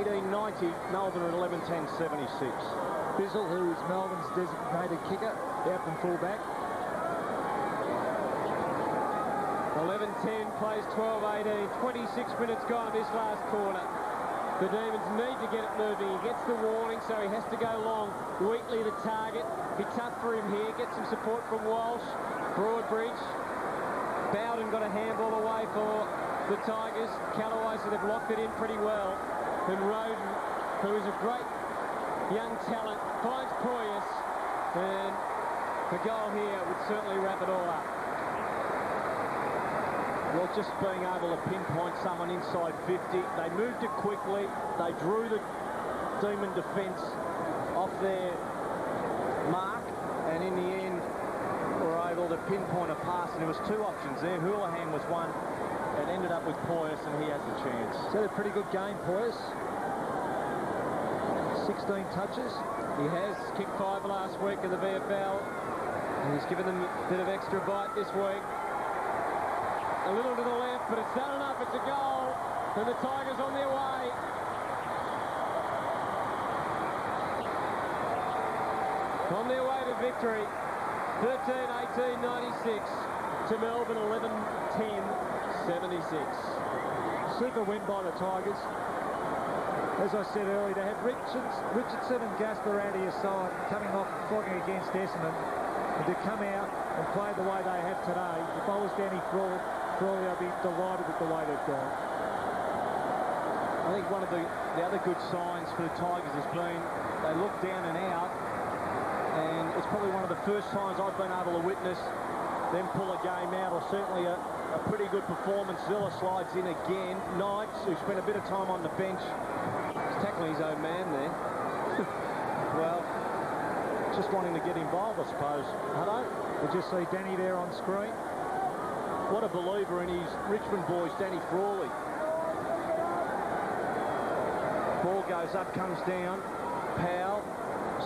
12-18-90, Melbourne at 11-10-76. Bizzle, who is Melbourne's designated kicker, out from fullback. 11-10 plays 12-18, 26 minutes gone this last quarter. The Demons need to get it moving. He gets the warning, so he has to go long. Wheatley the target. Be tough for him here. Get some support from Walsh. Broadbridge. Bowden got a handball away for the Tigers. Callaway, so they've locked it in pretty well. And Roden, who is a great young talent, finds Poyas, and the goal here would certainly wrap it all up. Well, just being able to pinpoint someone inside 50, they moved it quickly, they drew the Demon defence off their mark, and in the end were able to pinpoint a pass, and there was two options there. Houlihan was one, and ended up with Poyas, and he has a chance. Is that a pretty good game, Poyas? 16 touches. He has kicked 5 last week in the VFL, and he's given them a bit of extra bite this week. A little to the left, but it's not enough. It's a goal, and the Tigers on their way. On their way to victory. 13-18-96 to Melbourne 11-10-76. Super win by the Tigers. As I said earlier, they have Richardson and Gasparati aside coming off flogging against Essendon, and to come out and play the way they have today, if I was Danny Frawley, I'd be delighted with the way they've gone. I think one of the other good signs for the Tigers has been they look down and out, and it's probably one of the first times I've been able to witness them pull a game out, or certainly a pretty good performance. Zilla slides in again. Knights, who spent a bit of time on the bench, he's tackling his own man there. Well, just wanting to get involved, I suppose. Hello? We'll just see Danny there on screen. What a believer in his Richmond boys, Danny Frawley. Ball goes up, comes down. Powell,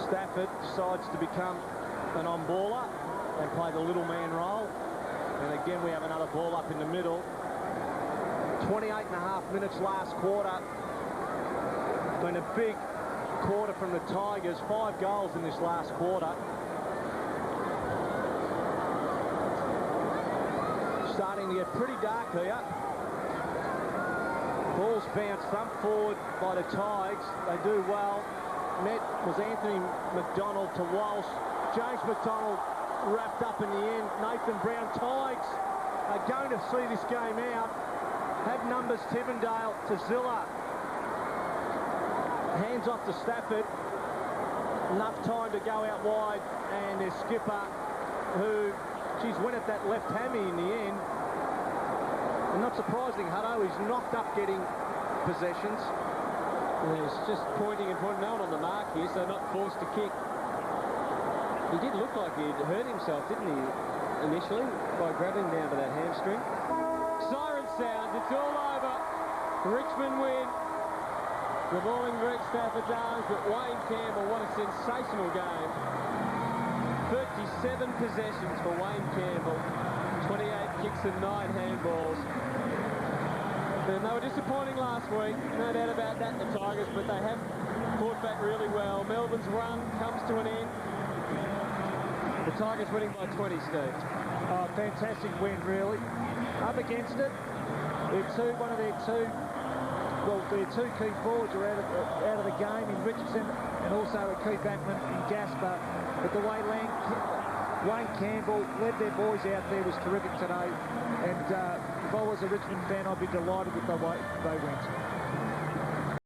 Stafford decides to become an on-baller and play the little man role. And again, we have another ball up in the middle. 28.5 minutes last quarter. Been a big quarter from the Tigers. 5 goals in this last quarter. Starting to get pretty dark here. Ball's bounced thump forward by the Tigers. They do well. Met was Anthony McDonald to Walsh. James McDonald wrapped up in the end. Nathan Brown. Tigers are going to see this game out. Have numbers. Tivendale to Zilla. Hands off to Stafford. Enough time to go out wide, and their skipper, who, geez, went at that left hammy in the end. And not surprising, Hutto, he's knocked up getting possessions. He's just pointing and pointing. No one on the mark here, so not forced to kick. He did look like he'd hurt himself, didn't he, initially, by grabbing down to that hamstring. Siren sounds, it's all over. Richmond win. The ball in Greg Stafford's arms, but Wayne Campbell, what a sensational game. 37 possessions for Wayne Campbell. 28 kicks and 9 handballs. And they were disappointing last week, no doubt about that, the Tigers, but they have fought back really well. Melbourne's run comes to an end. The Tigers winning by 20, Steve. Oh, fantastic win, really. Up against it. One of their two key forwards are out of the game in Richardson and also a key backman in Gasper. But the way Wayne Campbell led their boys out there was terrific today. And if I was a Richmond fan, I'd be delighted with the way they went.